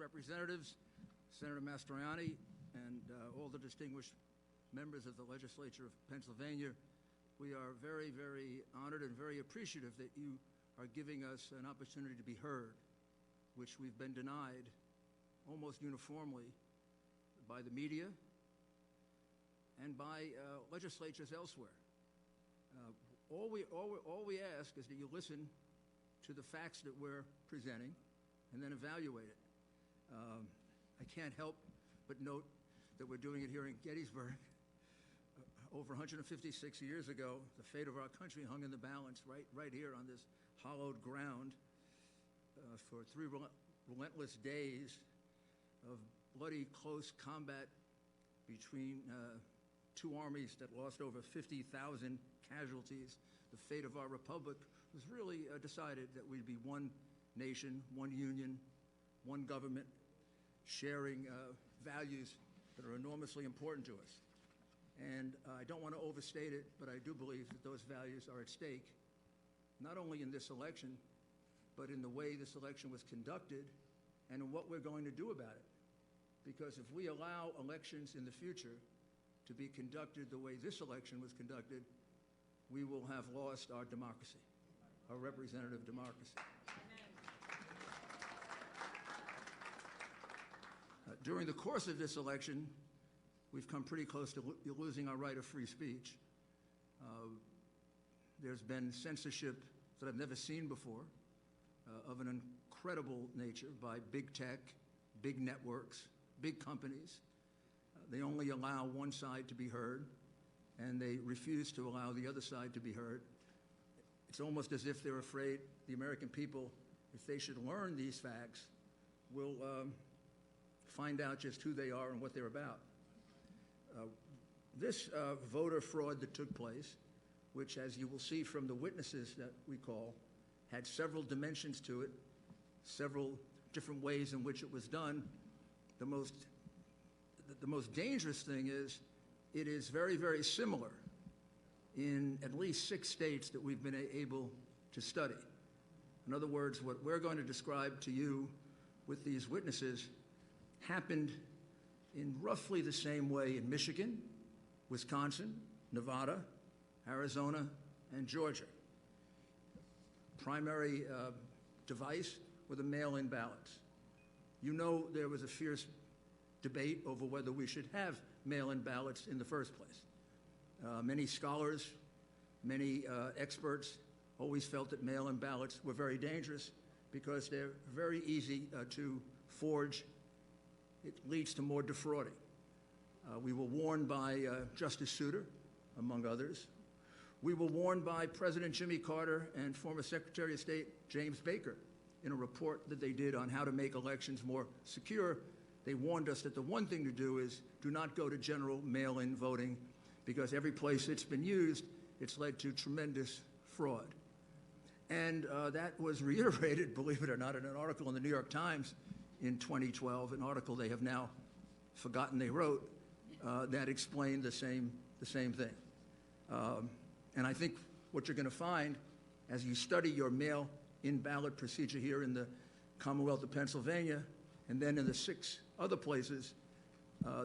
Representatives, Senator Mastriano, and all the distinguished members of the legislature of Pennsylvania, we are very, very honored and very appreciative that you are giving us an opportunity to be heard, which we've been denied almost uniformly by the media and by legislatures elsewhere. All we ask is that you listen to the facts that we're presenting and then evaluate it. I can't help but note that we're doing it here in Gettysburg. Over 156 years ago, the fate of our country hung in the balance right here on this hallowed ground for 3 relentless days of bloody close combat between 2 armies that lost over 50,000 casualties. The fate of our republic was really decided that we'd be one nation, one union, one government, sharing values that are enormously important to us. And I don't want to overstate it, but I do believe that those values are at stake, not only in this election, but in the way this election was conducted and in what we're going to do about it. Because if we allow elections in the future to be conducted the way this election was conducted, we will have lost our democracy, our representative democracy. During the course of this election, we've come pretty close to losing our right of free speech. There's been censorship that I've never seen before of an incredible nature by big tech, big networks, big companies. They only allow one side to be heard, and they refuse to allow the other side to be heard. It's almost as if they're afraid the American people, if they should learn these facts, will find out just who they are and what they're about. This voter fraud that took place, which, as you will see from the witnesses that we call, had several dimensions to it, several different ways in which it was done. The most dangerous thing is it is very, very similar in at least 6 states that we've been able to study. In other words, what we're going to describe to you with these witnesses happened in roughly the same way in Michigan, Wisconsin, Nevada, Arizona, and Georgia. Primary device were the mail-in ballots. You know there was a fierce debate over whether we should have mail-in ballots in the first place. Many scholars, many experts always felt that mail-in ballots were very dangerous because they're very easy to forge. It leads to more defrauding. We were warned by Justice Souter, among others. We were warned by President Jimmy Carter and former Secretary of State James Baker in a report that they did on how to make elections more secure. They warned us that the one thing to do is do not go to general mail-in voting, because every place it's been used, it's led to tremendous fraud. And that was reiterated, believe it or not, in an article in the New York Times in 2012, an article they have now forgotten they wrote, that explained the same thing. And I think what you're going to find as you study your mail-in ballot procedure here in the Commonwealth of Pennsylvania and then in the 6 other places,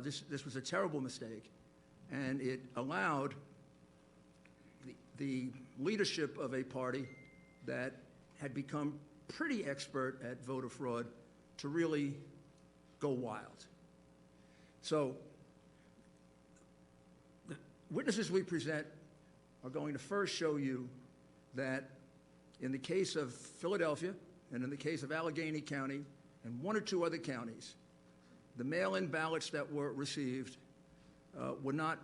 this was a terrible mistake, and it allowed the leadership of a party that had become pretty expert at voter fraud to really go wild. So the witnesses we present are going to first show you that in the case of Philadelphia and in the case of Allegheny County and 1 or 2 other counties, the mail-in ballots that were received were not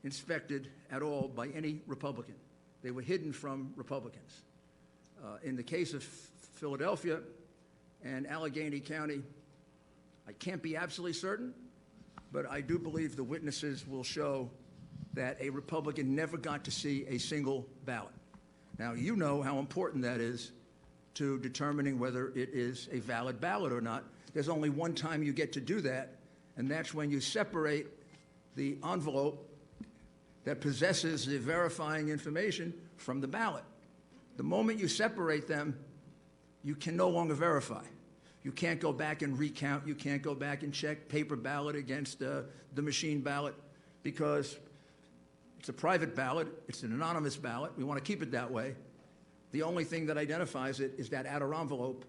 inspected at all by any Republican. They were hidden from Republicans. In the case of Philadelphia and Allegheny County, I can't be absolutely certain, but I do believe the witnesses will show that a Republican never got to see a single ballot. Now, you know how important that is to determining whether it is a valid ballot or not. There's only one time you get to do that, and that's when you separate the envelope that possesses the verifying information from the ballot. The moment you separate them, you can no longer verify. You can't go back and recount. You can't go back and check paper ballot against the machine ballot because it's a private ballot. It's an anonymous ballot. We want to keep it that way. The only thing that identifies it is that outer envelope.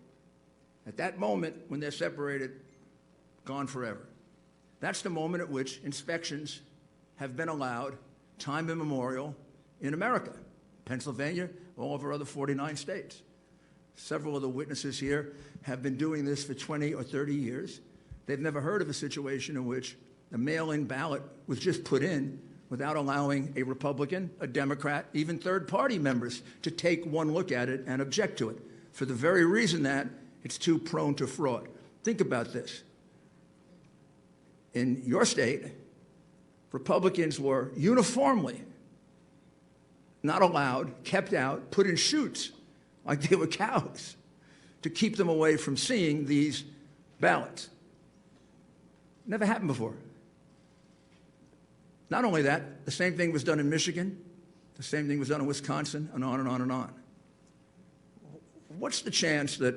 At that moment, when they're separated, gone forever. That's the moment at which inspections have been allowed, time immemorial, in America, Pennsylvania, all over other 49 states. Several of the witnesses here have been doing this for 20 or 30 years. They've never heard of a situation in which a mail-in ballot was just put in without allowing a Republican, a Democrat, even third-party members to take one look at it and object to it, for the very reason that it's too prone to fraud. Think about this. In your state, Republicans were uniformly not allowed, kept out, put in chutes like they were cows to keep them away from seeing these ballots. Never happened before. Not only that, the same thing was done in Michigan, the same thing was done in Wisconsin, and on and on and on. What's the chance that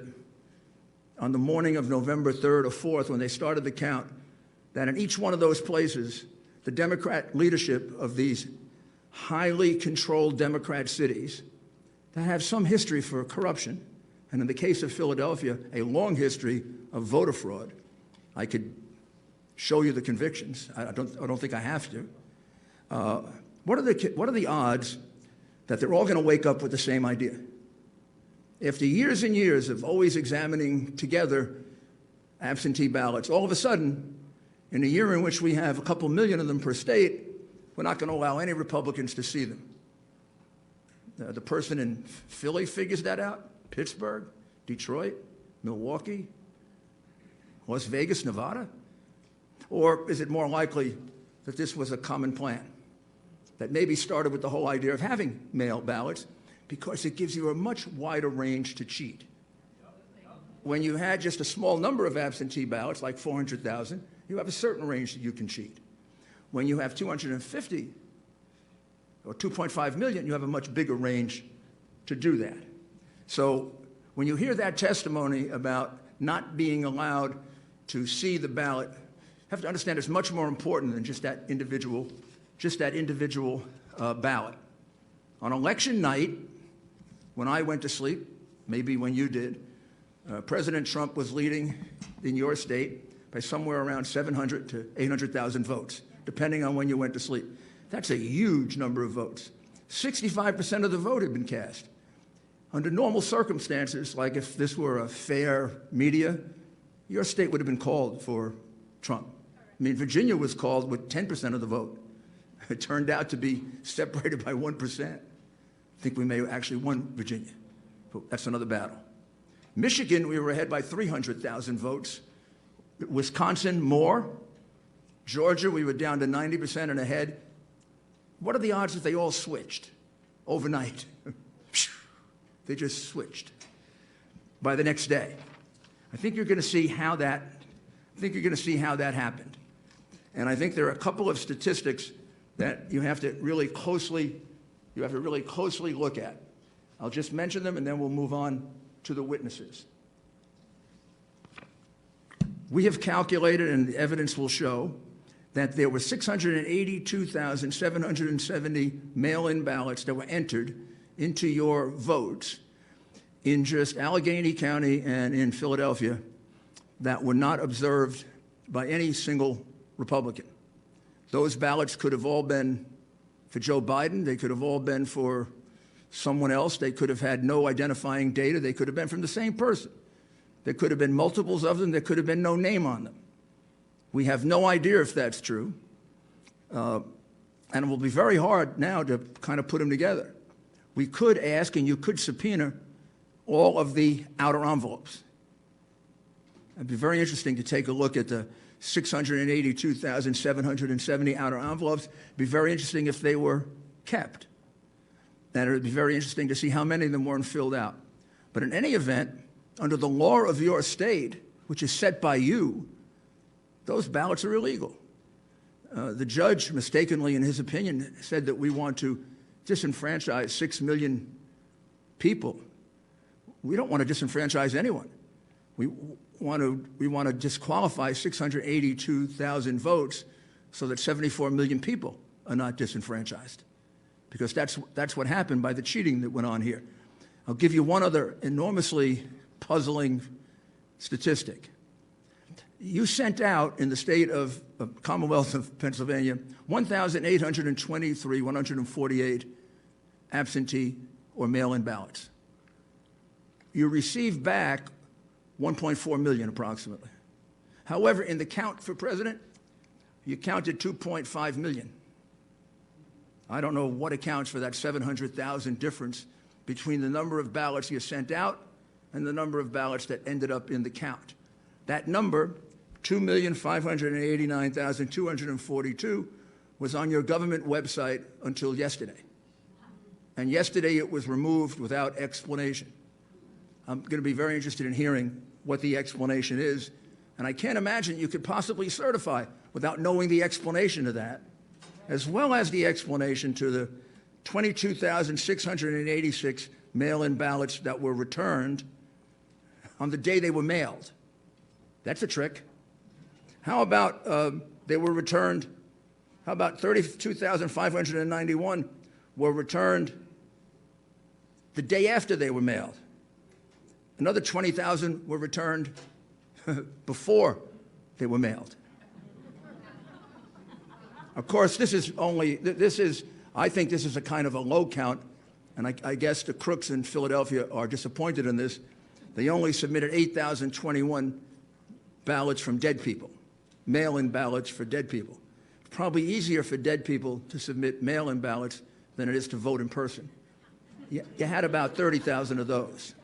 on the morning of November 3rd or 4th, when they started the count, that in each one of those places, the Democrat leadership of these highly controlled Democrat cities that have some history for corruption, and in the case of Philadelphia, a long history of voter fraud. I could show you the convictions. I don't think I have to. What are the odds that they're all going to wake up with the same idea? After years and years of always examining together absentee ballots, all of a sudden, in a year in which we have a couple million of them per state, we're not going to allow any Republicans to see them. The person in Philly figures that out, Pittsburgh, Detroit, Milwaukee, Las Vegas, Nevada? Or is it more likely that this was a common plan that maybe started with the whole idea of having mail ballots because it gives you a much wider range to cheat? When you had just a small number of absentee ballots, like 400,000, you have a certain range that you can cheat. When you have 250 or 2.5 million, you have a much bigger range to do that. So when you hear that testimony about not being allowed to see the ballot, you have to understand it's much more important than just that individual ballot. On election night, when I went to sleep, maybe when you did, President Trump was leading in your state by somewhere around 700 to 800,000 votes, depending on when you went to sleep. That's a huge number of votes. 65% of the vote had been cast. Under normal circumstances, like if this were a fair media, your state would have been called for Trump. I mean, Virginia was called with 10% of the vote. It turned out to be separated by 1%. I think we may have actually won Virginia, but that's another battle. Michigan, we were ahead by 300,000 votes. Wisconsin, more. Georgia, we were down to 90% and ahead. What are the odds that they all switched overnight? They just switched by the next day. I think you're going to see how that happened. And I think there are a couple of statistics that you have to really closely look at. I'll just mention them and then we'll move on to the witnesses. We have calculated, and the evidence will show, that there were 682,770 mail-in ballots that were entered into your votes in just Allegheny County and in Philadelphia that were not observed by any single Republican. Those ballots could have all been for Joe Biden. They could have all been for someone else. They could have had no identifying data. They could have been from the same person. There could have been multiples of them. There could have been no name on them. We have no idea if that's true. And it will be very hard now to kind of put them together. We could ask, and you could subpoena, all of the outer envelopes. It'd be very interesting to take a look at the 682,770 outer envelopes. It'd be very interesting if they were kept. And it would be very interesting to see how many of them weren't filled out. But in any event, under the law of your state, which is set by you, those ballots are illegal. The judge, mistakenly in his opinion, said that we want to disenfranchise 6 million people. We don't want to disenfranchise anyone. want to disqualify 682,000 votes so that 74 million people are not disenfranchised, because that's what happened by the cheating that went on here. I'll give you one other enormously puzzling statistic. You sent out in the state of Commonwealth of Pennsylvania 148 absentee or mail-in ballots. You received back 1.4 million approximately. However, in the count for president, you counted 2.5 million. I don't know what accounts for that 700,000 difference between the number of ballots you sent out and the number of ballots that ended up in the count. That number, 2,589,242, was on your government website until yesterday. And yesterday it was removed without explanation. I'm going to be very interested in hearing what the explanation is, and I can't imagine you could possibly certify without knowing the explanation to that, as well as the explanation to the 22,686 mail-in ballots that were returned on the day they were mailed. That's a trick. How about they were returned, how about 32,591 were returned the day after they were mailed? Another 20,000 were returned before they were mailed. Of course, I think this is a kind of a low count, and I guess the crooks in Philadelphia are disappointed in this. They only submitted 8,021 ballots from dead people, mail-in ballots for dead people. It's probably easier for dead people to submit mail-in ballots than it is to vote in person. You had about 30,000 of those.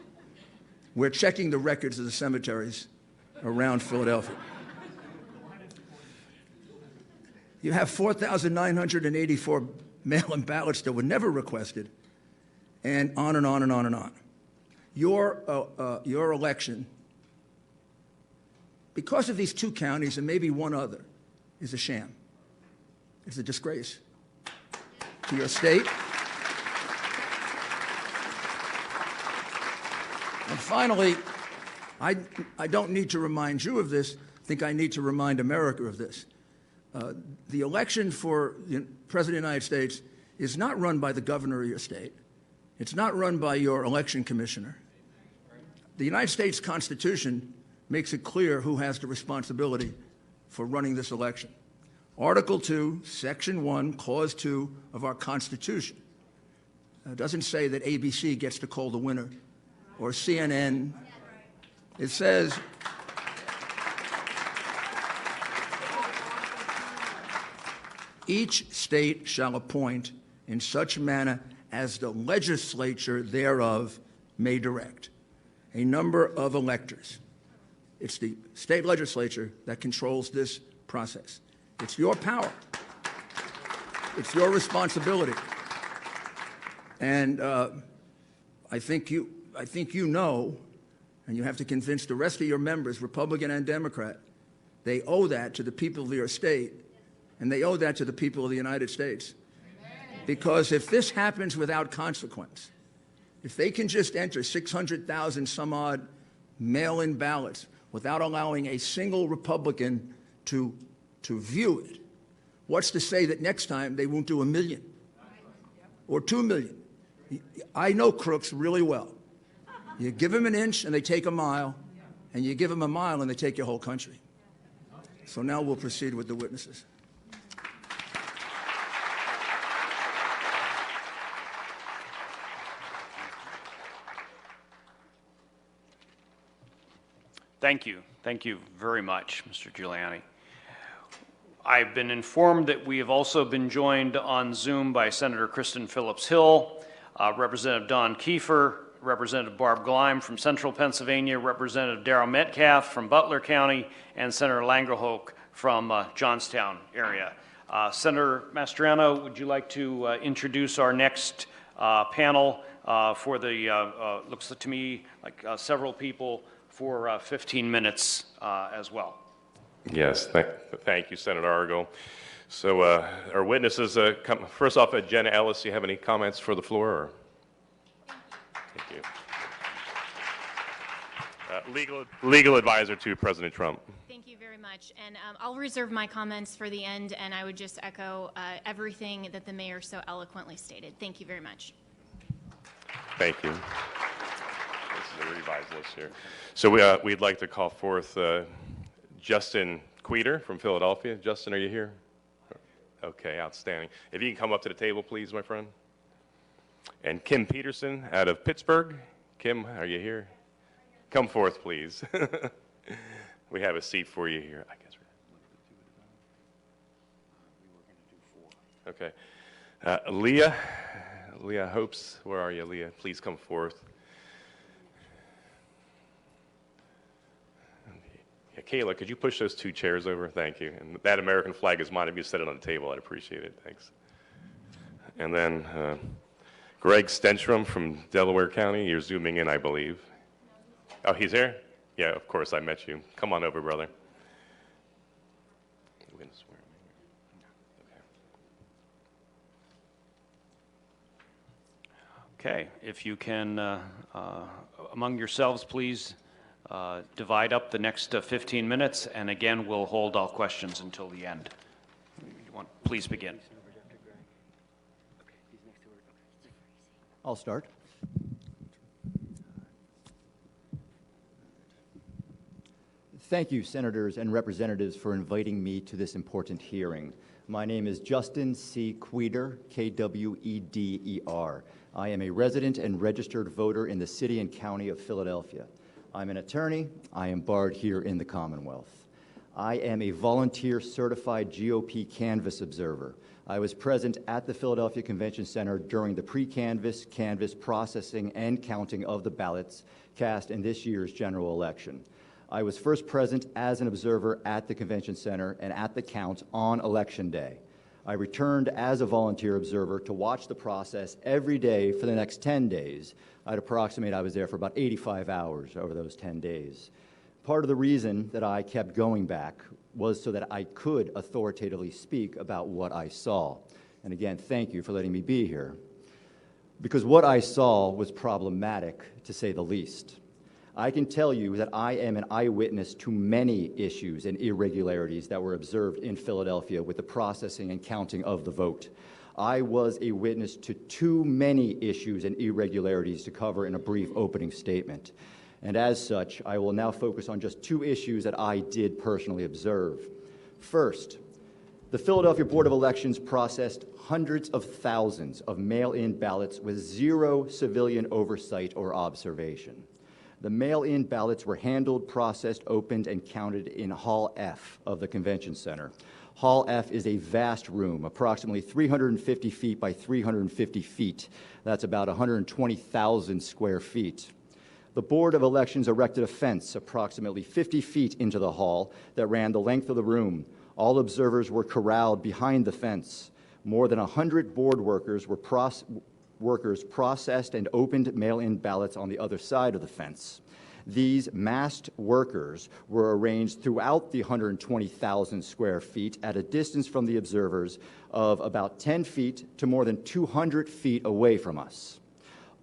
We're checking the records of the cemeteries around Philadelphia. You have 4,984 mail-in ballots that were never requested, and on and on and on and on. Your election, because of these two counties and maybe one other, is a sham. It's a disgrace to your state. And finally, I don't need to remind you of this. I think I need to remind America of this. The election for the President of the United States is not run by the governor of your state. It's not run by your election commissioner. The United States Constitution makes it clear who has the responsibility for running this election. Article 2, Section 1, Clause 2 of our Constitution doesn't say that ABC gets to call the winner or CNN. It says, each state shall appoint in such manner as the legislature thereof may direct a number of electors. It's the state legislature that controls this process. It's your power. It's your responsibility. And I think you know, and you have to convince the rest of your members, Republican and Democrat, they owe that to the people of your state, and they owe that to the people of the United States. Because if this happens without consequence, if they can just enter 600,000 some odd mail-in ballots without allowing a single Republican to view it, what's to say that next time they won't do 1 million or 2 million? I know crooks really well. You give them an inch and they take a mile, and you give them a mile and they take your whole country. So now we'll proceed with the witnesses. Thank you. Thank you very much, Mr. Giuliani. I've been informed that we have also been joined on Zoom by Senator Kristen Phillips-Hill, Representative Don Kiefer, Representative Barb Gleim from Central Pennsylvania, Representative Darrell Metcalf from Butler County, and Senator Langerhoek from Johnstown area. Senator Mastriano, would you like to introduce our next panel for the, looks to me like several people for 15 minutes as well. Yes, thank you, Senator Argo. So our witnesses, first off, Jenna Ellis, do you have any comments for the floor? Or? Thank you. legal advisor to President Trump. Thank you very much. And I'll reserve my comments for the end, and I would just echo everything that the mayor so eloquently stated. Thank you very much. Thank you. This is a revised list here. So we'd like to call forth Justin Queter from Philadelphia. Justin, are you here? Okay, outstanding. If you can come up to the table, please, my friend. And Kim Peterson out of Pittsburgh. Kim, are you here? Come forth, please. We have a seat for you here. I guess we're okay. Leah Hopes, where are you, Leah? Please come forth. Yeah, Kayla, could you push those 2 chairs over? Thank you. And that American flag is mine. If you set it on the table, I'd appreciate it. Thanks. And then Greg Stenstrom from Delaware County. You're zooming in, I believe. Oh, he's here? Yeah, of course, I met you. Come on over, brother. We're gonna swear him in. Okay, if you can, among yourselves, please divide up the next 15 minutes, and again, we'll hold all questions until the end. Please begin. I'll start. Thank you, senators and representatives, for inviting me to this important hearing. My name is Justin C. Queter, Kweder. I am a resident and registered voter in the city and county of Philadelphia. I'm an attorney. I am barred here in the Commonwealth. I am a volunteer certified GOP canvass observer. I was present at the Philadelphia Convention Center during the pre-canvass, canvass processing, and counting of the ballots cast in this year's general election. I was first present as an observer at the Convention Center and at the count on Election Day. I returned as a volunteer observer to watch the process every day for the next 10 days. I'd approximate I was there for about 85 hours over those 10 days. Part of the reason that I kept going back was so that I could authoritatively speak about what I saw. And again, thank you for letting me be here. Because what I saw was problematic, to say the least. I can tell you that I am an eyewitness to many issues and irregularities that were observed in Philadelphia with the processing and counting of the vote. I was a witness to too many issues and irregularities to cover in a brief opening statement. And as such, I will now focus on just 2 issues that I did personally observe. First, the Philadelphia Board of Elections processed hundreds of thousands of mail-in ballots with 0 civilian oversight or observation. The mail-in ballots were handled, processed, opened, and counted in Hall F of the Convention Center. Hall F is a vast room, approximately 350 feet by 350 feet. That's about 120,000 square feet. The Board of Elections erected a fence approximately 50 feet into the hall that ran the length of the room. All observers were corralled behind the fence. More than 100 board workers processed and opened mail-in ballots on the other side of the fence. These masked workers were arranged throughout the 120,000 square feet at a distance from the observers of about 10 feet to more than 200 feet away from us.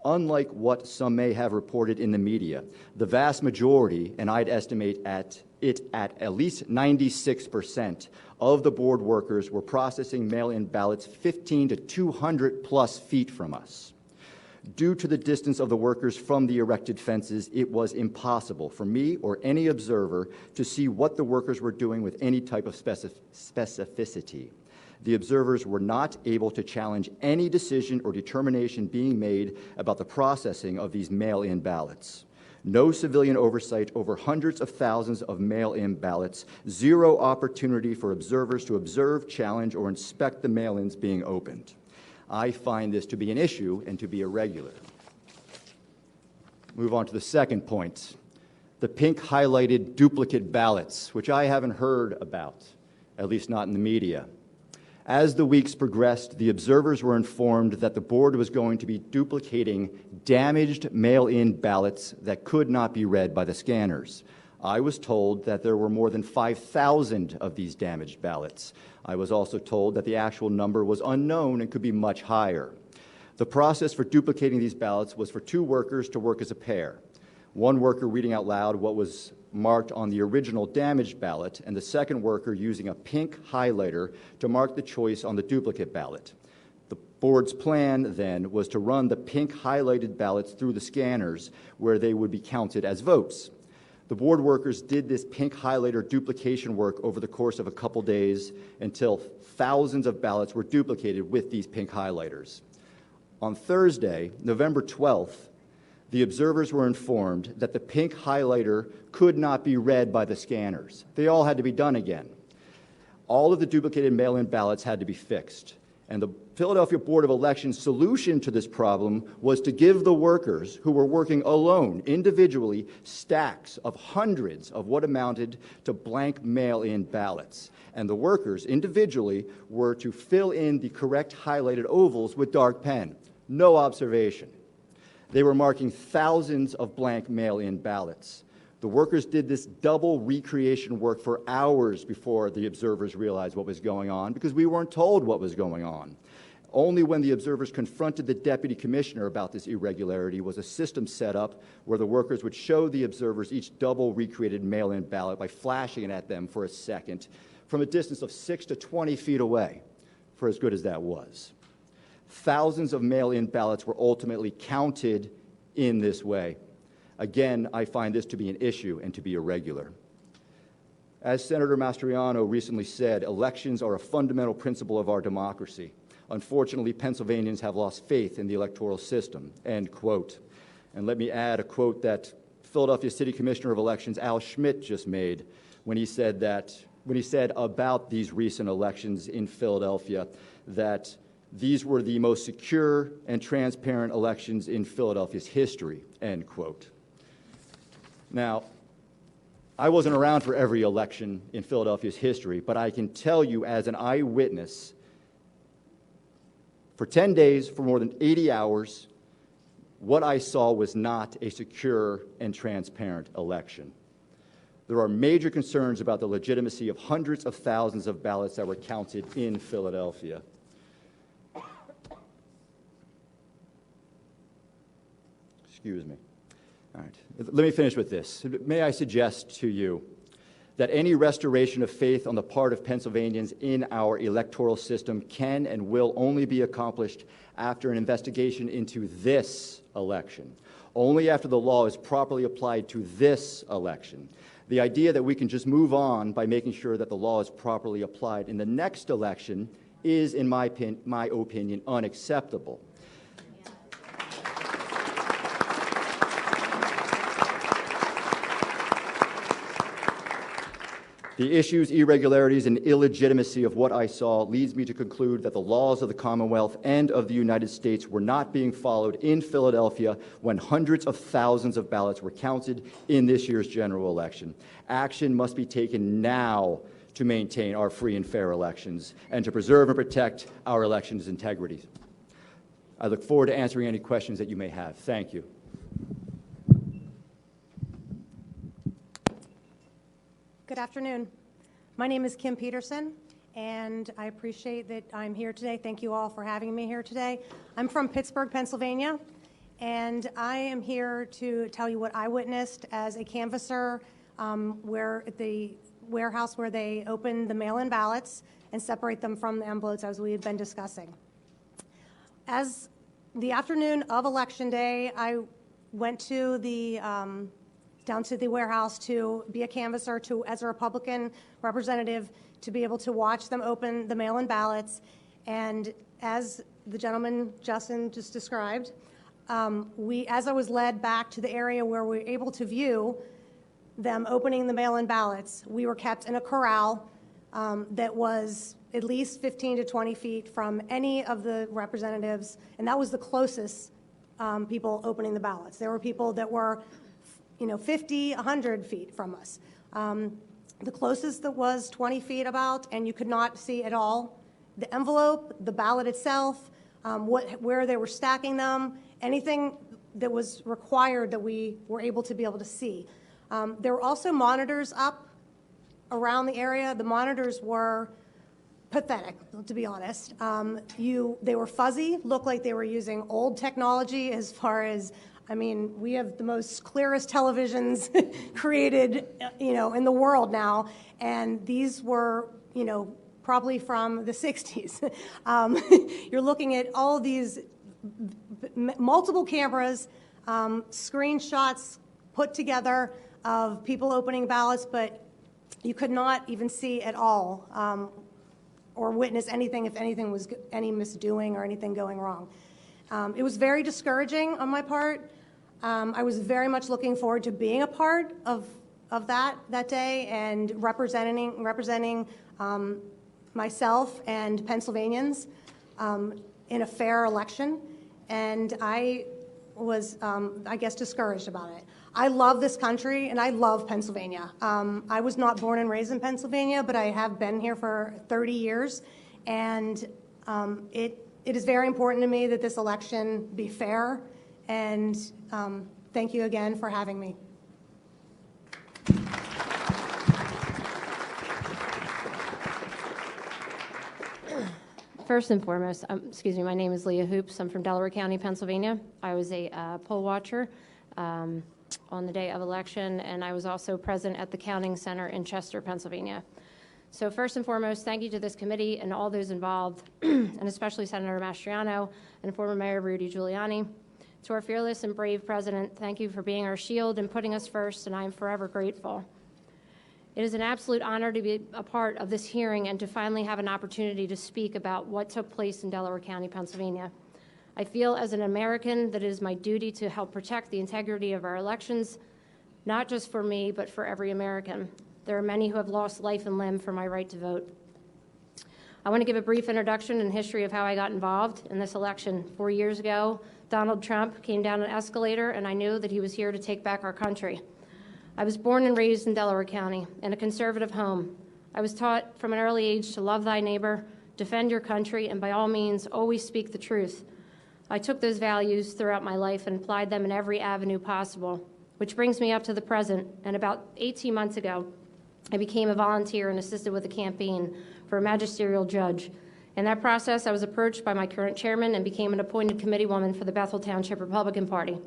Unlike what some may have reported in the media, the vast majority, and I'd estimate at least 96% of the board workers were processing mail-in ballots 15 to 200 plus feet from us. Due to the distance of the workers from the erected fences, it was impossible for me or any observer to see what the workers were doing with any type of specificity. The observers were not able to challenge any decision or determination being made about the processing of these mail-in ballots. No civilian oversight over hundreds of thousands of mail-in ballots, 0 opportunity for observers to observe, challenge, or inspect the mail-ins being opened. I find this to be an issue and to be irregular. Move on to the second point, the pink highlighted duplicate ballots, which I haven't heard about, at least not in the media. As the weeks progressed, the observers were informed that the board was going to be duplicating damaged mail-in ballots that could not be read by the scanners. I was told that there were more than 5,000 of these damaged ballots. I was also told that the actual number was unknown and could be much higher. The process for duplicating these ballots was for 2 workers to work as a pair. One worker reading out loud what was marked on the original damaged ballot, and the second worker using a pink highlighter to mark the choice on the duplicate ballot. The board's plan then was to run the pink highlighted ballots through the scanners where they would be counted as votes. The board workers did this pink highlighter duplication work over the course of a couple days until thousands of ballots were duplicated with these pink highlighters. On Thursday, November 12th, the observers were informed that the pink highlighter could not be read by the scanners. They all had to be done again. All of the duplicated mail-in ballots had to be fixed. And the Philadelphia Board of Elections' solution to this problem was to give the workers who were working alone, individually, stacks of hundreds of what amounted to blank mail-in ballots. And the workers, individually, were to fill in the correct highlighted ovals with dark pen. No observation. They were marking thousands of blank mail-in ballots. The workers did this double recreation work for hours before the observers realized what was going on, because we weren't told what was going on. Only when the observers confronted the deputy commissioner about this irregularity was a system set up where the workers would show the observers each double recreated mail-in ballot by flashing it at them for a second from a distance of 6 to 20 feet away, for as good as that was. Thousands of mail-in ballots were ultimately counted in this way. Again, I find this to be an issue and to be irregular. As Senator Mastriano recently said, elections are a fundamental principle of our democracy. Unfortunately, Pennsylvanians have lost faith in the electoral system, end quote. And let me add a quote that Philadelphia City Commissioner of Elections Al Schmidt just made when he said about these recent elections in Philadelphia that these were the most secure and transparent elections in Philadelphia's history, end quote. Now, I wasn't around for every election in Philadelphia's history, but I can tell you as an eyewitness, for 10 days, for more than 80 hours, what I saw was not a secure and transparent election. There are major concerns about the legitimacy of hundreds of thousands of ballots that were counted in Philadelphia. Excuse me. All right. Let me finish with this. May I suggest to you that any restoration of faith on the part of Pennsylvanians in our electoral system can and will only be accomplished after an investigation into this election, only after the law is properly applied to this election. The idea that we can just move on by making sure that the law is properly applied in the next election is, in my opinion, unacceptable. The issues, irregularities, and illegitimacy of what I saw leads me to conclude that the laws of the Commonwealth and of the United States were not being followed in Philadelphia when hundreds of thousands of ballots were counted in this year's general election. Action must be taken now to maintain our free and fair elections and to preserve and protect our elections' integrity. I look forward to answering any questions that you may have. Thank you. Good afternoon. My name is Kim Peterson, and I appreciate that I'm here today. Thank you all for having me here today. I'm from Pittsburgh, Pennsylvania, and I am here to tell you what I witnessed as a canvasser where at the warehouse where they open the mail-in ballots and separate them from the envelopes as we had been discussing. As the afternoon of Election Day, I went to the down to the warehouse to be a canvasser, as a Republican representative, to be able to watch them open the mail-in ballots. And as the gentleman, Justin, just described, as I was led back to the area where we were able to view them opening the mail-in ballots, we were kept in a corral that was at least 15 to 20 feet from any of the representatives, and that was the closest people opening the ballots. There were people that were 50, 100 feet from us. The closest that was 20 feet about, and you could not see at all the envelope, the ballot itself, where they were stacking them, anything that was required that we were able to see. There were also monitors up around the area. The monitors were pathetic, to be honest. They were fuzzy, looked like they were using old technology as far as I mean, we have the most clearest televisions created, in the world now, and these were, probably from the 60s. You're looking at all these multiple cameras, screenshots put together of people opening ballots, but you could not even see at all or witness anything if anything was any misdoing or anything going wrong. It was very discouraging on my part. I was very much looking forward to being a part of that day and representing myself and Pennsylvanians in a fair election, and I was, I guess, discouraged about it. I love this country, and I love Pennsylvania. I was not born and raised in Pennsylvania, but I have been here for 30 years, and it is very important to me that this election be fair, and thank you again for having me. First and foremost, my name is Leah Hoops. I'm from Delaware County, Pennsylvania. I was a poll watcher on the day of election, and I was also present at the counting center in Chester, Pennsylvania. So first and foremost, thank you to this committee and all those involved, and especially Senator Mastriano and former Mayor Rudy Giuliani. To our fearless and brave president, thank you for being our shield and putting us first, and I am forever grateful. It is an absolute honor to be a part of this hearing and to finally have an opportunity to speak about what took place in Delaware County, Pennsylvania. I feel as an American that it is my duty to help protect the integrity of our elections, not just for me, but for every American. There are many who have lost life and limb for my right to vote. I want to give a brief introduction and history of how I got involved in this election. 4 years ago, Donald Trump came down an escalator, and I knew that he was here to take back our country. I was born and raised in Delaware County in a conservative home. I was taught from an early age to love thy neighbor, defend your country, and by all means, always speak the truth. I took those values throughout my life and applied them in every avenue possible, which brings me up to the present. And about 18 months ago, I became a volunteer and assisted with a campaign for a magisterial judge. In that process, I was approached by my current chairman and became an appointed committeewoman for the Bethel Township Republican Party.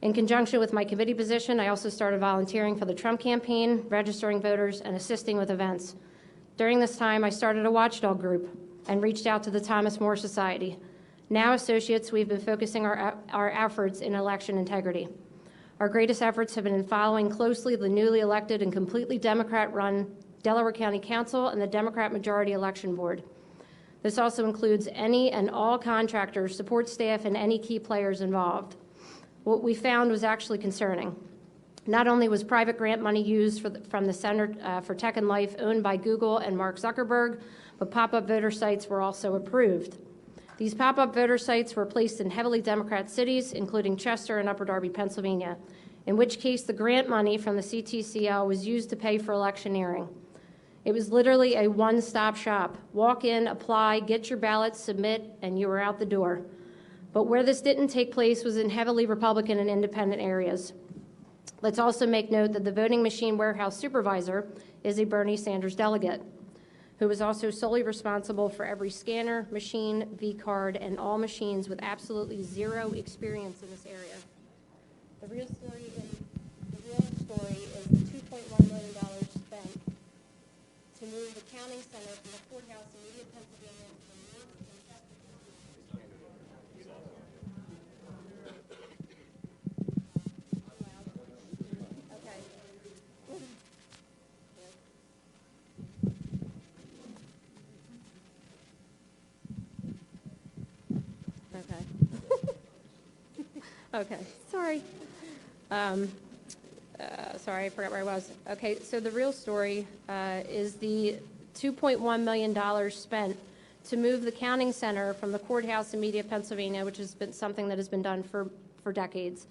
In conjunction with my committee position, I also started volunteering for the Trump campaign, registering voters, and assisting with events. During this time, I started a watchdog group and reached out to the Thomas More Society. Now, associates, we've been focusing our efforts in election integrity. Our greatest efforts have been in following closely the newly elected and completely Democrat-run Delaware County Council and the Democrat Majority Election Board. This also includes any and all contractors, support staff, and any key players involved. What we found was actually concerning. Not only was private grant money used from the Center for Tech and Life owned by Google and Mark Zuckerberg, but pop-up voter sites were also approved. These pop-up voter sites were placed in heavily Democrat cities, including Chester and Upper Darby, Pennsylvania, in which case the grant money from the CTCL was used to pay for electioneering. It was literally a one-stop shop. Walk in, apply, get your ballot, submit, and you were out the door. But where this didn't take place was in heavily Republican and independent areas. Let's also make note that the voting machine warehouse supervisor is a Bernie Sanders delegate, who was also solely responsible for every scanner, machine, V-card, and all machines with absolutely zero experience in this area. The real story is the $2.1 million spent to move the counting center from the courthouse in Media, Pennsylvania from North and Chester. Okay, sorry. Sorry, I forgot where I was. Okay, so the real story is the $2.1 million spent to move the counting center from the courthouse in Media, Pennsylvania, which has been something that has been done for decades,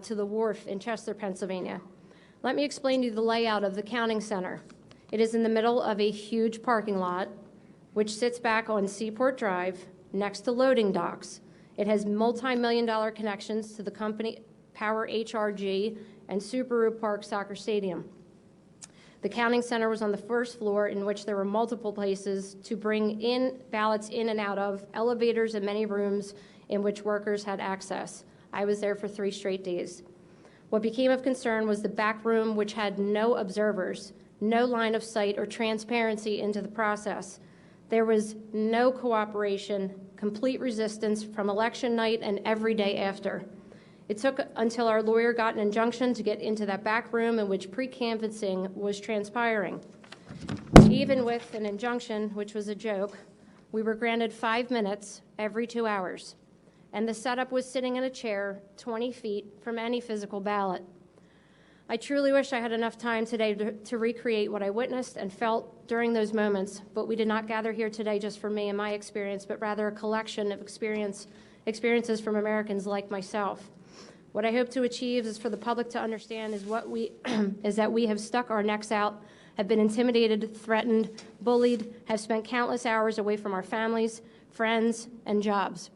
to the wharf in Chester, Pennsylvania. Let me explain to you the layout of the counting center. It is in the middle of a huge parking lot, which sits back on Seaport Drive next to loading docks. It has multi-million-dollar connections to the company Power HRG and Subaru Park Soccer Stadium. The counting center was on the first floor, in which there were multiple places to bring in ballots in and out of, elevators and many rooms in which workers had access. I was there for 3 straight days. What became of concern was the back room, which had no observers, no line of sight or transparency into the process. There was no cooperation, complete resistance from election night and every day after. It took until our lawyer got an injunction to get into that back room in which pre-canvassing was transpiring. Even with an injunction, which was a joke, we were granted 5 minutes every 2 hours, and the setup was sitting in a chair 20 feet from any physical ballot. I truly wish I had enough time today to recreate what I witnessed and felt during those moments, but we did not gather here today just for me and my experience, but rather a collection of experiences from Americans like myself. What I hope to achieve is for the public to understand is that we have stuck our necks out, have been intimidated, threatened, bullied, have spent countless hours away from our families, friends, and jobs.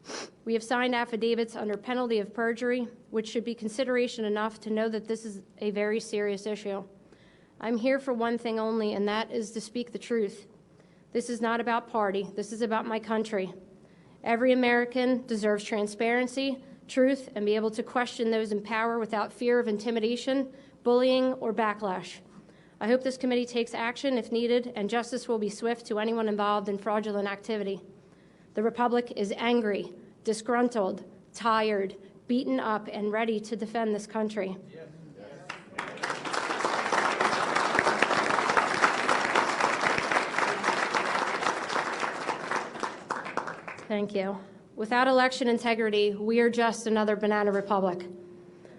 We have signed affidavits under penalty of perjury, which should be consideration enough to know that this is a very serious issue. I'm here for one thing only, and that is to speak the truth. This is not about party. This is about my country. Every American deserves transparency, truth, and be able to question those in power without fear of intimidation, bullying, or backlash. I hope this committee takes action if needed, and justice will be swift to anyone involved in fraudulent activity. The Republic is angry, disgruntled, tired, beaten up, and ready to defend this country. Thank you. Without election integrity, we are just another banana republic.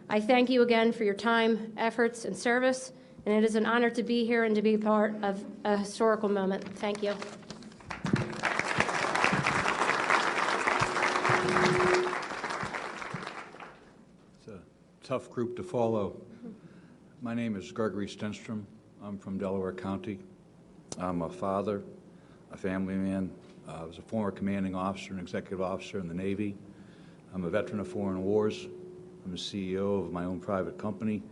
I thank you again for your time, efforts, and service, and it is an honor to be here and to be part of a historical moment. Thank you. It's a tough group to follow. My name is Gregory Stenstrom. I'm from Delaware County. I'm a father, a family man. I was a former commanding officer and executive officer in the Navy. I'm a veteran of foreign wars. I'm a CEO of my own private company.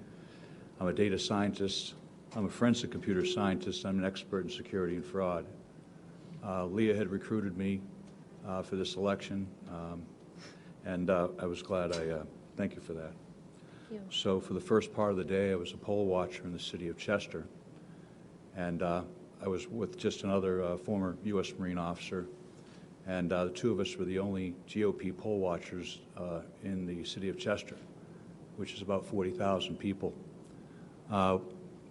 I'm a data scientist. I'm a forensic computer scientist. I'm an expert in security and fraud. Leah had recruited me for this election, and I was glad. Thank you for that. Thank you. So for the first part of the day, I was a poll watcher in the city of Chester, and I was with just another former U.S. Marine officer, and the two of us were the only GOP poll watchers in the city of Chester, which is about 40,000 people.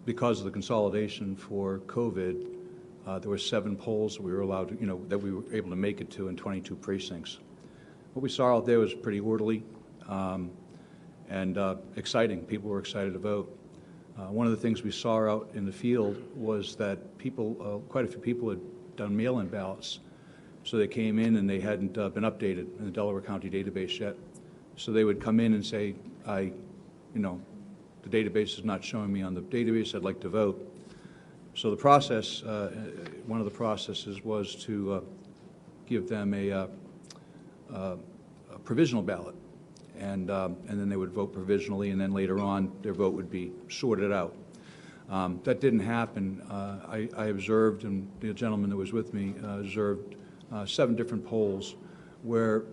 Because of the consolidation for COVID, there were 7 polls that we were allowed to, that we were able to make it to in 22 precincts. What we saw out there was pretty orderly and exciting. People were excited to vote. One of the things we saw out in the field was that people, quite a few people had done mail-in ballots. So they came in and they hadn't been updated in the Delaware County database yet. So they would come in and say, the database is not showing me on the database, I'd like to vote. So the process, one of the processes was to give them a provisional ballot. And then they would vote provisionally, and then later on their vote would be sorted out. That didn't happen. I observed, and the gentleman that was with me observed 7 different polls where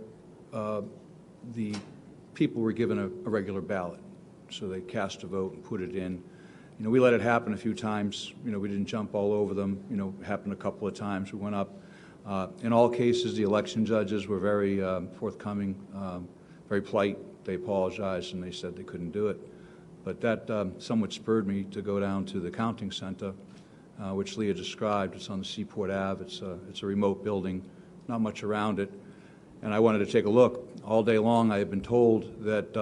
the people were given a regular ballot. So they cast a vote and put it in. We let it happen a few times. We didn't jump all over them. It happened a couple of times. We went up. In all cases, the election judges were very forthcoming, very polite. They apologized and they said they couldn't do it. But that somewhat spurred me to go down to the counting center, which Leah described. It's on the Seaport Ave. It's a remote building, not much around it. And I wanted to take a look. All day long I had been told that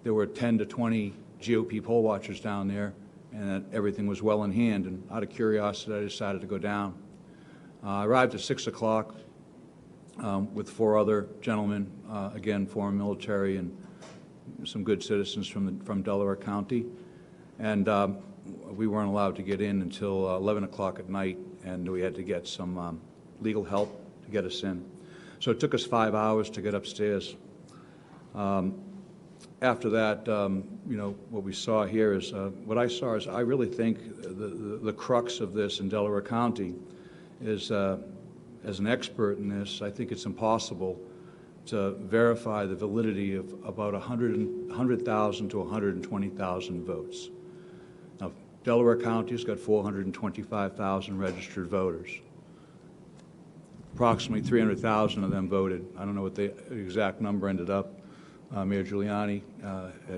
there were 10 to 20 GOP poll watchers down there and that everything was well in hand. And out of curiosity, I decided to go down. I arrived at 6 o'clock. With 4 other gentlemen, again, former military and some good citizens from Delaware County. And we weren't allowed to get in until 11 o'clock at night, and we had to get some legal help to get us in. So it took us 5 hours to get upstairs. After that, what we saw here is, what I saw is I really think the crux of this in Delaware County is as an expert in this, I think it's impossible to verify the validity of about 100,000 to 120,000 votes. Now, Delaware County's got 425,000 registered voters. Approximately 300,000 of them voted. I don't know what the exact number ended up. Mayor Giuliani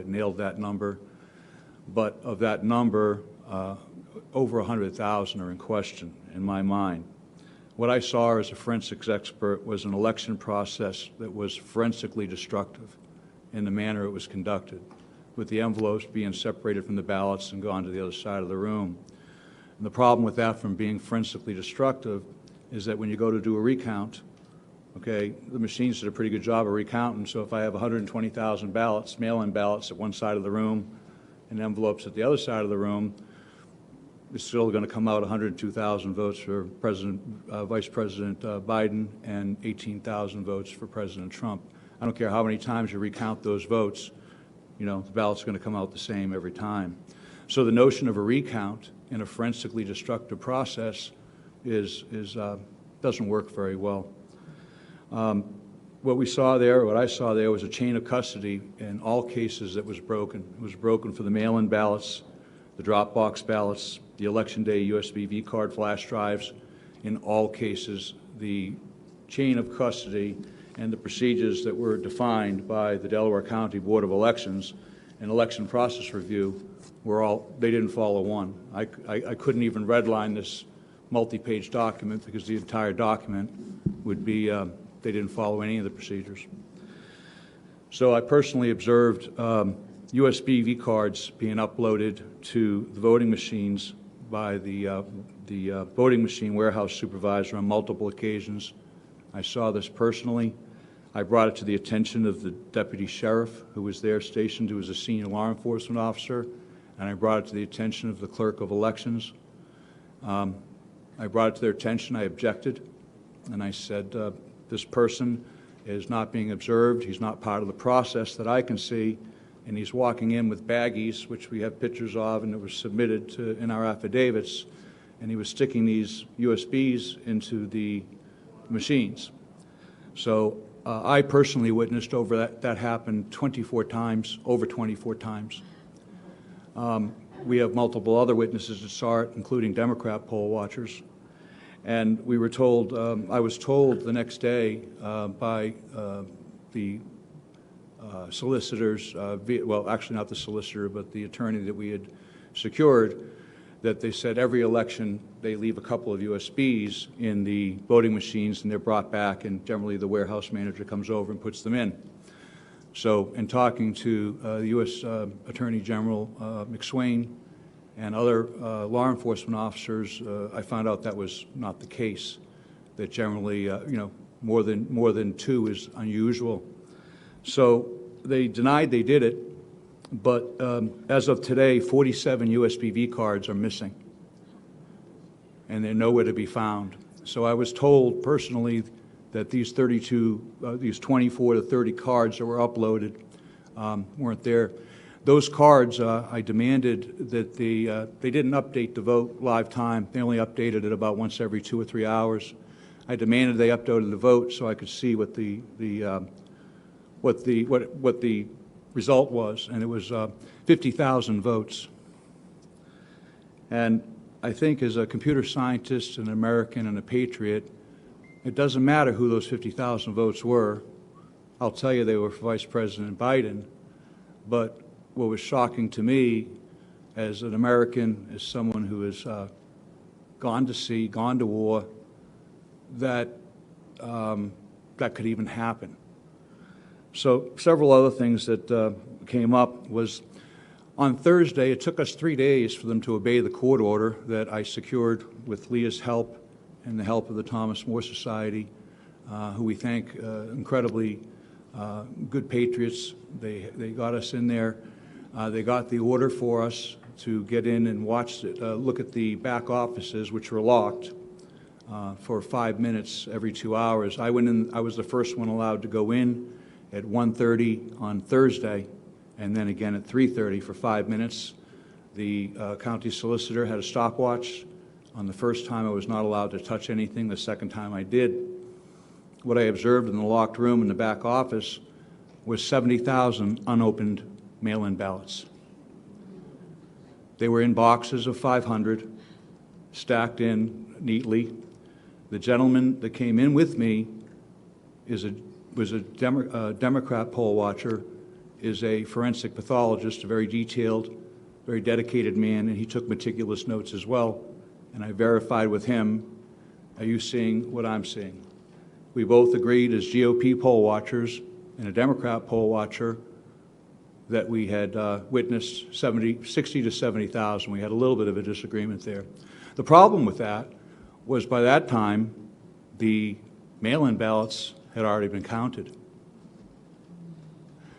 nailed that number. But of that number, over 100,000 are in question in my mind. What I saw as a forensics expert was an election process that was forensically destructive in the manner it was conducted, with the envelopes being separated from the ballots and gone to the other side of the room. And the problem with that from being forensically destructive is that when you go to do a recount, okay, the machines did a pretty good job of recounting, so if I have 120,000 ballots, mail-in ballots at one side of the room and envelopes at the other side of the room, it's still going to come out 102,000 votes for Vice President Biden and 18,000 votes for President Trump. I don't care how many times you recount those votes, you know, the ballot's going to come out the same every time. So the notion of a recount in a forensically destructive process doesn't work very well. What we saw there, what I saw there, was a chain of custody in all cases that was broken. It was broken for the mail-in ballots, the drop box ballots, the Election Day USB V-card flash drives. In all cases, the chain of custody and the procedures that were defined by the Delaware County Board of Elections and Election Process Review they didn't follow one. I couldn't even redline this multi-page document because the entire document would be, they didn't follow any of the procedures. So I personally observed USB V-cards being uploaded to the voting machines by the voting machine warehouse supervisor on multiple occasions. I saw this personally. I brought it to the attention of the deputy sheriff who was there stationed, who was a senior law enforcement officer, and I brought it to the attention of the clerk of elections. I brought it to their attention. I objected, and I said, this person is not being observed. He's not part of the process that I can see, and he's walking in with baggies, which we have pictures of, and it was submitted in our affidavits, and he was sticking these USBs into the machines. So I personally witnessed that happened 24 times, over 24 times. We have multiple other witnesses that saw it, including Democrat poll watchers. And we were told, I was told the next day by the solicitors, well, actually not the solicitor, but the attorney that we had secured, that they said every election they leave a couple of USBs in the voting machines and they're brought back, and generally the warehouse manager comes over and puts them in. So in talking to the U.S. Attorney General McSwain and other law enforcement officers, I found out that was not the case, that generally, you know, more than two is unusual. So they denied they did it, but as of today, 47 USB V cards are missing, and they're nowhere to be found. So I was told personally that these 24 to 30 cards that were uploaded weren't there. Those cards, I demanded that they didn't update the vote live time. They only updated it about once every 2 or 3 hours. I demanded they uploaded the vote so I could see what the result was, and it was 50,000 votes. And I think as a computer scientist, an American, and a patriot, it doesn't matter who those 50,000 votes were. I'll tell you they were for Vice President Biden. But what was shocking to me as an American, as someone who has gone to sea, gone to war, that that could even happen. So several other things that came up was on Thursday, it took us 3 days for them to obey the court order that I secured with Leah's help and the help of the Thomas More Society, who we thank, incredibly good patriots. They got us in there. They got the order for us to get in and watch it, look at the back offices, which were locked, for 5 minutes every 2 hours. I went in. I was the first one allowed to go in at 1:30 on Thursday, and then again at 3:30 for 5 minutes. The county solicitor had a stopwatch. On the first time, I was not allowed to touch anything. The second time, I did. what I observed in the locked room in the back office was 70,000 unopened mail-in ballots. They were in boxes of 500, stacked in neatly. The gentleman that came in with me was a Democrat poll watcher, is a forensic pathologist, a very detailed, very dedicated man, and he took meticulous notes as well. And I verified with him, are you seeing what I'm seeing? We both agreed as GOP poll watchers and a Democrat poll watcher that we had witnessed 60 to 70,000. We had a little bit of a disagreement there. The problem with that was by that time, the mail-in ballots had already been counted.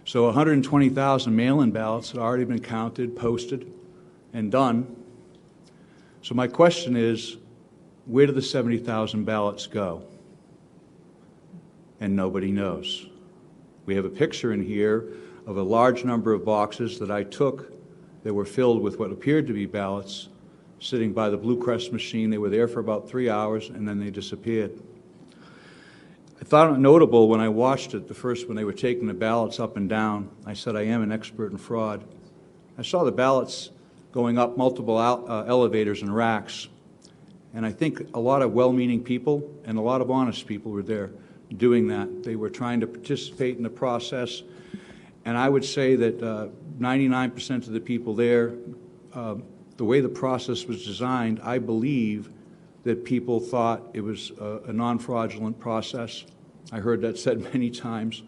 So 120,000 mail-in ballots had already been counted, posted, and done. So my question is, where do the 70,000 ballots go? And nobody knows. We have a picture in here of a large number of boxes that I took that were filled with what appeared to be ballots sitting by the Blue Crest machine. They were there for about 3 hours, and then they disappeared. I thought it notable when I watched it, when they were taking the ballots up and down. I said, I am an expert in fraud. I saw the ballots going up multiple elevators and racks, and I think a lot of well-meaning people and a lot of honest people were there doing that. They were trying to participate in the process, and I would say that 99% of the people there, the way the process was designed, I believe that people thought it was a non-fraudulent process. I heard that said many times.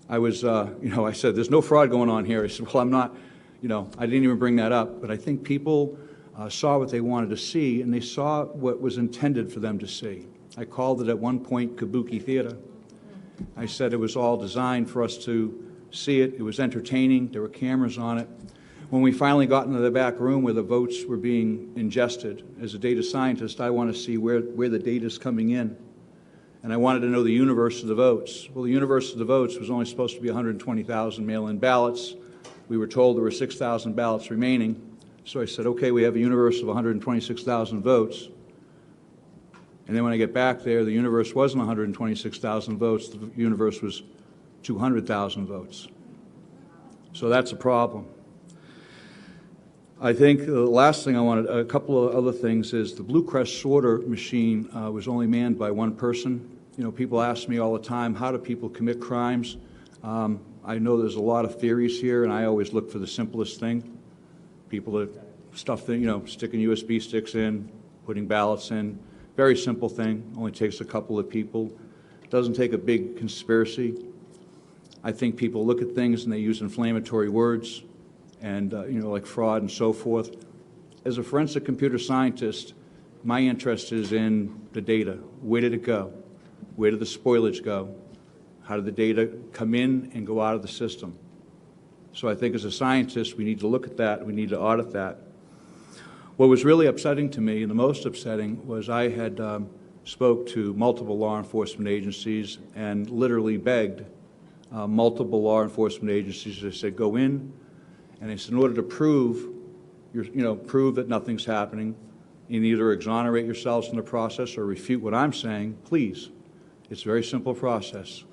I said, there's no fraud going on here. I said, well, I'm not, I didn't even bring that up. But I think people saw what they wanted to see, and they saw what was intended for them to see. I called it at one point kabuki theater. I said it was all designed for us to see it. It was entertaining. There were cameras on it. When we finally got into the back room where the votes were being ingested, as a data scientist, I want to see where the data is coming in. And I wanted to know the universe of the votes. Well, the universe of the votes was only supposed to be 120,000 mail-in ballots. We were told there were 6,000 ballots remaining. So I said, okay, we have a universe of 126,000 votes. And then when I get back there, the universe wasn't 126,000 votes. The universe was 200,000 votes. So that's a problem. I think the last thing I wanted, a couple of other things, is the Blue Crest sorter machine was only manned by one person. People ask me all the time, how do people commit crimes? I know there's a lot of theories here, and I always look for the simplest thing. People that sticking USB sticks in, putting ballots in, very simple thing, only takes a couple of people. Doesn't take a big conspiracy. I think people look at things and they use inflammatory words, and like fraud and so forth. As a forensic computer scientist, my interest is in the data. Where did it go? Where did the spoilage go? How did the data come in and go out of the system? So I think as a scientist, we need to look at that, we need to audit that. What was really upsetting to me, and the most upsetting, was I had spoke to multiple law enforcement agencies and literally begged multiple law enforcement agencies. I said, go in, and I said, in order to prove that nothing's happening, you either exonerate yourselves in the process or refute what I'm saying, please. It's a very simple process.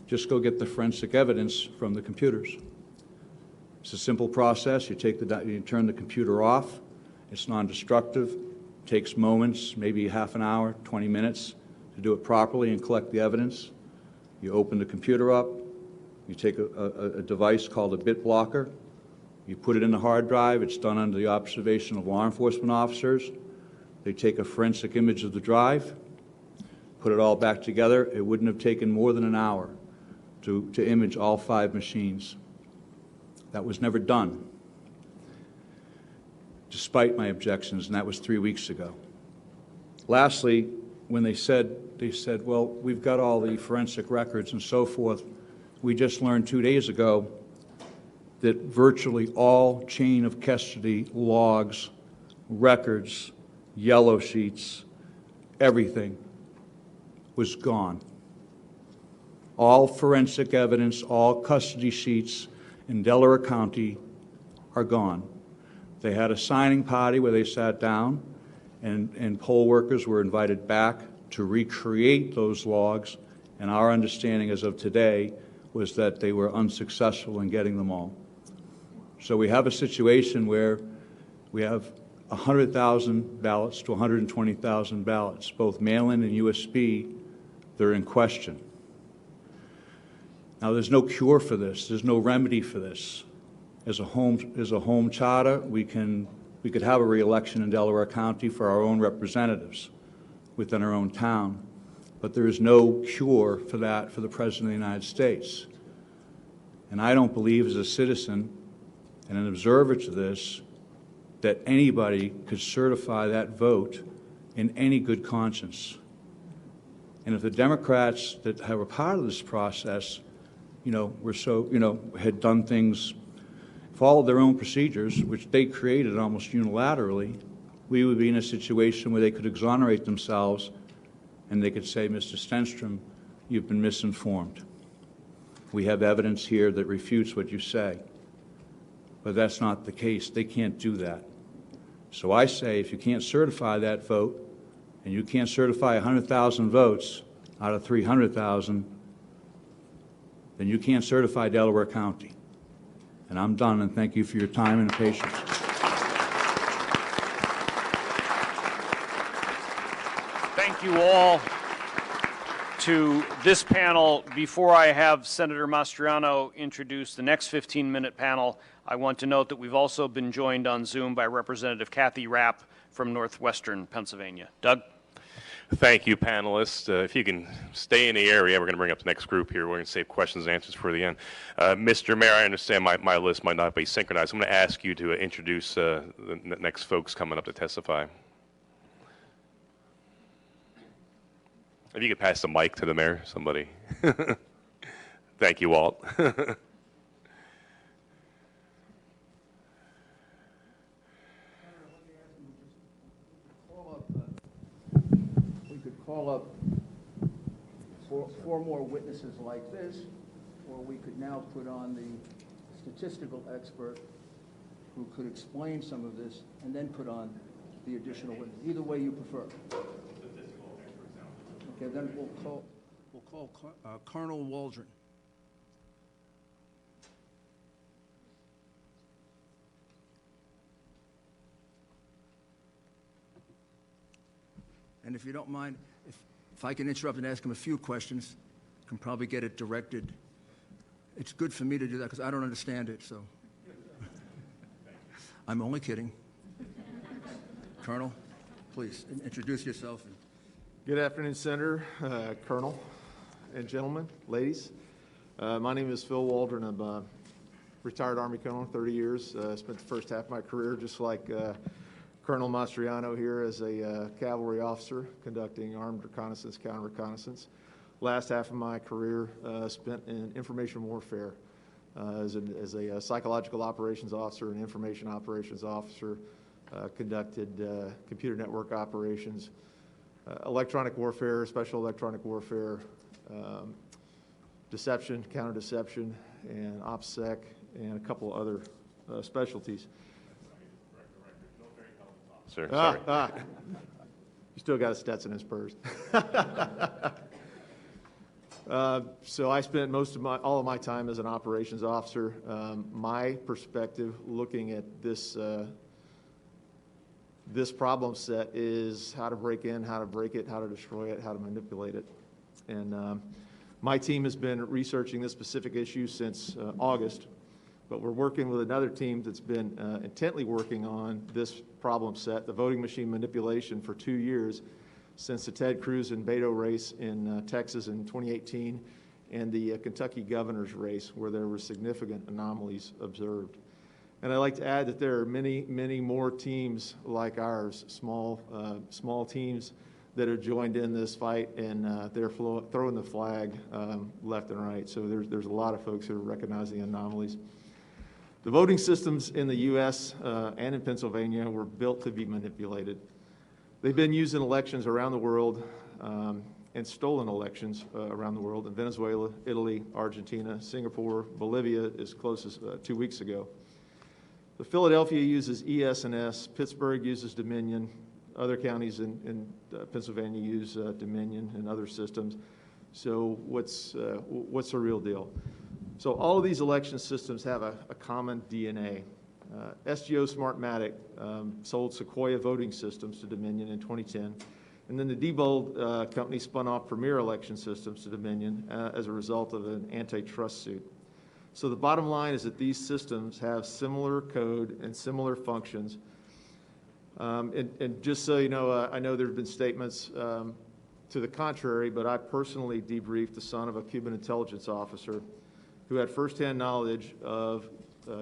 Just go get the forensic evidence from the computers. It's a simple process. You turn the computer off. It's non-destructive. It takes moments, maybe half an hour, 20 minutes to do it properly and collect the evidence. You open the computer up. You take a device called a bit blocker. You put it in the hard drive. It's done under the observation of law enforcement officers. They take a forensic image of the drive, put it all back together. It wouldn't have taken more than an hour to image all 5 machines. That was never done, despite my objections, and that was 3 weeks ago. Lastly, when they said, well, we've got all the forensic records and so forth, we just learned 2 days ago that virtually all chain of custody logs, records, yellow sheets, everything was gone. All forensic evidence, all custody sheets in Delaware County are gone. They had a signing party where they sat down, and poll workers were invited back to recreate those logs And our understanding as of today was that they were unsuccessful in getting them all. So we have a situation where we have 100,000 ballots to 120,000 ballots, both mail-in and USB, they're in question. Now, there's no cure for this. There's no remedy for this. As a home charter, we could have a re-election in Delaware County for our own representatives within our own town, but there is no cure for that for the President of the United States. And I don't believe, as a citizen and an observer to this, that anybody could certify that vote in any good conscience. And if the Democrats that have a part of this process, had done things, followed their own procedures, which they created almost unilaterally, we would be in a situation where they could exonerate themselves and they could say, Mr. Stenstrom, you've been misinformed. We have evidence here that refutes what you say. But that's not the case. They can't do that. So I say, if you can't certify that vote, and you can't certify 100,000 votes out of 300,000, then you can't certify Delaware County. And I'm done, and thank you for your time and patience. Thank you all. To this panel, before I have Senator Mastriano introduce the next 15-minute panel, I want to note that we've also been joined on Zoom by Representative Kathy Rapp from Northwestern Pennsylvania. Doug? Thank you, panelists. If you can stay in the area, we're going to bring up the next group here. We're going to save questions and answers for the end. Mr. Mayor, I understand my list might not be synchronized. I'm going to ask you to introduce the next folks coming up to testify. If you could pass the mic to the mayor, somebody. Thank you, Walt. We could call up four more witnesses like this, or we could now put on the statistical expert who could explain some of this, and then put on the additional witness. Either way you prefer. Okay, then we'll call Colonel Waldron. And if you don't mind, if I can interrupt and ask him a few questions, I can probably get it directed. It's good for me to do that because I don't understand it, so. I'm only kidding. Colonel, please introduce yourself. Good afternoon, Senator, Colonel, and gentlemen, ladies. My name is Phil Waldron. I'm a retired Army Colonel, 30 years. Spent the first half of my career, just like Colonel Mastriano here, as a cavalry officer conducting armed reconnaissance, counter-reconnaissance. Last half of my career spent in information warfare as a psychological operations officer and information operations officer, conducted computer network operations, electronic warfare, special electronic warfare, deception, counter-deception, and OPSEC, and a couple other specialties. Sir, sorry. You still got a Stetson and Spurs. So I spent all of my time as an operations officer. My perspective looking at this this problem set is how to break in, how to break it, how to destroy it, how to manipulate it. And my team has been researching this specific issue since August, but we're working with another team that's been intently working on this problem set, the voting machine manipulation, for 2 years, since the Ted Cruz and Beto race in Texas in 2018 and the Kentucky governor's race, where there were significant anomalies observed. And I'd like to add that there are many, many more teams like ours, small teams that are joined in this fight, and they're throwing the flag left and right. So there's a lot of folks who are recognizing anomalies. The voting systems in the U.S. And in Pennsylvania were built to be manipulated. They've been used in elections around the world and stolen elections around the world in Venezuela, Italy, Argentina, Singapore, Bolivia as close as 2 weeks ago. The Philadelphia uses ES&S, Pittsburgh uses Dominion, other counties in Pennsylvania use Dominion and other systems. So what's the real deal? So all of these election systems have a common DNA. SGO Smartmatic sold Sequoia voting systems to Dominion in 2010, and then the Diebold company spun off Premier Election Systems to Dominion as a result of an antitrust suit. So the bottom line is that these systems have similar code and similar functions. And just so you know, I know there have been statements to the contrary, but I personally debriefed the son of a Cuban intelligence officer who had firsthand knowledge of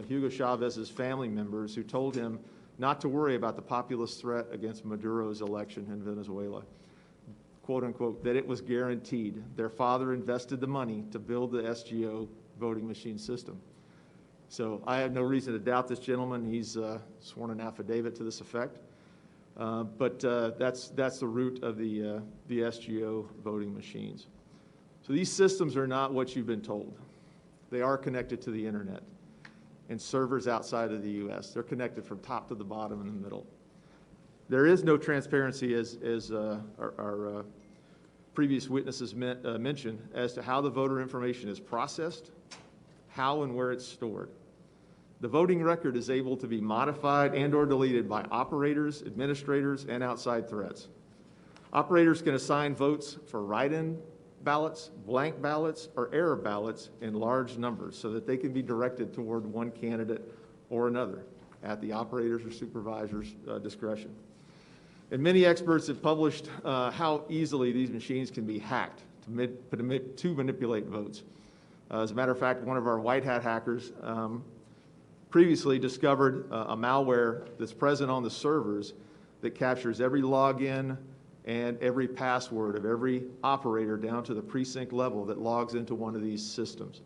Hugo Chavez's family members who told him not to worry about the populist threat against Maduro's election in Venezuela, quote unquote, that it was guaranteed. Their father invested the money to build the SGO voting machine system. So I have no reason to doubt this gentleman. He's sworn an affidavit to this effect. But that's the root of the SGO voting machines. So these systems are not what you've been told. They are connected to the internet and servers outside of the U.S. They're connected from top to the bottom in the middle. There is no transparency, as our previous witnesses mentioned, as to how the voter information is processed, how and where it's stored. The voting record is able to be modified and or deleted by operators, administrators, and outside threats. Operators can assign votes for write-in ballots, blank ballots, or error ballots in large numbers so that they can be directed toward one candidate or another at the operator's or supervisor's discretion. And many experts have published how easily these machines can be hacked to manipulate votes. As a matter of fact, one of our white hat hackers previously discovered a malware that's present on the servers that captures every login and every password of every operator down to the precinct level that logs into one of these systems.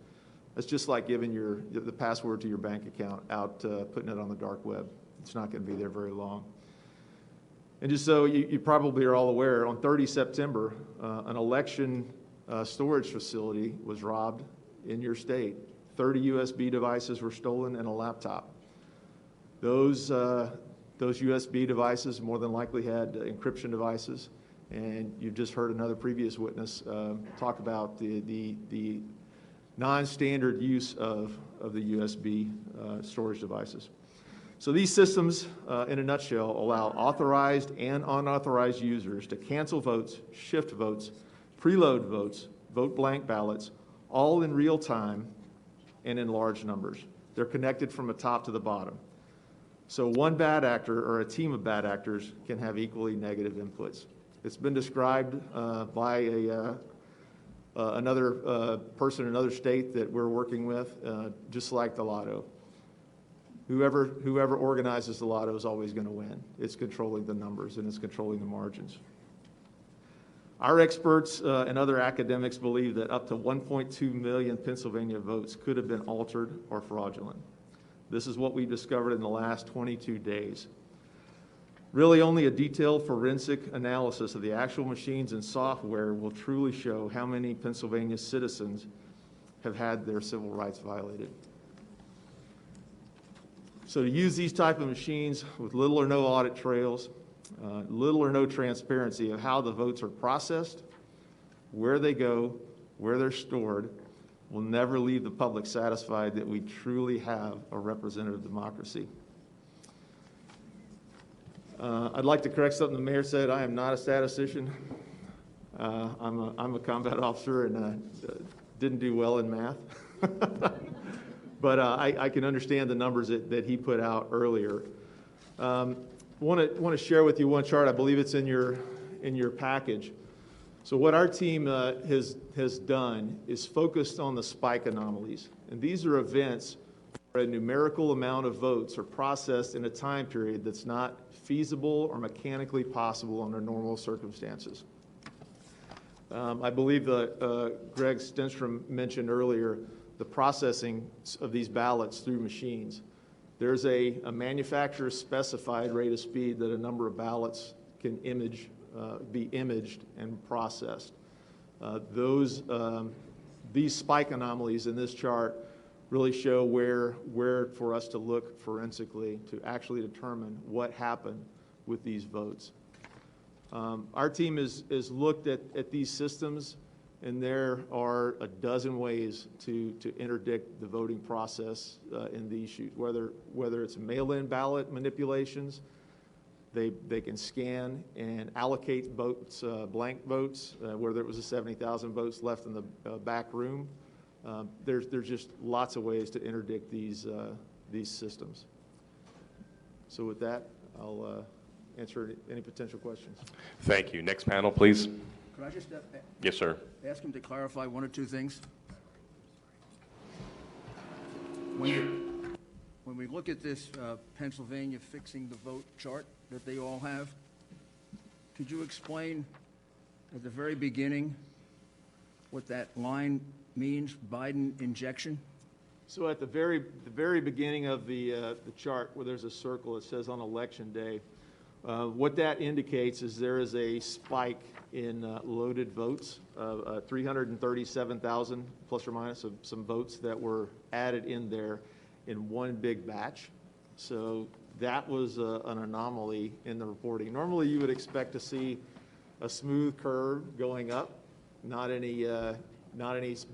It's just like giving the password to your bank account out, putting it on the dark web. It's not going to be there very long. And just so you probably are all aware, on 30 September, an election storage facility was robbed in your state. 30 USB devices were stolen and a laptop. Those USB devices more than likely had encryption devices, and you've just heard another previous witness talk about the non-standard use of the USB storage devices. So these systems, in a nutshell, allow authorized and unauthorized users to cancel votes, shift votes, preload votes, vote blank ballots, all in real time and in large numbers. They're connected from the top to the bottom. So one bad actor or a team of bad actors can have equally negative inputs. It's been described by another person in another state that we're working with, just like the lotto. Whoever organizes the lotto is always going to win. It's controlling the numbers and it's controlling the margins. Our experts and other academics believe that up to 1.2 million Pennsylvania votes could have been altered or fraudulent. This is what we discovered in the last 22 days. Really, only a detailed forensic analysis of the actual machines and software will truly show how many Pennsylvania citizens have had their civil rights violated. So to use these type of machines with little or no audit trails, little or no transparency of how the votes are processed, where they go, where they're stored, will never leave the public satisfied that we truly have a representative democracy. I'd like to correct something the mayor said. I am not a statistician. I'm a combat officer and didn't do well in math. But I can understand the numbers that he put out earlier. Want to share with you one chart. I believe it's in your package. So what our team has done is focused on the spike anomalies, and these are events where a numerical amount of votes are processed in a time period that's not feasible or mechanically possible under normal circumstances. I believe Greg Stenstrom mentioned earlier the processing of these ballots through machines. There's a manufacturer specified rate of speed that a number of ballots can be imaged and processed. These spike anomalies in this chart really show where for us to look forensically to actually determine what happened with these votes. Our team has looked at these systems and there are a dozen ways to interdict the voting process in these issues, whether it's mail-in ballot manipulations. They can scan and allocate votes, blank votes, where there was 70,000 votes left in the back room. There's just lots of ways to interdict these systems. So with that, I'll answer any potential questions. Thank you. Next panel, please. Could I just Yes, sir. ask him to clarify one or two things? When we look at this Pennsylvania fixing the vote chart that they all have, could you explain at the very beginning what that line means, Biden injection? So at the very beginning of the chart, where there's a circle, it says on election day. What that indicates is there is a spike in loaded votes, 337,000 plus or minus of some votes that were added in there in one big batch. So that was an anomaly in the reporting. Normally you would expect to see a smooth curve going up, not any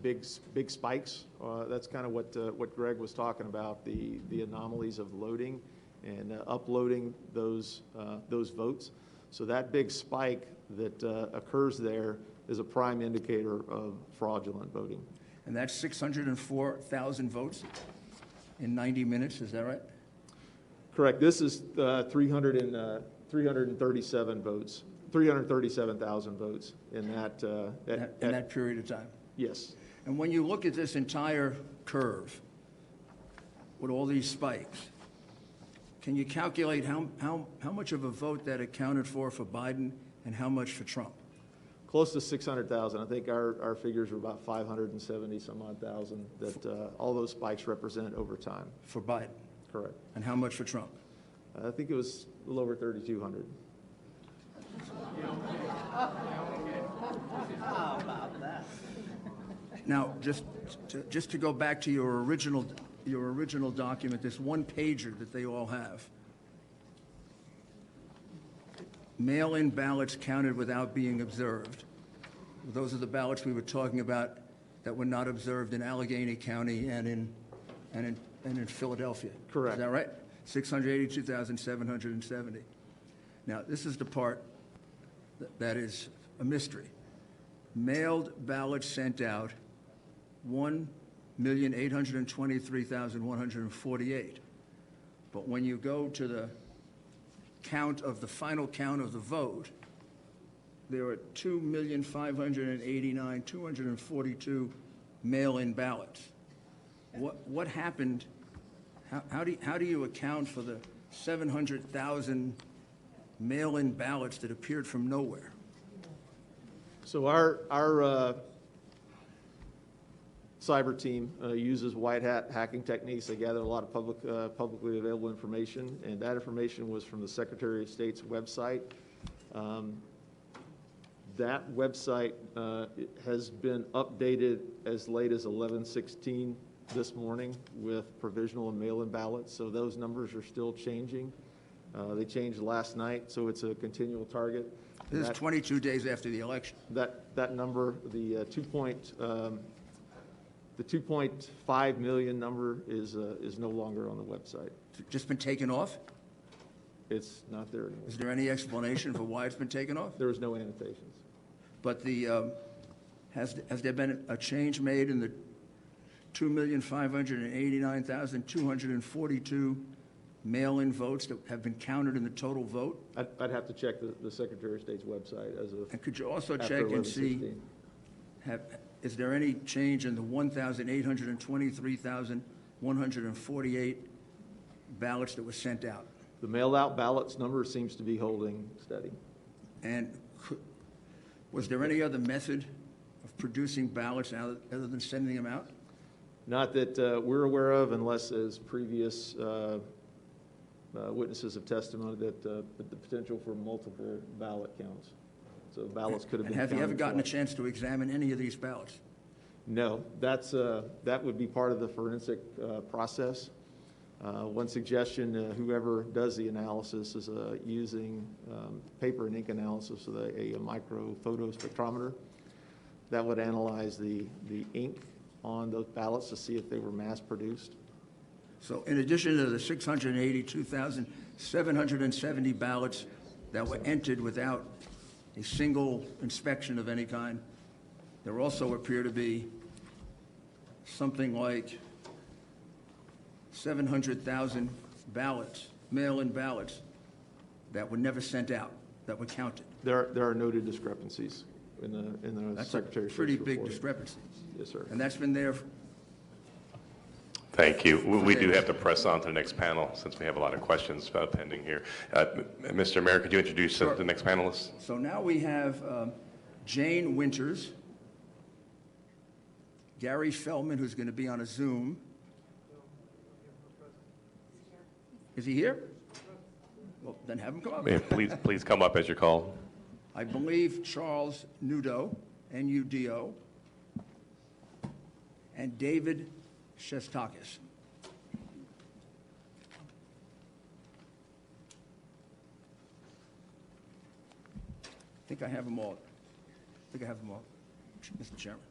big spikes. That's kind of what Greg was talking about, the anomalies of loading and uploading those votes. So that big spike that occurs there is a prime indicator of fraudulent voting. And that's 604,000 votes in 90 minutes, is that right? Correct. This is 337 votes, 337,000 votes in that In that period of time. Yes. And when you look at this entire curve with all these spikes, can you calculate how much of a vote that accounted for Biden and how much for Trump? Close to 600,000. I think our figures were about 570 some odd thousand that all those spikes represent over time. For Biden? Correct. And how much for Trump? I think it was a little over 3,200. Now, just to go back to your original document, this one pager that they all have. Mail-in ballots counted without being observed. Those are the ballots we were talking about that were not observed in Allegheny County and in Philadelphia. Correct. Is that right? 682,770. Now, this is the part that is a mystery. Mailed ballots sent out, 1,823,148. But when you go to the final count of the vote, there are 2,589,242 mail-in ballots. What happened? How do you account for the 700,000 mail-in ballots that appeared from nowhere? So our cyber team uses white hat hacking techniques. They gather a lot of publicly available information, and that information was from the Secretary of State's website. That website has been updated as late as 11/16 this morning with provisional and mail-in ballots, so those numbers are still changing. They changed last night, so it's a continual target. This is 22 days after the election. That number, the 2.5 million number is no longer on the website. Just been taken off? It's not there anymore. Is there any explanation for why it's been taken off? There was no annotations. But has there been a change made in the 2,589,242 mail-in votes that have been counted in the total vote? I'd have to check the Secretary of State's website as of. And could you also after check and see, 11/16. is there any change in the 1,823,148 ballots that were sent out? The mailed-out ballots number seems to be holding steady. And was there any other method of producing ballots other than sending them out? Not that we're aware of, unless as previous witnesses have testified that the potential for multiple ballot counts. So ballots could have been And have you ever counted gotten a twice. chance to examine any of these ballots? No, that would be part of the forensic process. One suggestion, whoever does the analysis is using paper and ink analysis with a microphoto spectrometer. that would analyze the ink on those ballots to see if they were mass-produced. So in addition to the 682,770 ballots that were entered without a single inspection of any kind, there also appear to be something like 700,000 ballots, mail-in ballots, that were never sent out, that were counted. There are noted discrepancies in the That's a Secretary of State's pretty big report. discrepancy. Yes, sir. And that's been there. Thank you. We do have to press on to the next panel since we have a lot of questions pending here. Mr. Mayor, could you introduce Sure. the next panelists? So now we have Jane Winters, Gary Feldman, who's going to be on a Zoom. Is he here? Well, then have him come up. Yeah, please come up as you're called. I believe Charles Nudo, N-U-D-O, and David Shestakis. I think I have them all. Mr. Chairman.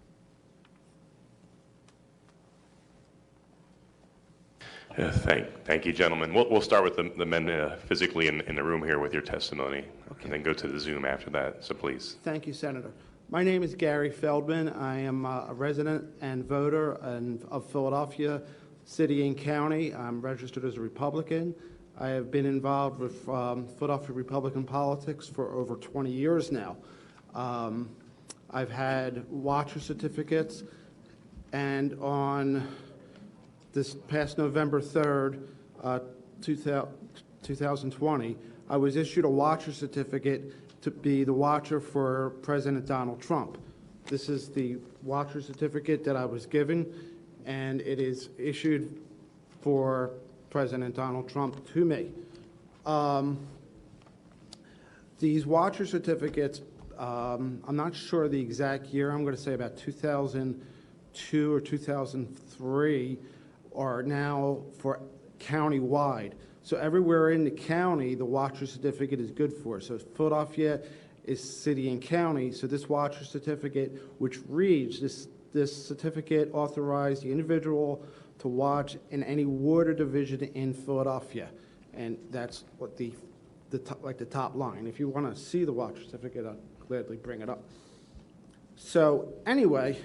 Thank you, gentlemen. We'll start with the men physically in the room here with your testimony, and then go to the Zoom after that, so please. Thank you, Senator. My name is Gary Feldman. I am a resident and voter of Philadelphia City and County. I'm registered as a Republican. I have been involved with Philadelphia Republican politics for over 20 years now. I've had watcher certificates, and on this past November 3rd, 2020, I was issued a watcher certificate to be the watcher for President Donald Trump. This is the watcher certificate that I was given, and it is issued for President Donald Trump to me. These watcher certificates, I'm not sure the exact year, I'm going to say about 2002 or 2003, are now for county-wide. So everywhere in the county, the watcher certificate is good for. So Philadelphia is city and county, so this watcher certificate, which reads, this certificate authorized the individual to watch in any ward or division in Philadelphia. And that's what the top line. If you want to see the watcher certificate, I'll gladly bring it up. So anyway,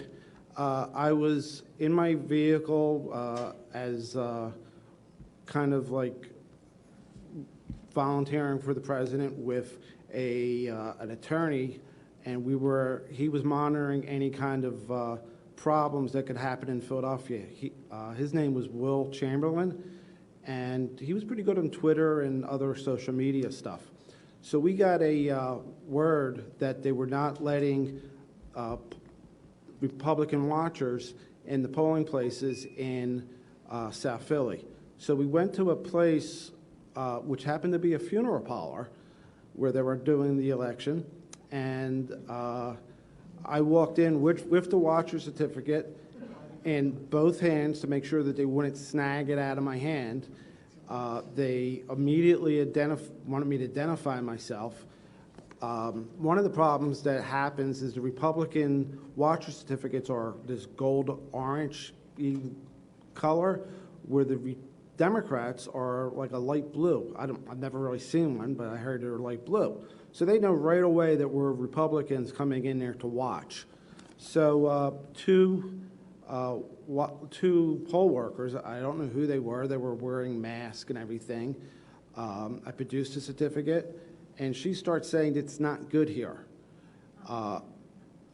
I was in my vehicle as kind of like volunteering for the president with an attorney, and he was monitoring any kind of problems that could happen in Philadelphia. His name was Will Chamberlain, and he was pretty good on Twitter and other social media stuff. So we got a word that they were not letting Republican watchers in the polling places in South Philly. So we went to a place which happened to be a funeral parlor where they were doing the election, and I walked in with the watcher certificate in both hands to make sure that they wouldn't snag it out of my hand. They immediately wanted me to identify myself. One of the problems that happens is the Republican watcher certificates are this gold-orange color, where the Democrats are like a light blue. I've never really seen one, but I heard they're light blue. So they know right away that we're Republicans coming in there to watch. So two poll workers, I don't know who they were wearing masks and everything. I produced a certificate, and she starts saying it's not good here.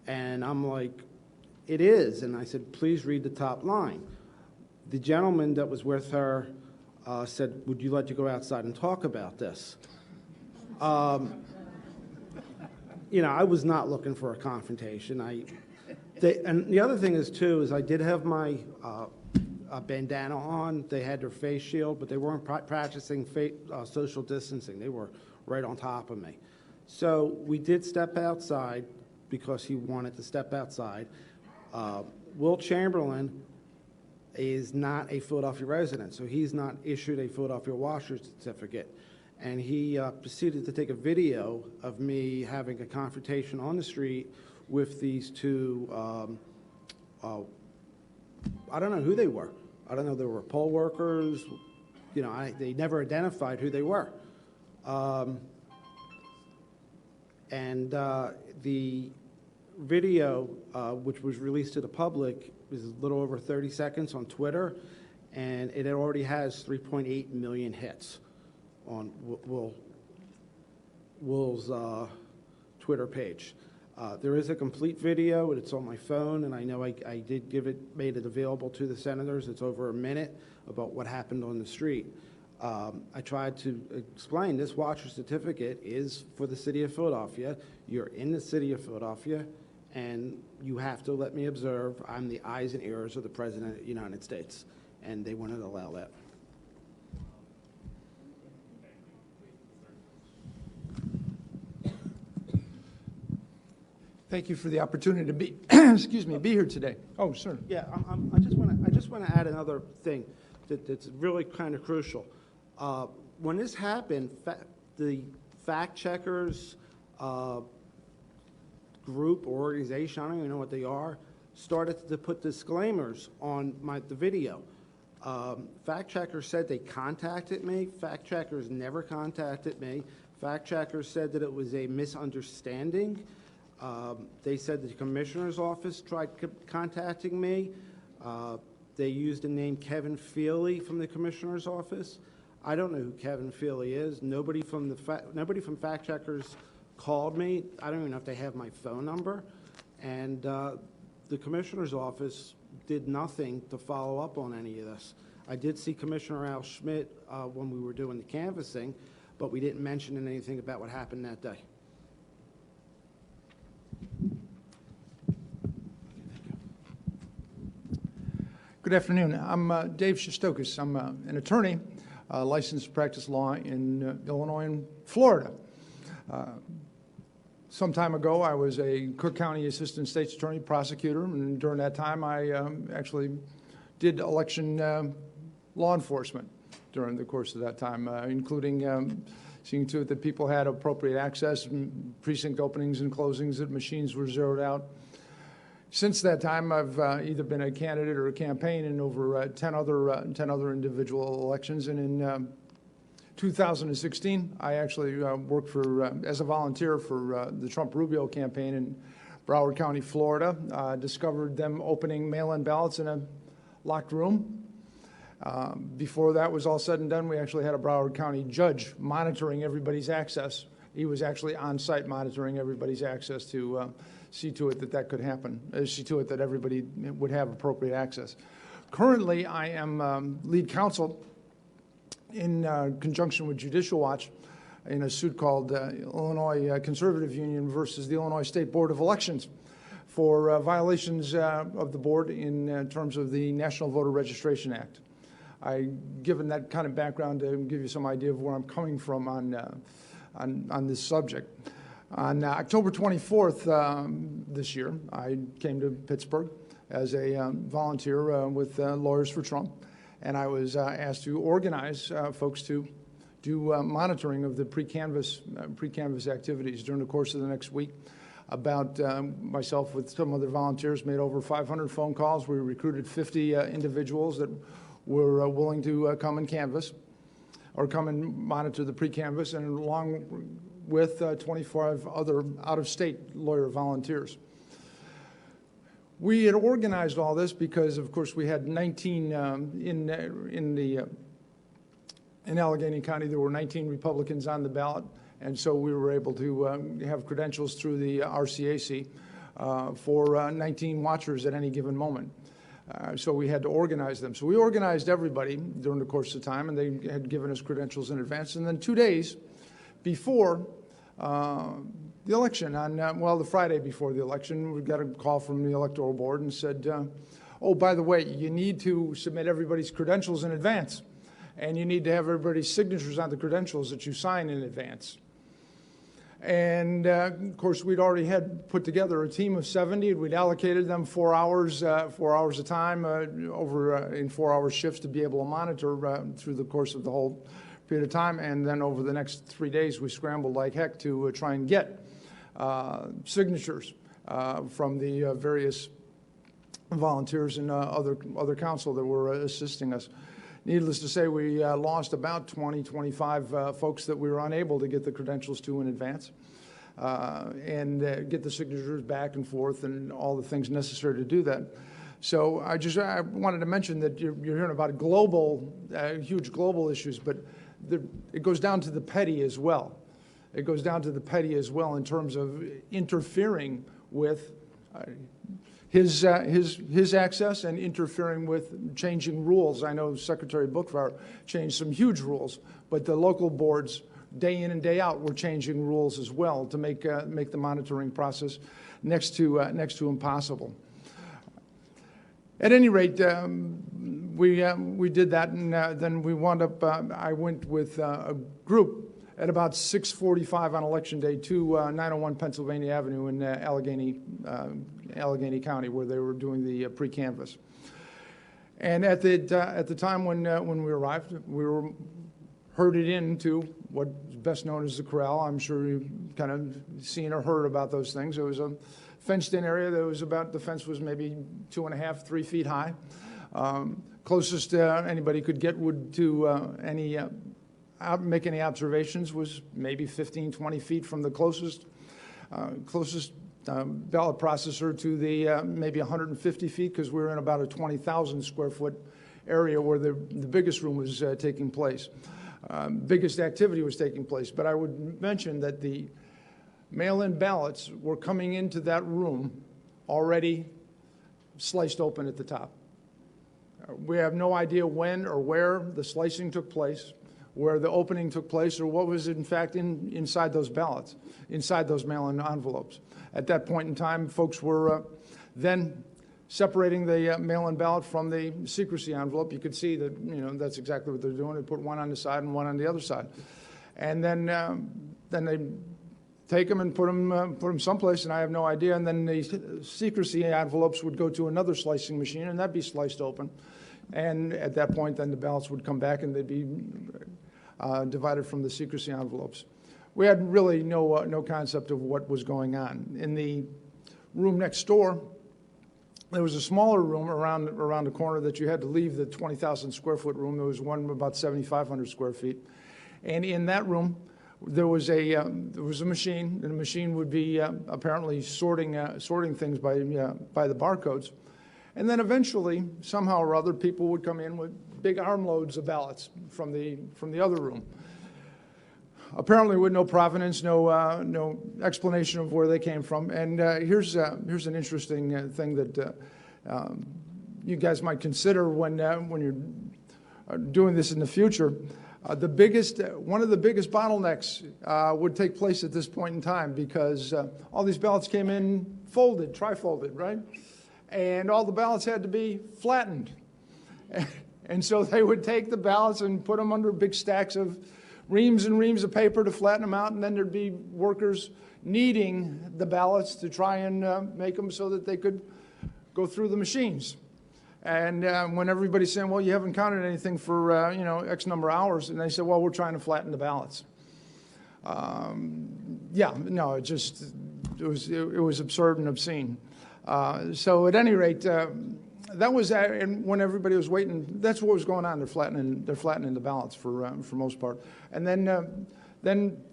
And I'm like, it is. And I said, please read the top line. The gentleman that was with her said, would you like to go outside and talk about this? You know, I was not looking for a confrontation. And the other thing is, too, is I did have my bandana on. They had their face shield, but they weren't practicing social distancing. They were right on top of me. So we did step outside because he wanted to step outside. Will Chamberlain is not a Philadelphia resident, so he's not issued a Philadelphia watcher certificate. And he proceeded to take a video of me having a confrontation on the street with these two, I don't know who they were. I don't know if they were poll workers. You know, they never identified who they were. The video, which was released to the public, is a little over 30 seconds on Twitter, and it already has 3.8 million hits on Will's Twitter page. There is a complete video, and it's on my phone, and I know I made it available to the senators. It's over a minute about what happened on the street. I tried to explain this watcher certificate is for the city of Philadelphia. You're in the city of Philadelphia, and you have to let me observe. I'm the eyes and ears of the President of the United States, and they wouldn't allow that. Thank you for the opportunity to be, excuse me, be here today. Oh, sir. Yeah, I just want to add another thing that's really kind of crucial. When this happened, the fact checkers group or organization, I don't even know what they are, started to put disclaimers on the video. Fact checkers said they contacted me. Fact checkers never contacted me. Fact checkers said that it was a misunderstanding. They said the commissioner's office tried contacting me. They used the name Kevin Feely from the commissioner's office. I don't know who Kevin Feely is. Nobody from fact checkers called me. I don't even know if they have my phone number. And the commissioner's office did nothing to follow up on any of this. I did see Commissioner Al Schmidt when we were doing the canvassing, but we didn't mention anything about what happened that day. Good afternoon. I'm Dave Shostokis. I'm an attorney, licensed to practice law in Illinois and Florida. Some time ago, I was a Cook County Assistant State's Attorney prosecutor, and during that time, I actually did election law enforcement during the course of that time, including seeing to it that people had appropriate access, precinct openings and closings, that machines were zeroed out. Since that time, I've either been a candidate or a campaign in over 10 other individual elections. And in 2016, I actually worked as a volunteer for the Trump-Rubio campaign in Broward County, Florida. Discovered them opening mail-in ballots in a locked room. Before that was all said and done, we actually had a Broward County judge monitoring everybody's access. He was actually on site monitoring everybody's access to see to it that that could happen, see to it that everybody would have appropriate access. Currently, I am lead counsel in conjunction with Judicial Watch in a suit called Illinois Conservative Union versus the Illinois State Board of Elections for violations of the board in terms of the National Voter Registration Act. Given that kind of background to give you some idea of where I'm coming from on this subject. On October 24th this year, I came to Pittsburgh as a volunteer with Lawyers for Trump, and I was asked to organize folks to do monitoring of the pre-canvass activities during the course of the next week. About myself with some other volunteers made over 500 phone calls. We recruited 50 individuals that were willing to come and canvass or come and monitor the pre-canvass, and along with 25 other out-of-state lawyer volunteers. We had organized all this because, of course, we had 19 in Allegheny County. There were 19 Republicans on the ballot, and so we were able to have credentials through the RCAC for 19 watchers at any given moment. So we had to organize them. So we organized everybody during the course of time, and they had given us credentials in advance. And then 2 days before the election, the Friday before the election, we got a call from the Electoral Board and said, oh, by the way, you need to submit everybody's credentials in advance, and you need to have everybody's signatures on the credentials that you sign in advance. And, of course, we'd already had put together a team of 70. We'd allocated them 4 hours a time in 4-hour shifts to be able to monitor through the course of the whole period of time. And then over the next 3 days, we scrambled like heck to try and get signatures from the various volunteers and other council that were assisting us. Needless to say, we lost about 25 folks that we were unable to get the credentials to in advance and get the signatures back and forth and all the things necessary to do that. So I wanted to mention that you're hearing about global, huge global issues, but it goes down to the petty as well. It goes down to the petty as well in terms of interfering with his access and interfering with changing rules. I know Secretary Bookvar changed some huge rules, but the local boards, day in and day out, were changing rules as well to make the monitoring process next to impossible. At any rate, we did that, and then we wound up. I went with a group at about 6:45 on Election Day to 901 Pennsylvania Avenue in Allegheny County, where they were doing the pre-canvass. And at the time when we arrived, we were herded into what's best known as the corral. I'm sure you've kind of seen or heard about those things. It was a fenced-in area that was the fence was maybe 2.5, 3 feet high. Closest anybody could get to make any observations was maybe 15, 20 feet from the closest ballot processor to the maybe 150 feet, because we were in about a 20,000 square foot area where the biggest room was taking place. Biggest activity was taking place. But I would mention that the mail-in ballots were coming into that room already sliced open at the top. We have no idea when or where the slicing took place, where the opening took place, or what was in fact inside those ballots, inside those mail-in envelopes. At that point in time, folks were then separating the mail-in ballot from the secrecy envelope. You could see that that's exactly what they're doing. They put one on the side and one on the other side, and then they take them and put them someplace, and I have no idea. And then the secrecy envelopes would go to another slicing machine, and that'd be sliced open. And at that point, then the ballots would come back, and they'd be divided from the secrecy envelopes. We had really no concept of what was going on. In the room next door, there was a smaller room around the corner that you had to leave the 20,000 square foot room. There was one about 7,500 square feet, and in that room, there was a machine, and the machine would be apparently sorting things by the barcodes, and then eventually, somehow or other, people would come in with big armloads of ballots from the other room. Apparently, with no provenance, no explanation of where they came from. And here's an interesting thing that you guys might consider when you're doing this in the future. One of the biggest bottlenecks would take place at this point in time, because all these ballots came in folded, tri-folded, right? And all the ballots had to be flattened. And so they would take the ballots and put them under big stacks of reams and reams of paper to flatten them out, and then there'd be workers kneading the ballots to try and make them so that they could go through the machines. And when everybody's saying, well, you haven't counted anything for X number of hours, and they said, well, we're trying to flatten the ballots. It was absurd and obscene. So at any rate, that was and when everybody was waiting, that's what was going on. They're flattening the ballots for most part. And then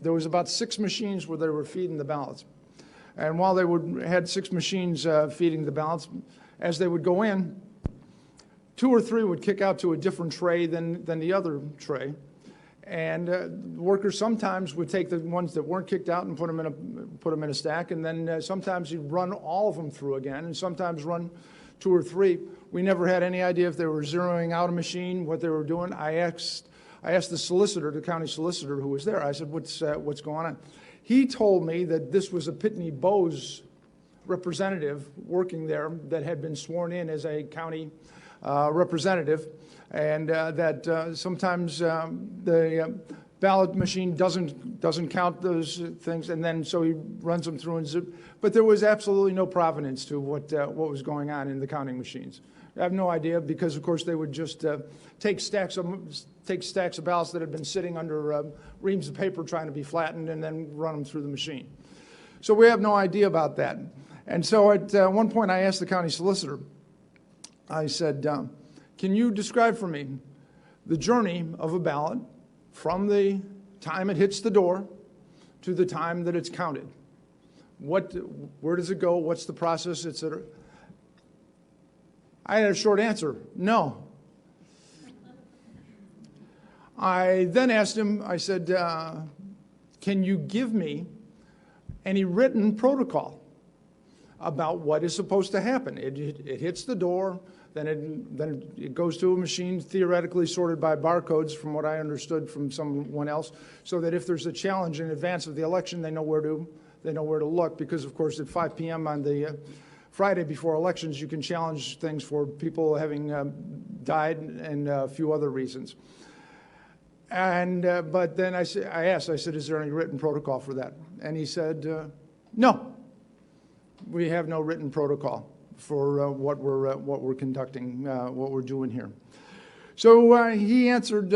there was about 6 machines where they were feeding the ballots. And while they had 6 machines feeding the ballots, as they would go in, 2 or 3 would kick out to a different tray than the other tray. And workers sometimes would take the ones that weren't kicked out and put them in a stack, and then sometimes you'd run all of them through again, and sometimes run 2 or 3. We never had any idea if they were zeroing out a machine, what they were doing. I asked the solicitor, the county solicitor who was there. I said, "What's going on?" He told me that this was a Pitney Bowes representative working there that had been sworn in as a county representative, and that sometimes the ballot machine doesn't count those things, and then so he runs them through and zip. But there was absolutely no provenance to what was going on in the counting machines. I have no idea, because of course they would just take stacks of ballots that had been sitting under reams of paper trying to be flattened, and then run them through the machine. So we have no idea about that. And so at one point I asked the county solicitor, I said, can you describe for me the journey of a ballot from the time it hits the door to the time that it's counted? Where does it go? What's the process, et cetera? I had a short answer, no. I then asked him, I said, can you give me any written protocol about what is supposed to happen? It hits the door, then it goes to a machine theoretically sorted by barcodes, from what I understood from someone else, so that if there's a challenge in advance of the election, they know where to look, because of course at 5 p.m. on the Friday before elections, you can challenge things for people having died and a few other reasons. And but then I asked, I said, is there any written protocol for that? And he said, no, we have no written protocol for what we're conducting, what we're doing here. So he answered,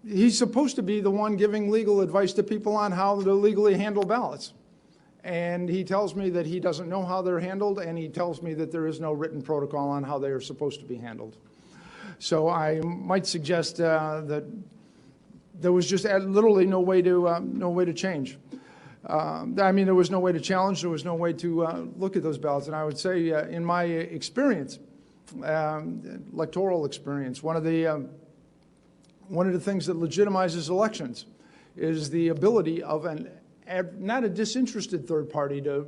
he's supposed to be the one giving legal advice to people on how to legally handle ballots. And he tells me that he doesn't know how they're handled, and he tells me that there is no written protocol on how they are supposed to be handled. So I might suggest that there was just literally no way to change. I mean, there was no way to challenge. There was no way to look at those ballots. And I would say, in my experience, electoral experience, one of the things that legitimizes elections is the ability of not a disinterested third party to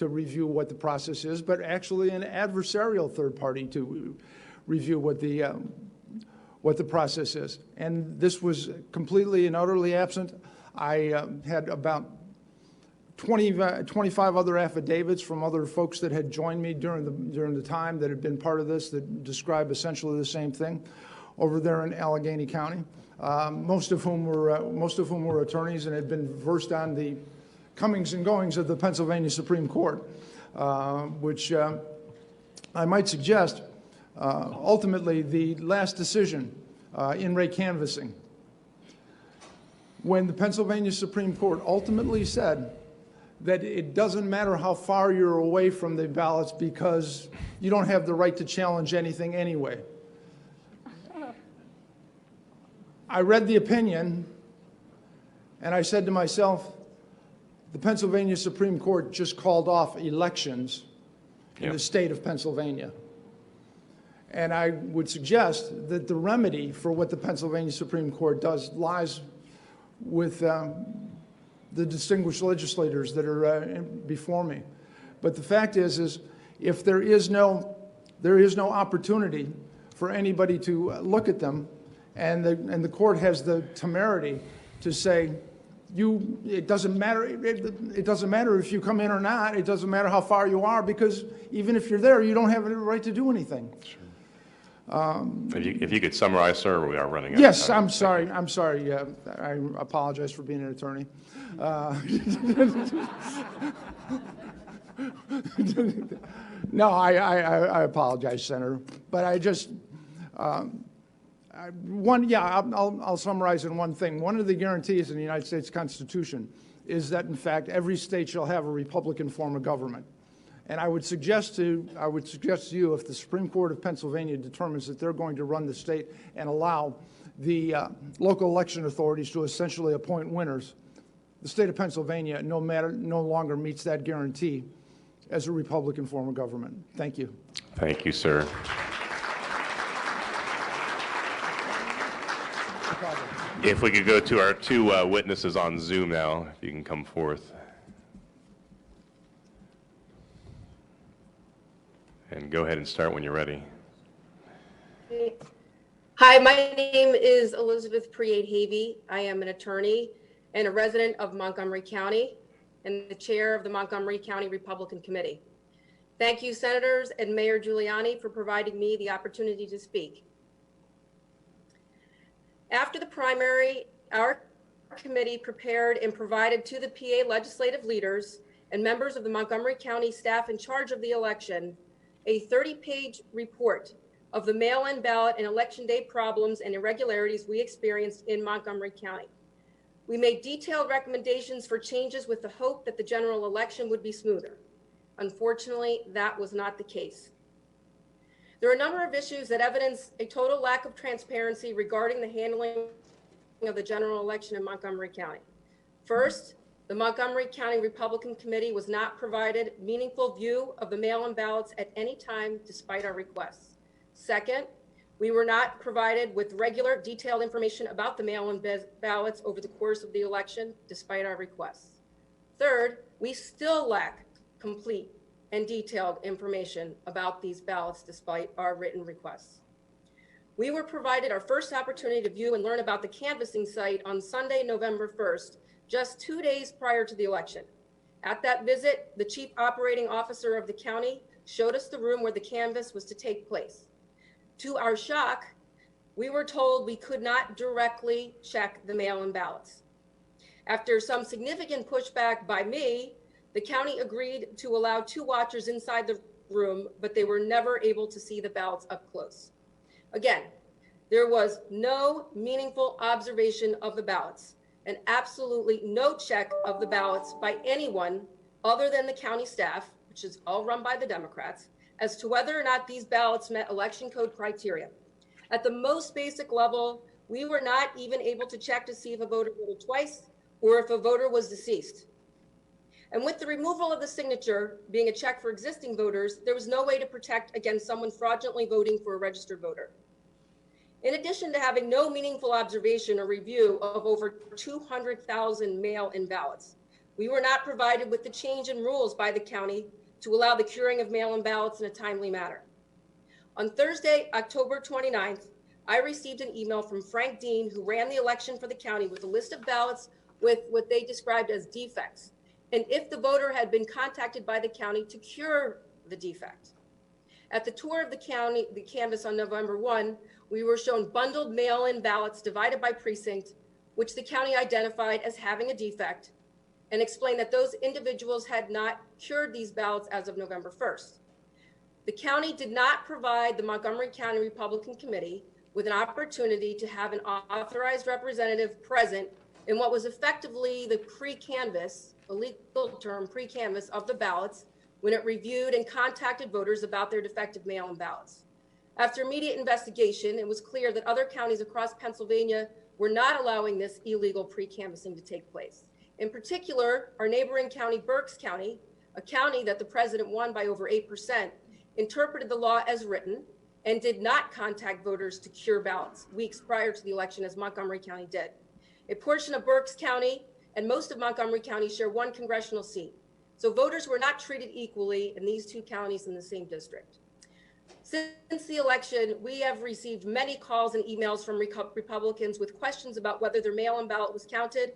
review what the process is, but actually an adversarial third party to review what the process is. And this was completely and utterly absent. I had about 25 other affidavits from other folks that had joined me during the time that had been part of this that describe essentially the same thing over there in Allegheny County. Most of whom were attorneys and had been versed on the comings and goings of the Pennsylvania Supreme Court, which I might suggest ultimately the last decision in re canvassing, when the Pennsylvania Supreme Court ultimately said that it doesn't matter how far you're away from the ballots because you don't have the right to challenge anything anyway. I read the opinion and I said to myself, the Pennsylvania Supreme Court just called off elections in the state of Pennsylvania. And I would suggest that the remedy for what the Pennsylvania Supreme Court does lies with the distinguished legislators that are before me. But the fact is if there is no opportunity for anybody to look at them, and the court has the temerity to say, it doesn't matter if you come in or not, it doesn't matter how far you are, because even if you're there, you don't have any right to do anything. Sure. If you could summarize, sir, we are running out of yes, time. I'm sorry. I apologize for being an attorney. No, I apologize, Senator. But I just, I'll summarize in one thing. One of the guarantees in the United States Constitution is that, in fact, every state shall have a Republican form of government. And I would suggest to you, if the Supreme Court of Pennsylvania determines that they're going to run the state and allow the local election authorities to essentially appoint winners, the state of Pennsylvania no longer meets that guarantee as a Republican form of government. Thank you. Thank you, sir. If we could go to our two witnesses on Zoom now, if you can come forth. And go ahead and start when you're ready. Hi, my name is Elizabeth Priate-Havey. I am an attorney and a resident of Montgomery County and the chair of the Montgomery County Republican Committee. Thank you, Senators and Mayor Giuliani, for providing me the opportunity to speak. After the primary, our committee prepared and provided to the PA legislative leaders and members of the Montgomery County staff in charge of the election a 30-page report of the mail-in ballot and election day problems and irregularities we experienced in Montgomery County. We made detailed recommendations for changes with the hope that the general election would be smoother. Unfortunately, that was not the case. There are a number of issues that evidence a total lack of transparency regarding the handling of the general election in Montgomery County. First, the Montgomery County Republican Committee was not provided meaningful view of the mail-in ballots at any time despite our requests. Second, we were not provided with regular detailed information about the mail-in ballots over the course of the election despite our requests. Third, we still lack complete and detailed information about these ballots despite our written requests. We were provided our first opportunity to view and learn about the canvassing site on Sunday, November 1st, just 2 days prior to the election. At that visit, the chief operating officer of the county showed us the room where the canvass was to take place. To our shock, we were told we could not directly check the mail-in ballots. After some significant pushback by me, the county agreed to allow 2 watchers inside the room, but they were never able to see the ballots up close. Again, there was no meaningful observation of the ballots and absolutely no check of the ballots by anyone other than the county staff, which is all run by the Democrats, as to whether or not these ballots met election code criteria. At the most basic level, we were not even able to check to see if a voter voted twice or if a voter was deceased. And with the removal of the signature being a check for existing voters, there was no way to protect against someone fraudulently voting for a registered voter. In addition to having no meaningful observation or review of over 200,000 mail-in ballots, we were not provided with the change in rules by the county to allow the curing of mail-in ballots in a timely manner. On Thursday, October 29th, I received an email from Frank Dean, who ran the election for the county, with a list of ballots with what they described as defects, and if the voter had been contacted by the county to cure the defect. At the tour of the county, the canvass on November 1, we were shown bundled mail-in ballots divided by precinct, which the county identified as having a defect, and explained that those individuals had not cured these ballots as of November 1st. The county did not provide the Montgomery County Republican Committee with an opportunity to have an authorized representative present in what was effectively the pre-canvass, a legal term, pre-canvass of the ballots, when it reviewed and contacted voters about their defective mail-in ballots. After immediate investigation, it was clear that other counties across Pennsylvania were not allowing this illegal pre-canvassing to take place. In particular, our neighboring county, Berks County, a county that the president won by over 8%, interpreted the law as written and did not contact voters to cure ballots weeks prior to the election, as Montgomery County did. A portion of Berks County and most of Montgomery County share 1 congressional seat. So voters were not treated equally in these 2 counties in the same district. Since the election, we have received many calls and emails from Republicans with questions about whether their mail-in ballot was counted,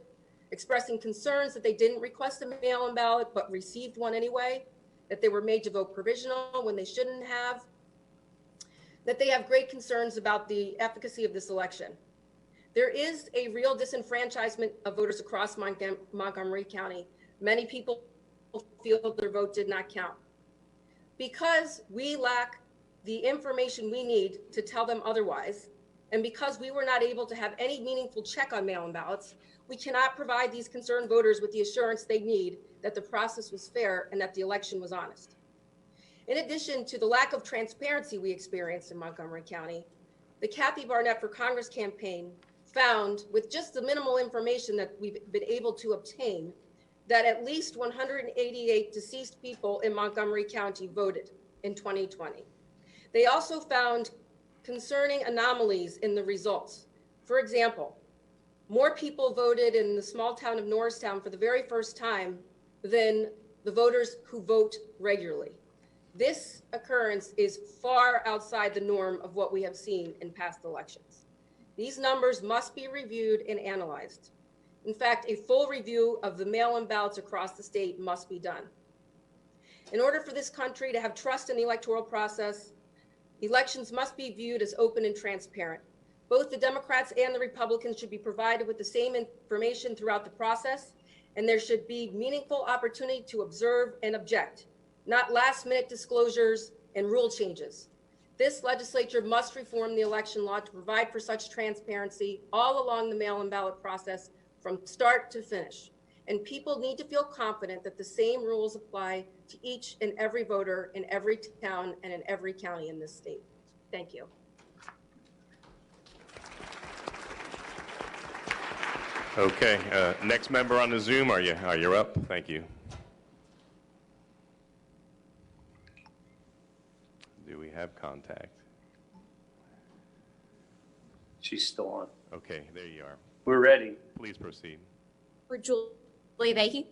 expressing concerns that they didn't request a mail-in ballot but received one anyway, that they were made to vote provisional when they shouldn't have, that they have great concerns about the efficacy of this election. There is a real disenfranchisement of voters across Montgomery County. Many people feel their vote did not count. Because we lack the information we need to tell them otherwise, and because we were not able to have any meaningful check on mail-in ballots, we cannot provide these concerned voters with the assurance they need that the process was fair and that the election was honest. In addition to the lack of transparency we experienced in Montgomery County, the Kathy Barnett for Congress campaign found, with just the minimal information that we've been able to obtain, that at least 188 deceased people in Montgomery County voted in 2020. They also found concerning anomalies in the results. For example, more people voted in the small town of Norristown for the very first time than the voters who vote regularly. This occurrence is far outside the norm of what we have seen in past elections. These numbers must be reviewed and analyzed. In fact, a full review of the mail-in ballots across the state must be done. In order for this country to have trust in the electoral process, elections must be viewed as open and transparent. Both the Democrats and the Republicans should be provided with the same information throughout the process, and there should be meaningful opportunity to observe and object, not last-minute disclosures and rule changes. This legislature must reform the election law to provide for such transparency all along the mail-in ballot process from start to finish. and people need to feel confident that the same rules apply to each and every voter in every town and in every county in this state. Thank you. Okay, next member on the Zoom, are you up? Thank you. Do we have contact? She's still on. Okay, there you are. We're ready. Please proceed. For Julie Vahey.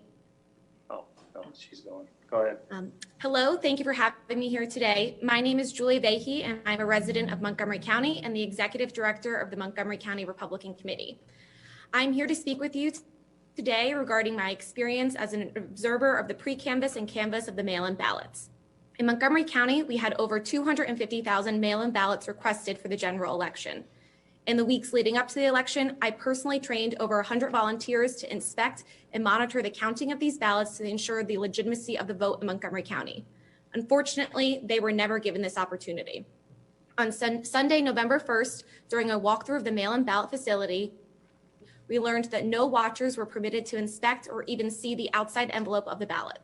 Oh, no, she's going. Go ahead. Hello, thank you for having me here today. My name is Julie Vahey, and I'm a resident of Montgomery County and the Executive Director of the Montgomery County Republican Committee. I'm here to speak with you today regarding my experience as an observer of the pre-canvass and canvass of the mail-in ballots. In Montgomery County, we had over 250,000 mail-in ballots requested for the general election. In the weeks leading up to the election, I personally trained over 100 volunteers to inspect and monitor the counting of these ballots to ensure the legitimacy of the vote in Montgomery County. Unfortunately, they were never given this opportunity. On Sunday, November 1st, during a walkthrough of the mail-in ballot facility, we learned that no watchers were permitted to inspect or even see the outside envelope of the ballot.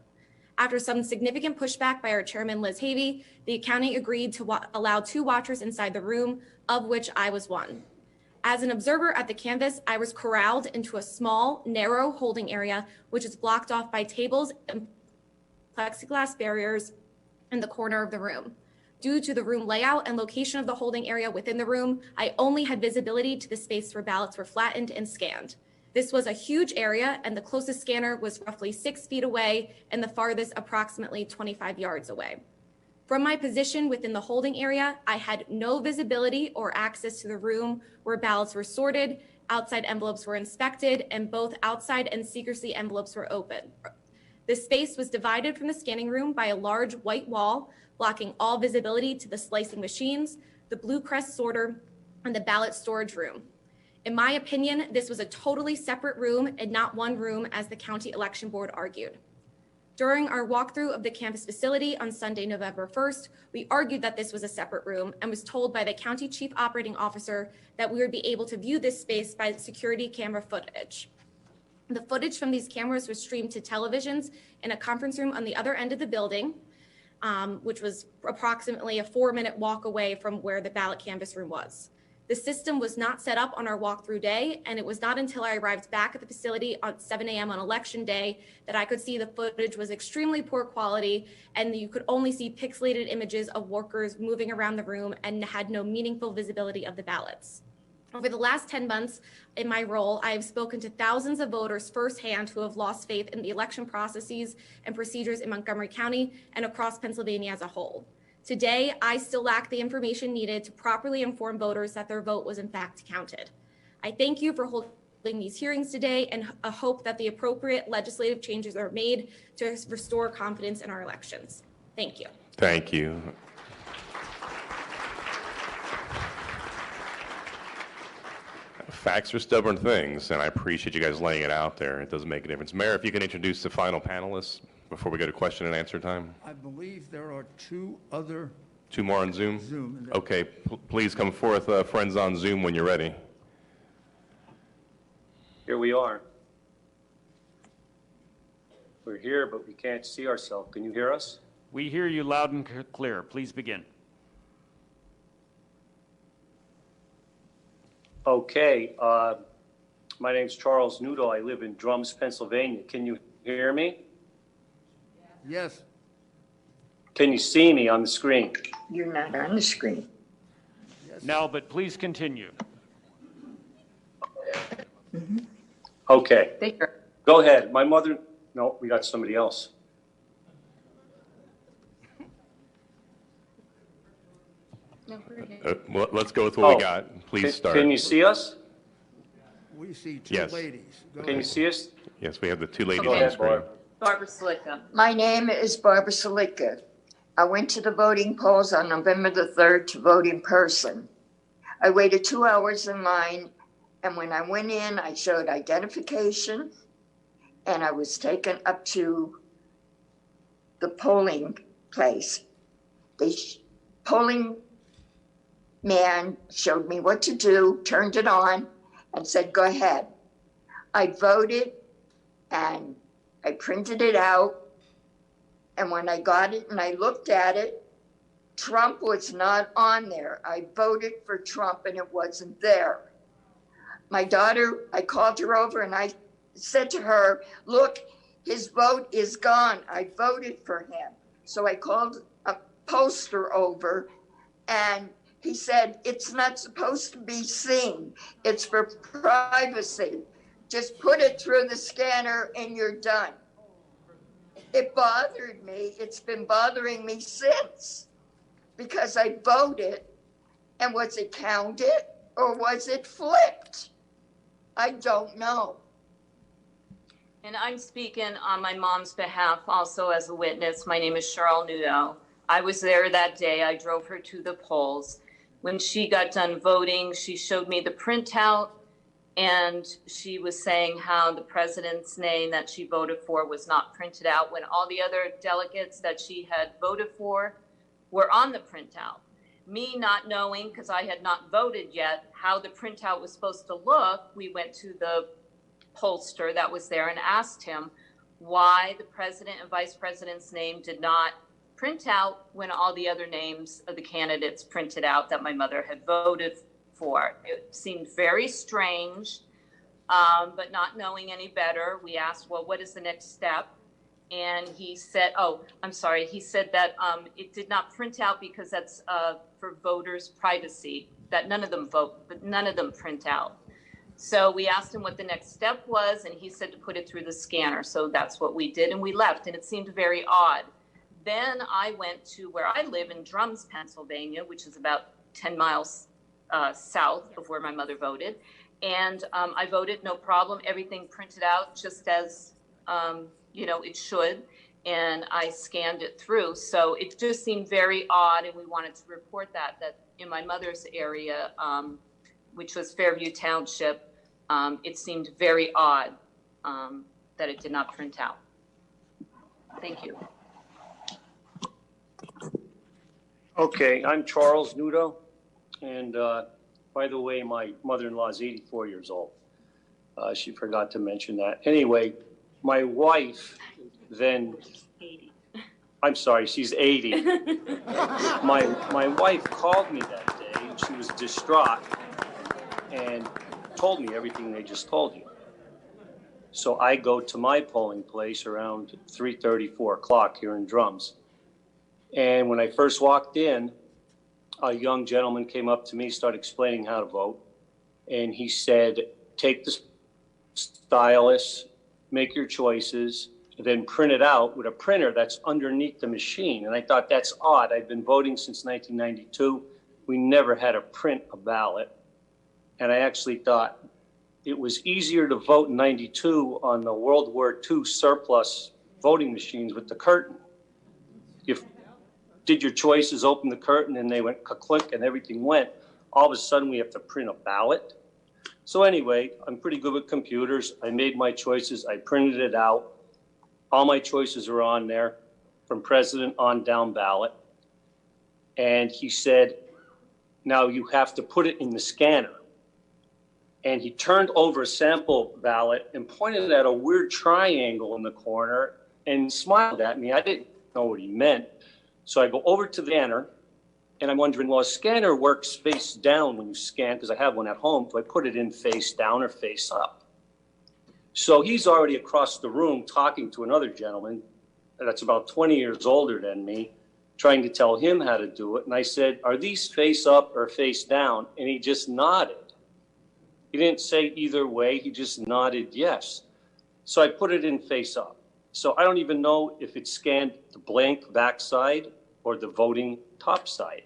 After some significant pushback by our chairman, Liz Havey, the county agreed to allow 2 watchers inside the room, of which I was one. As an observer at the canvass, I was corralled into a small, narrow holding area, which is blocked off by tables and plexiglass barriers in the corner of the room. Due to the room layout and location of the holding area within the room, I only had visibility to the space where ballots were flattened and scanned. This was a huge area, and the closest scanner was roughly 6 feet away and the farthest approximately 25 yards away. From my position within the holding area, I had no visibility or access to the room where ballots were sorted, outside envelopes were inspected, and both outside and secrecy envelopes were open. The space was divided from the scanning room by a large white wall, blocking all visibility to the slicing machines, the blue crest sorter, and the ballot storage room. In my opinion, this was a totally separate room and not one room, as the county election board argued. During our walkthrough of the campus facility on Sunday, November 1st, we argued that this was a separate room and was told by the county chief operating officer that we would be able to view this space by security camera footage. The footage from these cameras was streamed to televisions in a conference room on the other end of the building, which was approximately a 4-minute walk away from where the ballot canvass room was. The system was not set up on our walkthrough day, and it was not until I arrived back at the facility at 7 a.m. on election day that I could see the footage was extremely poor quality, and you could only see pixelated images of workers moving around the room and had no meaningful visibility of the ballots. Over the last 10 months in my role, I have spoken to thousands of voters firsthand who have lost faith in the election processes and procedures in Montgomery County and across Pennsylvania as a whole. Today, I still lack the information needed to properly inform voters that their vote was in fact counted. I thank you for holding these hearings today and hope that the appropriate legislative changes are made to restore confidence in our elections. Thank you. Thank you. Facts are stubborn things, and I appreciate you guys laying it out there. It does make a difference. Mayor, if you can introduce the final panelists before we go to question and answer time. I believe there are 2 more on Zoom? Zoom. Okay, please come forth, friends on Zoom, when you're ready. Here we are. We're here, but we can't see ourselves. Can you hear us? We hear you loud and clear. Please begin. Okay. My name's Charles Noodle. I live in Drums, Pennsylvania. Can you hear me? Yes. Can you see me on the screen? You're not on the screen. Yes. No, but please continue. Okay. Go ahead. My mother, no, we got somebody else. Well, let's go with what we got. Please start. Can you see us? We see 2 Yes. ladies. Can you see us? Yes, we have the 2 ladies Go on the ahead, screen. Barb. Barbara Slicka. My name is Barbara Slicka. I went to the voting polls on November the 3rd to vote in person. I waited 2 hours in line, and when I went in, I showed identification, and I was taken up to the polling place. The polling man showed me what to do, turned it on, and said, "Go ahead." I voted And I printed it out. And when I got it and I looked at it, Trump was not on there. I voted for Trump and it wasn't there. My daughter, I called her over and I said to her, look, his vote is gone. I voted for him. So I called a poster over and he said, it's not supposed to be seen. It's for privacy. Just put it through the scanner and you're done. It bothered me. It's been bothering me since because I voted. And was it counted or was it flipped? I don't know. And I'm speaking on my mom's behalf also as a witness. My name is Cheryl Nudo. I was there that day. I drove her to the polls. When she got done voting, she showed me the printout and she was saying how the president's name that she voted for was not printed out when all the other delegates that she had voted for were on the printout. Me not knowing, because I had not voted yet, how the printout was supposed to look, we went to the pollster that was there and asked him why the president and vice president's name did not print out when all the other names of the candidates printed out that my mother had voted for. It seemed very strange, but not knowing any better, we asked, well, what is the next step? And he said, he said that it did not print out because that's for voters' privacy, that none of them vote, but none of them print out. So we asked him what the next step was, and he said to put it through the scanner. So that's what we did, and we left, and it seemed very odd. Then I went to where I live in Drums, Pennsylvania, which is about 10 miles south of where my mother voted. And I voted, no problem. Everything printed out just as, it should. And I scanned it through. So it just seemed very odd. And we wanted to report that in my mother's area, which was Fairview Township, it seemed very odd that it did not print out. Thank you. Okay, I'm Charles Nudo, and by the way, my mother-in-law is 84 years old. She forgot to mention that. Anyway, my wife then, 80. I'm sorry, she's 80. My wife called me that day, and she was distraught and told me everything they just told you. So I go to my polling place around 3:30, 4 o'clock here in Drums. And when I first walked in, a young gentleman came up to me, started explaining how to vote. And he said, take the stylus, make your choices, then print it out with a printer that's underneath the machine. And I thought, that's odd. I've been voting since 1992. We never had to print a ballot. And I actually thought it was easier to vote in 92 on the World War II surplus voting machines with the curtain. If did your choices, open the curtain, and they went click, and everything went. All of a sudden, we have to print a ballot. So anyway, I'm pretty good with computers. I made my choices. I printed it out. All my choices are on there, from president on down ballot. And he said, now you have to put it in the scanner. And he turned over a sample ballot and pointed at a weird triangle in the corner and smiled at me. I didn't know what he meant. So I go over to the scanner, and I'm wondering, well, a scanner works face down when you scan, because I have one at home. Do I put it in face down or face up? So he's already across the room talking to another gentleman that's about 20 years older than me, trying to tell him how to do it. And I said, are these face up or face down? And he just nodded. He didn't say either way. He just nodded yes. So I put it in face up. So I don't even know if it scanned the blank backside or the voting top side.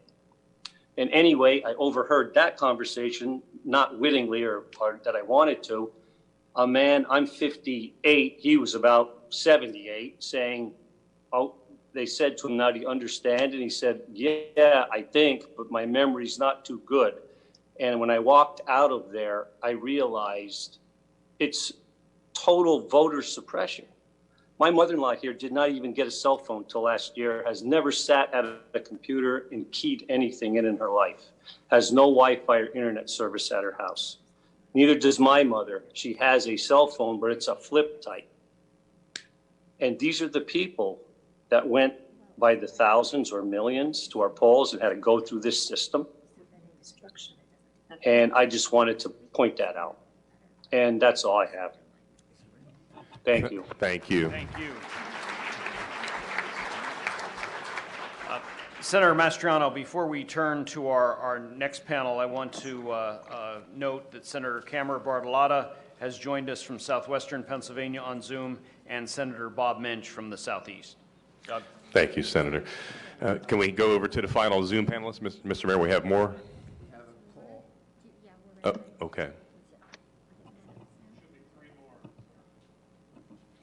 And anyway, I overheard that conversation, not wittingly or that I wanted to. A man, I'm 58, he was about 78, saying, oh, they said to him, now do you understand? And he said, yeah, I think, but my memory's not too good. And when I walked out of there, I realized it's total voter suppression. My mother-in-law here did not even get a cell phone till last year, has never sat at a computer and keyed anything in her life, has no Wi-Fi or internet service at her house. Neither does my mother. She has a cell phone, but it's a flip type. And these are the people that went by the thousands or millions to our polls and had to go through this system. And I just wanted to point that out. And that's all I have. Thank you. Thank you. Thank you. Senator Mastriano, before we turn to our next panel, I want to note that Senator Camera Bartolotta has joined us from southwestern Pennsylvania on Zoom, and Senator Bob Minch from the southeast. Doug? Thank you, Senator. Can we go over to the final Zoom panelists? Mr. Mayor, we have more? Oh, okay.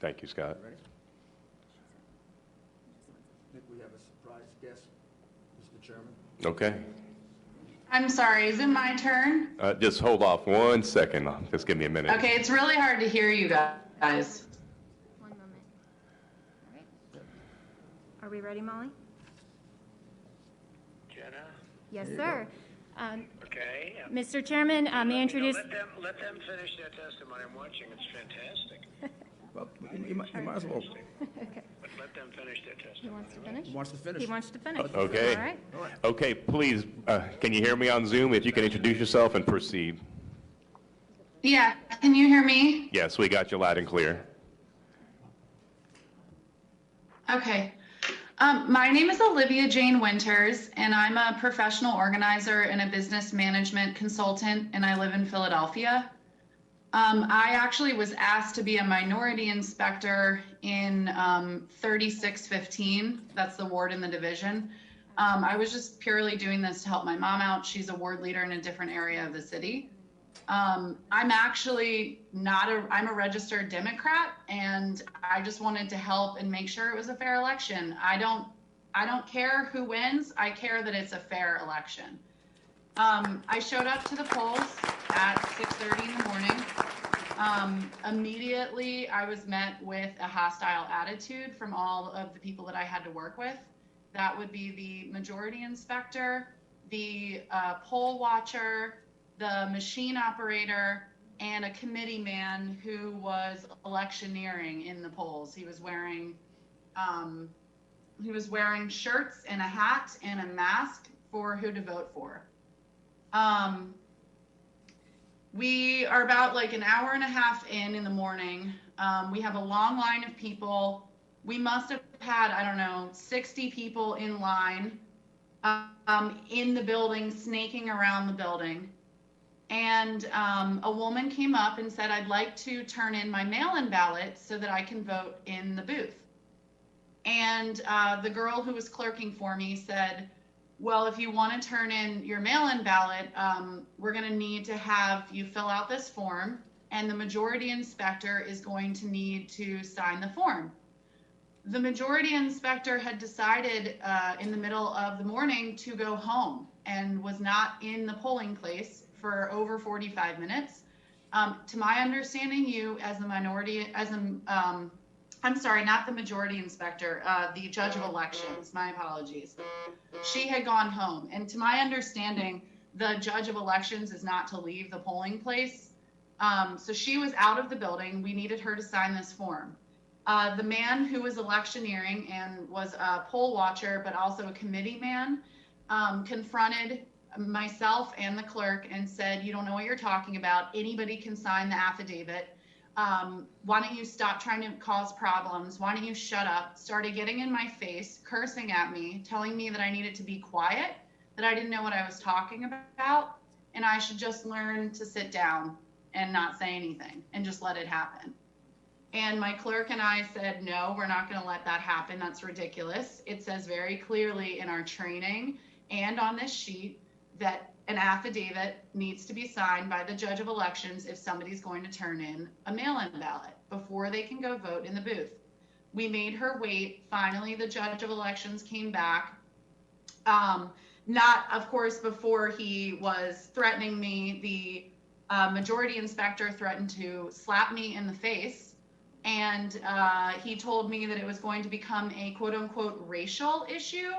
Thank you, Scott. Ready? I think we have a surprise guest, Mr. Chairman. Okay. I'm sorry, is it my turn? Just hold off 1 second. Just give me a minute. Okay, it's really hard to hear you guys. One moment. All right. Are we ready, Molly? Jenna? Yes, sir. Okay. Mr. Chairman, may I introduce... Let them finish their testimony. I'm watching. It's fantastic. Well, you might as well. Okay. But let them finish their testimony. He wants to finish? He wants to finish. He wants to finish. Okay. All right. Okay, please, can you hear me on Zoom? If you can introduce yourself and proceed. Yeah, can you hear me? Yes, we got you loud and clear. Okay. My name is Olivia Jane Winters, and I'm a professional organizer and a business management consultant, and I live in Philadelphia. I actually was asked to be a minority inspector in 3615. That's the ward in the division. I was just purely doing this to help my mom out. She's a ward leader in a different area of the city. I'm actually I'm a registered Democrat, and I just wanted to help and make sure it was a fair election. I don't care who wins. I care that it's a fair election. I showed up to the polls at 6:30 in the morning. Immediately, I was met with a hostile attitude from all of the people that I had to work with. That would be the majority inspector, the poll watcher, the machine operator, and a committee man who was electioneering in the polls. He was wearing shirts and a hat and a mask for who to vote for. We are about like an hour and a half in the morning. We have a long line of people. We must have had, I don't know, 60 people in line in the building, snaking around the building. And a woman came up and said, I'd like to turn in my mail-in ballot so that I can vote in the booth. And the girl who was clerking for me said, well, if you want to turn in your mail-in ballot, we're going to need to have you fill out this form, and the majority inspector is going to need to sign the form. The majority inspector had decided in the middle of the morning to go home and was not in the polling place for over 45 minutes. To my understanding, you as the minority, I'm sorry, not the majority inspector, the judge of elections, my apologies. She had gone home. And to my understanding, the judge of elections is not to leave the polling place. So she was out of the building. We needed her to sign this form. The man who was electioneering and was a poll watcher, but also a committee man, confronted myself and the clerk and said, you don't know what you're talking about. Anybody can sign the affidavit. Why don't you stop trying to cause problems? Why don't you shut up? Started getting in my face, cursing at me, telling me that I needed to be quiet, that I didn't know what I was talking about, and I should just learn to sit down and not say anything and just let it happen. And my clerk and I said, no, we're not going to let that happen. That's ridiculous. It says very clearly in our training and on this sheet that an affidavit needs to be signed by the judge of elections if somebody's going to turn in a mail-in ballot before they can go vote in the booth. We made her wait. Finally, the judge of elections came back. Not, of course, before he was threatening me. The majority inspector threatened to slap me in the face. And he told me that it was going to become a quote-unquote racial issue.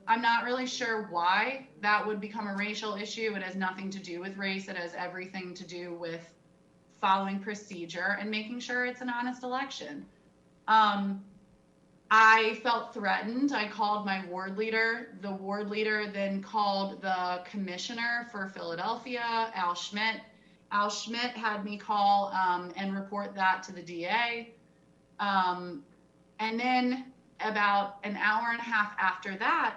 I'm not really sure why that would become a racial issue. It has nothing to do with race. It has everything to do with following procedure and making sure it's an honest election. I felt threatened. I called my ward leader. The ward leader then called the commissioner for Philadelphia, Al Schmidt. Al Schmidt had me call and report that to the DA. And then about an hour and a half after that,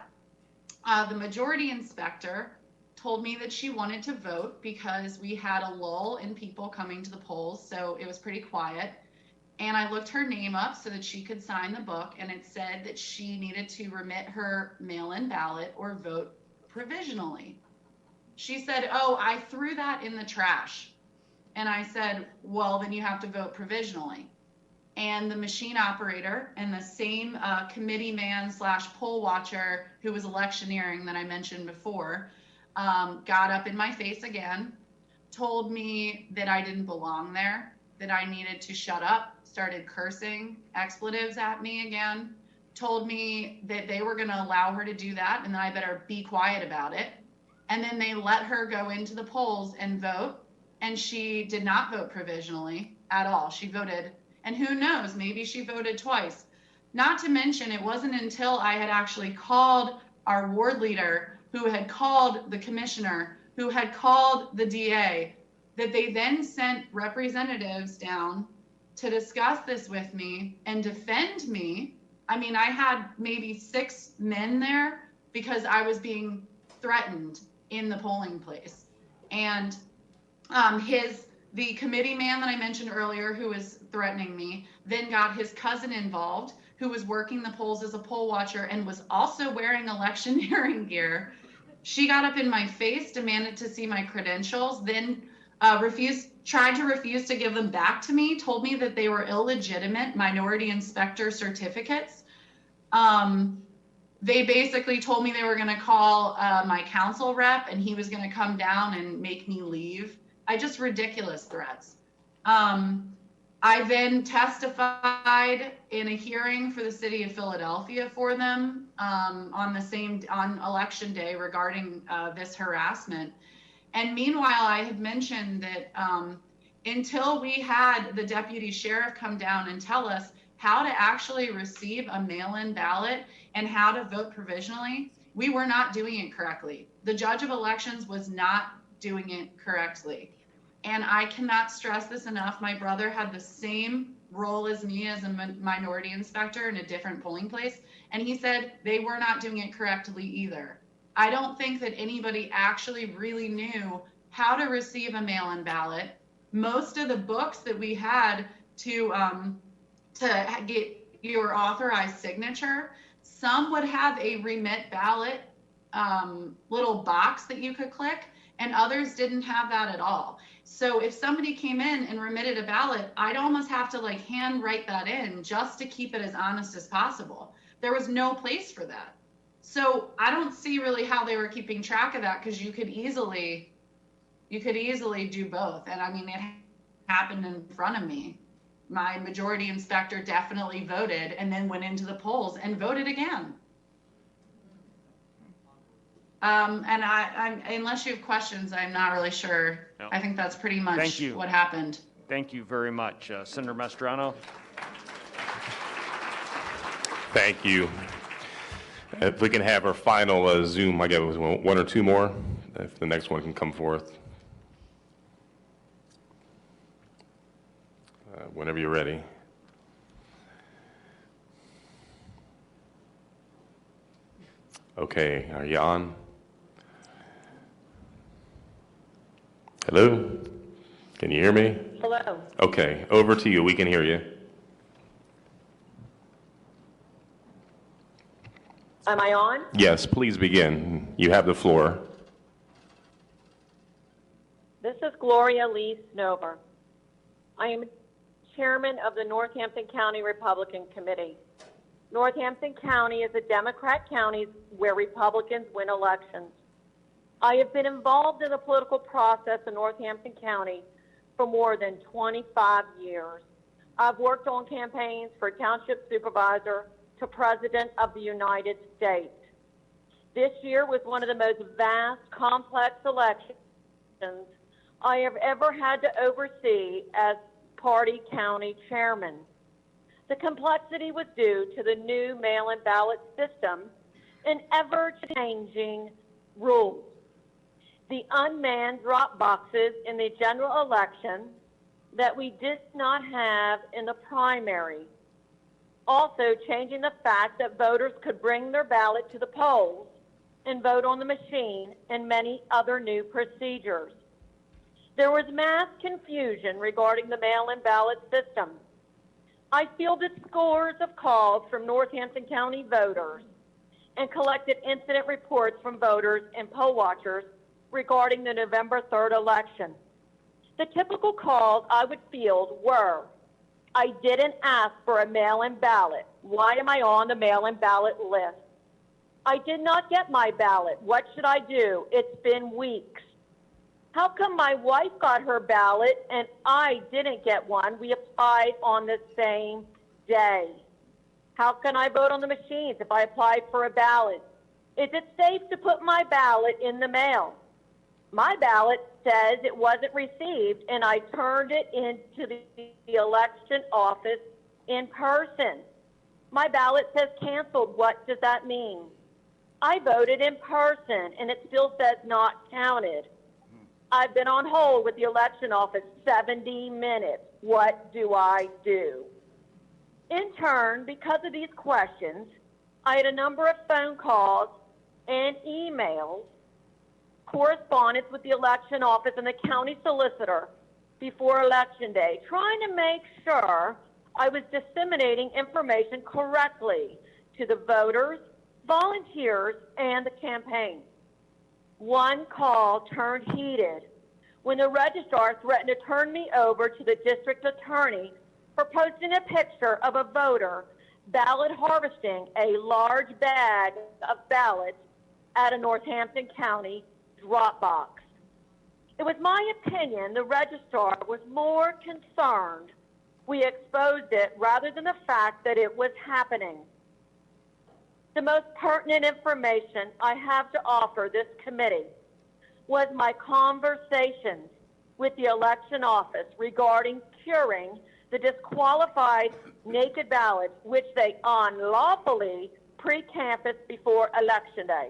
the majority inspector told me that she wanted to vote because we had a lull in people coming to the polls, so it was pretty quiet. And I looked her name up so that she could sign the book, and it said that she needed to remit her mail-in ballot or vote provisionally. She said, "Oh, I threw that in the trash." And I said, "Well, then you have to vote provisionally." And the machine operator and the same committee man / poll watcher who was electioneering that I mentioned before got up in my face again, told me that I didn't belong there, that I needed to shut up, started cursing expletives at me again, told me that they were going to allow her to do that and that I better be quiet about it. And then they let her go into the polls and vote, and she did not vote provisionally at all. She voted, and who knows, maybe she voted twice. Not to mention, it wasn't until I had actually called our ward leader, who had called the commissioner, who had called the DA, that they then sent representatives down to discuss this with me and defend me. I mean, I had maybe 6 men there because I was being threatened in the polling place. And the committee man that I mentioned earlier, who was threatening me, then got his cousin involved, who was working the polls as a poll watcher and was also wearing electioneering gear. She got up in my face, demanded to see my credentials, then tried to refuse to give them back to me, told me that they were illegitimate minority inspector certificates. They basically told me they were going to call my council rep and he was going to come down and make me leave. Just ridiculous threats. I then testified in a hearing for the city of Philadelphia for them on election day regarding this harassment. And meanwhile, I had mentioned that until we had the deputy sheriff come down and tell us how to actually receive a mail-in ballot and how to vote provisionally, we were not doing it correctly. The judge of elections was not doing it correctly. And I cannot stress this enough. My brother had the same role as me as a minority inspector in a different polling place. And he said they were not doing it correctly either. I don't think that anybody actually really knew how to receive a mail-in ballot. Most of the books that we had to get your authorized signature, some would have a remit ballot little box that you could click, and others didn't have that at all. So if somebody came in and remitted a ballot, I'd almost have to like hand write that in just to keep it as honest as possible. There was no place for that. So I don't see really how they were keeping track of that, because you could easily do both. And I mean, it happened in front of me. My majority inspector definitely voted and then went into the polls and voted again. And I'm unless you have questions, I'm not really sure. No. I think that's pretty much what happened. Thank you very much. Senator Mastriano. Thank you. If we can have our final Zoom, I guess it was 1 or 2 more, if the next one can come forth. Whenever you're ready. Okay, are you on? Hello? Can you hear me? Hello. Okay, over to you. We can hear you. Am I on? Yes, please begin. You have the floor. This is Gloria Lee Snover. I am chairman of the Northampton County Republican Committee. Northampton County is a Democrat county where Republicans win elections. I have been involved in the political process in Northampton County for more than 25 years. I've worked on campaigns for township supervisor to President of the United States. This year was one of the most vast, complex elections I have ever had to oversee as party county chairman. The complexity was due to the new mail-in ballot system and ever-changing rules. The unmanned drop boxes in the general election that we did not have in the primary. Also changing the fact that voters could bring their ballot to the polls and vote on the machine, and many other new procedures. There was mass confusion regarding the mail-in ballot system. I fielded scores of calls from Northampton County voters and collected incident reports from voters and poll watchers regarding the November 3rd election. The typical calls I would field were, I didn't ask for a mail-in ballot. Why am I on the mail-in ballot list? I did not get my ballot. What should I do? It's been weeks. How come my wife got her ballot and I didn't get one? We applied on the same day. How can I vote on the machines if I applied for a ballot? Is it safe to put my ballot in the mail? My ballot says it wasn't received, and I turned it into the election office in person. My ballot says canceled. What does that mean? I voted in person, and it still says not counted. I've been on hold with the election office 70 minutes. What do I do? In turn, because of these questions, I had a number of phone calls and emails, correspondence with the election office and the county solicitor before Election Day, trying to make sure I was disseminating information correctly to the voters, volunteers, and the campaign. One call turned heated when the registrar threatened to turn me over to the district attorney for posting a picture of a voter ballot harvesting a large bag of ballots at a Northampton County drop box. It was my opinion the registrar was more concerned we exposed it rather than the fact that it was happening. The most pertinent information I have to offer this committee was my conversations with the election office regarding curing the disqualified naked ballots, which they unlawfully pre-canvassed before Election Day.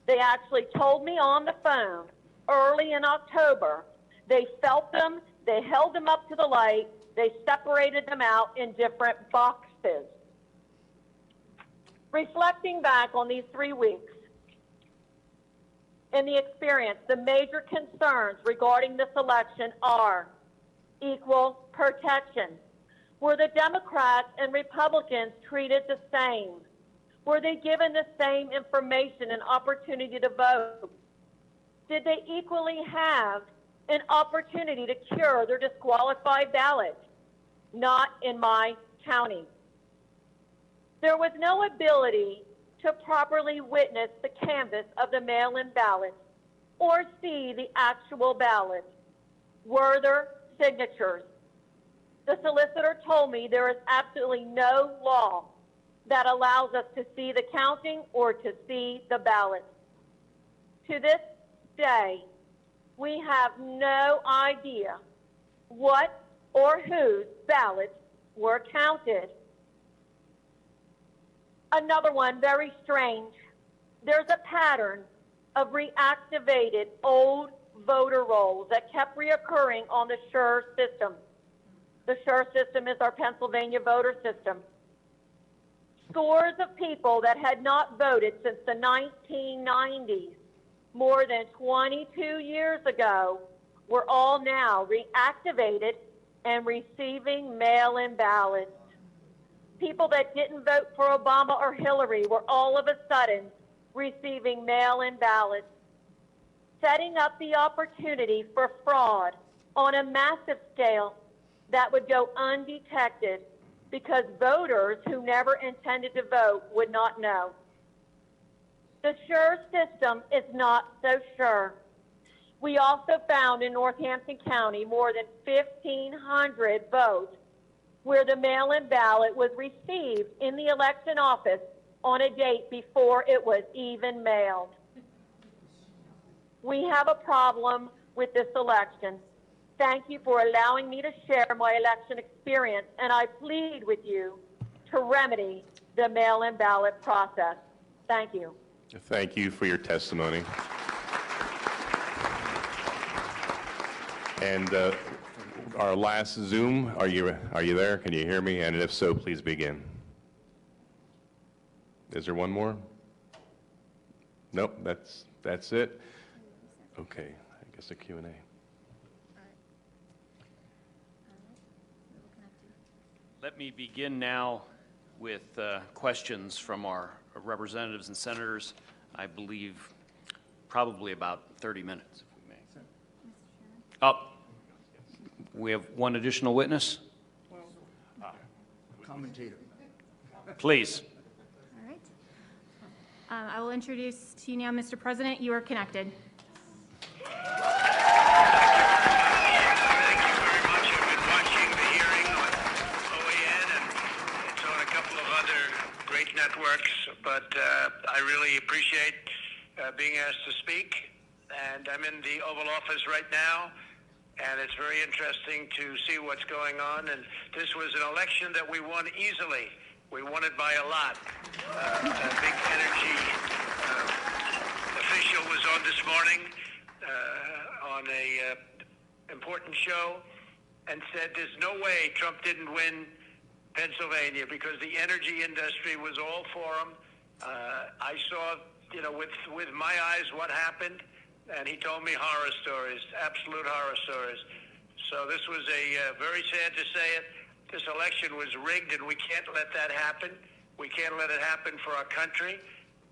They actually told me on the phone early in October, they felt them, they held them up to the light, they separated them out in different boxes. Reflecting back on these 3 weeks, in the experience, the major concerns regarding this election are equal protection. Were the Democrats and Republicans treated the same? Were they given the same information and opportunity to vote? Did they equally have an opportunity to cure their disqualified ballots? Not in my county. There was no ability to properly witness the canvass of the mail-in ballots or see the actual ballots. Were there signatures? The solicitor told me there is absolutely no law that allows us to see the counting or to see the ballots. To this day, we have no idea what or whose ballots were counted. Another one, very strange. There's a pattern of reactivated old voter rolls that kept reoccurring on the SURE system. The SURE system is our Pennsylvania voter system. Scores of people that had not voted since the 1990s, more than 22 years ago, were all now reactivated and receiving mail-in ballots. People that didn't vote for Obama or Hillary were all of a sudden receiving mail-in ballots, setting up the opportunity for fraud on a massive scale that would go undetected because voters who never intended to vote would not know. The SURE system is not so sure. We also found in Northampton County more than 1,500 votes where the mail-in ballot was received in the election office on a date before it was even mailed. We have a problem with this election. Thank you for allowing me to share my election experience, and I plead with you to remedy the mail-in ballot process. Thank you. Thank you for your testimony. And our last Zoom, are you there? Can you hear me? And if so, please begin. Is there one more? Nope, that's it. Okay, I guess a Q&A. Let me begin now with questions from our representatives and senators. I believe probably about 30 minutes, if we may. Oh, we have one additional witness. Commentator. Please. All right. I will introduce to you now, Mr. President. You are connected. Networks, but I really appreciate being asked to speak, and I'm in the Oval Office right now, and it's very interesting to see what's going on. And this was an election that we won easily. We won it by a lot. A big energy official was on this morning on a important show and said there's no way Trump didn't win Pennsylvania because the energy industry was all for him. I saw, with my eyes what happened, and he told me horror stories, absolute horror stories. So this was very sad to say it. This election was rigged, and we can't let that happen. We can't let it happen for our country.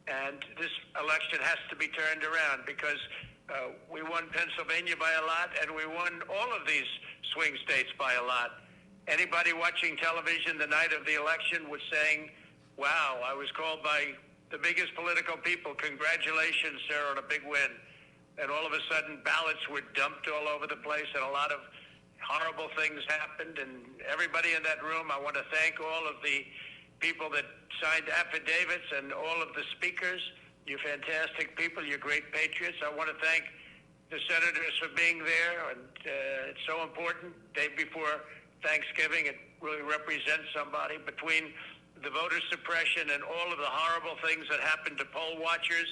And this election has to be turned around because we won Pennsylvania by a lot, and we won all of these swing states by a lot. Anybody watching television the night of the election was saying, wow, I was called by the biggest political people, congratulations, sir, on a big win. And all of a sudden, ballots were dumped all over the place, and a lot of horrible things happened. And everybody in that room, I want to thank all of the people that signed affidavits and all of the speakers. You're fantastic people. You're great patriots. I want to thank the senators for being there, and it's so important. Day before Thanksgiving, it really represents somebody. Between the voter suppression and all of the horrible things that happened to poll watchers,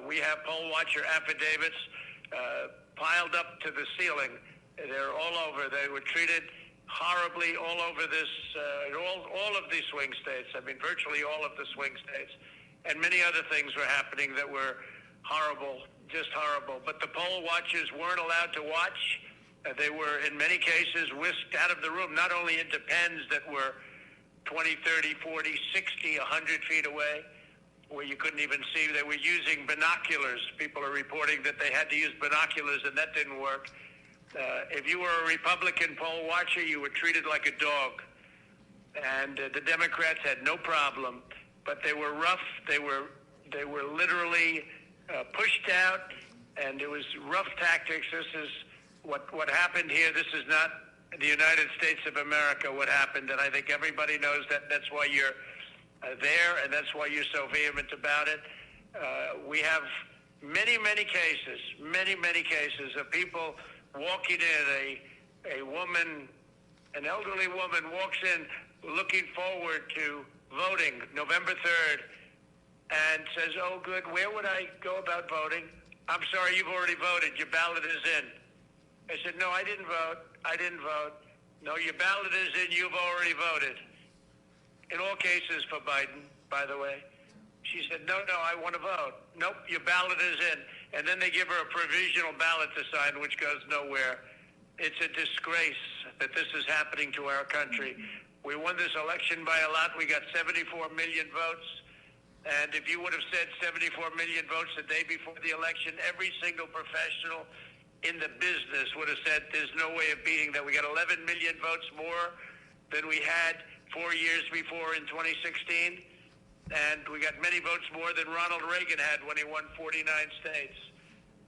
we have poll watcher affidavits piled up to the ceiling. They're all over. They were treated horribly all over this, all of these swing states. I mean, virtually all of the swing states. And many other things were happening that were horrible, just horrible. But the poll watchers weren't allowed to watch. They were, in many cases, whisked out of the room, not only into pens that were 20, 30, 40, 60, 100 feet away, where you couldn't even see. They were using binoculars. People are reporting that they had to use binoculars, and that didn't work. If you were a Republican poll watcher, you were treated like a dog. And the Democrats had no problem, but they were rough. They were literally pushed out, and it was rough tactics. This is what happened here. This is not the United States of America, what happened, and I think everybody knows that. That's why you're there, and that's why you're so vehement about it. We have many cases of people walking in. A woman, an elderly woman walks in looking forward to voting November 3rd and says, oh good, where would I go about voting? I'm sorry, you've already voted, your ballot is in. I said, no, I didn't vote. No, your ballot is in, you've already voted. In all cases for Biden, by the way. She said, no, I want to vote. Nope, your ballot is in. And then they give her a provisional ballot to sign, which goes nowhere. It's a disgrace that this is happening to our country. We won this election by a lot. We got 74 million votes. And if you would have said 74 million votes the day before the election, every single professional in the business would have said there's no way of beating that. We got 11 million votes more than we had 4 years before in 2016. And we got many votes more than Ronald Reagan had when he won 49 states.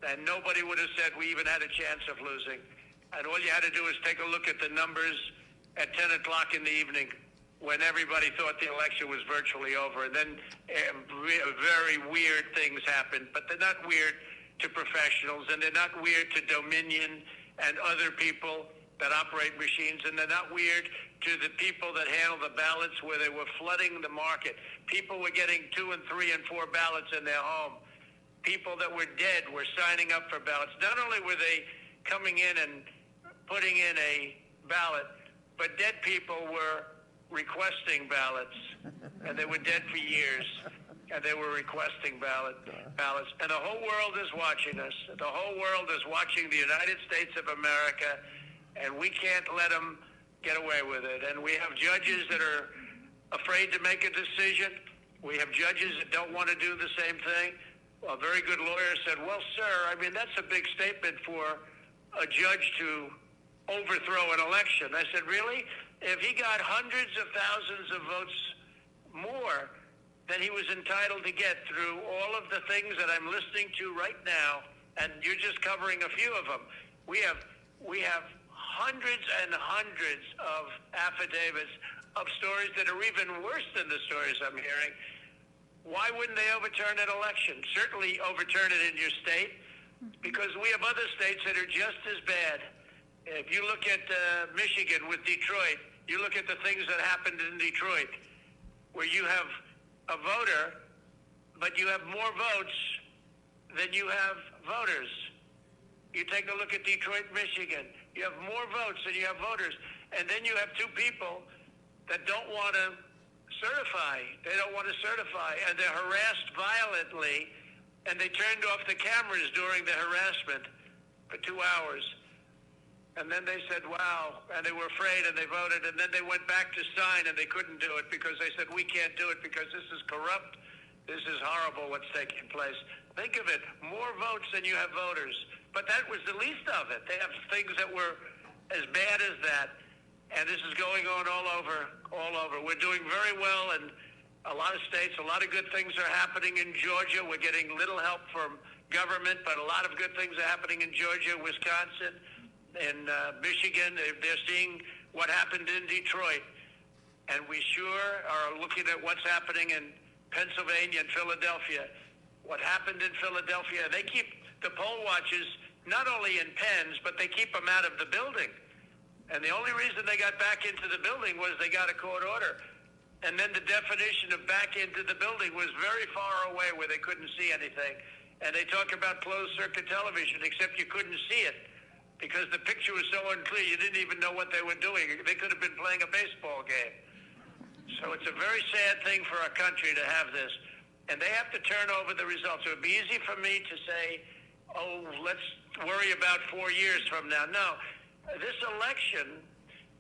And nobody would have said we even had a chance of losing. And all you had to do is take a look at the numbers at 10 o'clock in the evening when everybody thought the election was virtually over. And then very weird things happened. But they're not weird to professionals, and they're not weird to Dominion and other people that operate machines, and they're not weird to the people that handle the ballots, where they were flooding the market. People were getting 2 and 3 and 4 ballots in their home. People that were dead were signing up for ballots. Not only were they coming in and putting in a ballot, but dead people were requesting ballots, and they were dead for years, and they were requesting ballots. And the whole world is watching us. The whole world is watching the United States of America, and we can't let them get away with it. And we have judges that are afraid to make a decision. We have judges that don't want to do the same thing. A very good lawyer said, well, sir, I mean, that's a big statement for a judge to overthrow an election. I said, really? If he got hundreds of thousands of votes more than he was entitled to get through all of the things that I'm listening to right now, and you're just covering a few of them, we have hundreds and hundreds of affidavits of stories that are even worse than the stories I'm hearing. Why wouldn't they overturn an election? Certainly overturn it in your state, because we have other states that are just as bad. If you look at Michigan with Detroit, you look at the things that happened in Detroit, where you have a voter, but you have more votes than you have voters. You take a look at Detroit, Michigan. You have more votes than you have voters. And then you have 2 people that don't want to certify. They don't want to certify, and they're harassed violently, and they turned off the cameras during the harassment for 2 hours. And then they said, wow, and they were afraid, and they voted, and then they went back to sign, and they couldn't do it because they said, we can't do it because this is corrupt. This is horrible what's taking place. Think of it, more votes than you have voters. But that was the least of it. They have things that were as bad as that. And this is going on all over. We're doing very well in a lot of states. A lot of good things are happening in Georgia. We're getting little help from government, but a lot of good things are happening in Georgia, Wisconsin, and Michigan. They're seeing what happened in Detroit. And we sure are looking at what's happening in Pennsylvania and Philadelphia. What happened in Philadelphia, they keep the poll watchers not only in pens, but they keep them out of the building. And the only reason they got back into the building was they got a court order. And then the definition of back into the building was very far away where they couldn't see anything. And they talk about closed circuit television, except you couldn't see it because the picture was so unclear you didn't even know what they were doing. They could have been playing a baseball game. So it's a very sad thing for our country to have this. And they have to turn over the results. It would be easy for me to say, oh, let's worry about 4 years from now. No. This election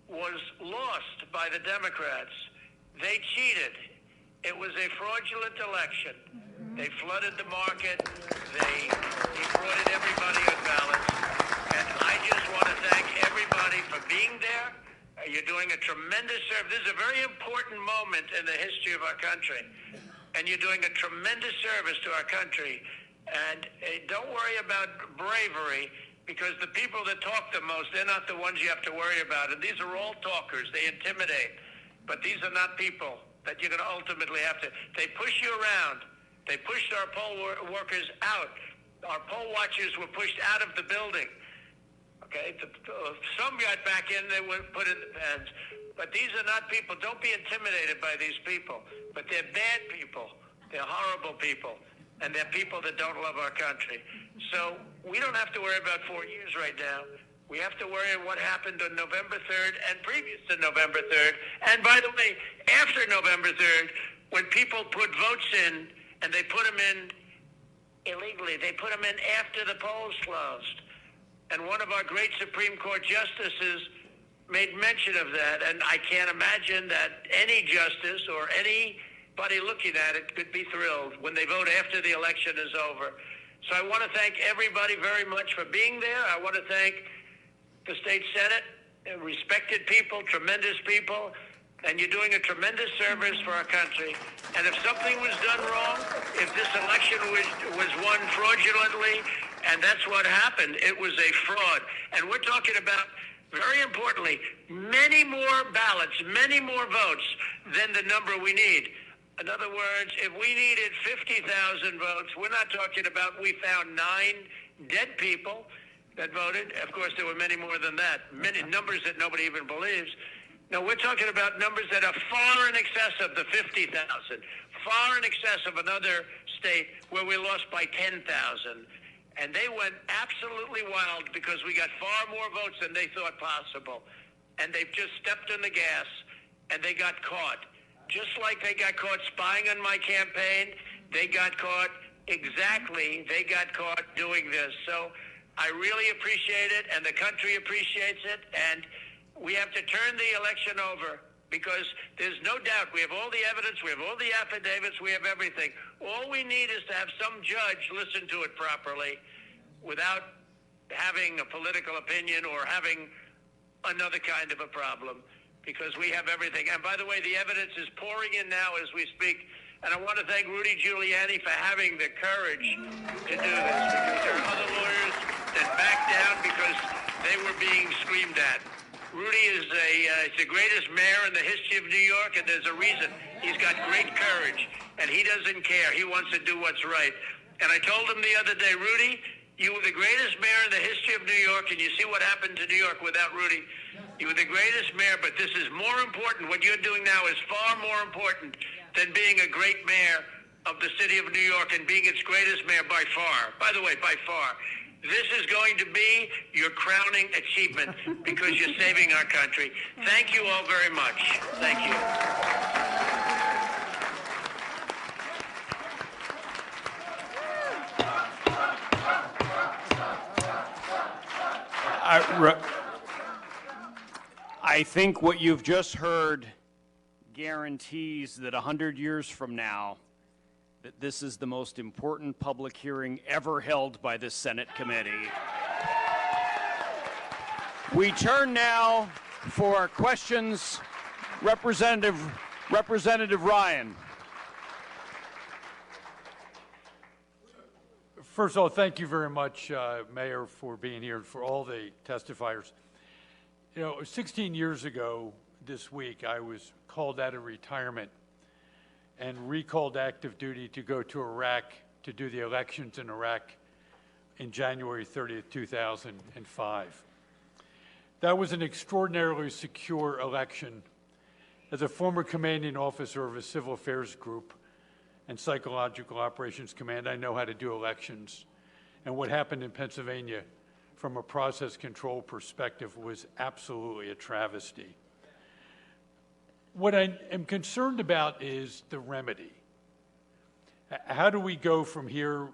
was lost by the Democrats. They cheated. It was a fraudulent election. They flooded the market. They defrauded everybody on ballots. And I just want to thank everybody for being there. You're doing a tremendous service. This is a very important moment in the history of our country. And you're doing a tremendous service to our country. And don't worry about bravery, because the people that talk the most, they're not the ones you have to worry about. And these are all talkers. They intimidate. But these are not people that you're going to ultimately have to. They push you around. They pushed our poll workers out. Our poll watchers were pushed out of the building. Okay? Some got back in. They were put in the pens. But these are not people. Don't be intimidated by these people. But they're bad people. They're horrible people. And they're people that don't love our country. So we don't have to worry about 4 years right now. We have to worry what happened on November 3rd and previous to November 3rd. And by the way, after November 3rd, when people put votes in and they put them in illegally, they put them in after the polls closed. And one of our great Supreme Court justices made mention of that. And I can't imagine that any justice or anybody looking at it could be thrilled when they vote after the election is over. So I want to thank everybody very much for being there. I want to thank the state Senate, respected people, tremendous people, and you're doing a tremendous service for our country. And if something was done wrong, if this election was won fraudulently, and that's what happened, it was a fraud. And we're talking about, very importantly, many more ballots, many more votes than the number we need. In other words, if we needed 50,000 votes, we're not talking about we found 9 dead people that voted. Of course, there were many more than that, many numbers that nobody even believes. No, we're talking about numbers that are far in excess of the 50,000, far in excess of another state where we lost by 10,000. And they went absolutely wild because we got far more votes than they thought possible. And they've just stepped on the gas, and they got caught. Just like they got caught spying on my campaign, they got caught doing this. So I really appreciate it, and the country appreciates it, and we have to turn the election over because there's no doubt we have all the evidence, we have all the affidavits, we have everything. All we need is to have some judge listen to it properly without having a political opinion or having another kind of a problem, because we have everything. And by the way, the evidence is pouring in now as we speak. And I want to thank Rudy Giuliani for having the courage to do this, because there are other lawyers that backed down because they were being screamed at. Rudy is the greatest mayor in the history of New York, and there's a reason. He's got great courage, and he doesn't care. He wants to do what's right. And I told him the other day, Rudy, you were the greatest mayor in the history of New York, and you see what happened to New York without Rudy. You were the greatest mayor, but this is more important. What you're doing now is far more important than being a great mayor of the city of New York and being its greatest mayor by far. By the way, by far. This is going to be your crowning achievement because you're saving our country. Thank you all very much. Thank you. I think what you've just heard guarantees that 100 years from now, that this is the most important public hearing ever held by this Senate committee. We turn now for our questions. Representative Ryan. First of all, thank you very much, Mayor, for being here and for all the testifiers. You know, 16 years ago this week, I was called out of retirement and recalled active duty to go to Iraq to do the elections in Iraq in January 30th, 2005. That was an extraordinarily secure election. As a former commanding officer of a civil affairs group and psychological operations command, I know how to do elections. And what happened in Pennsylvania from a process control perspective was absolutely a travesty. What I am concerned about is the remedy. How do we go from here?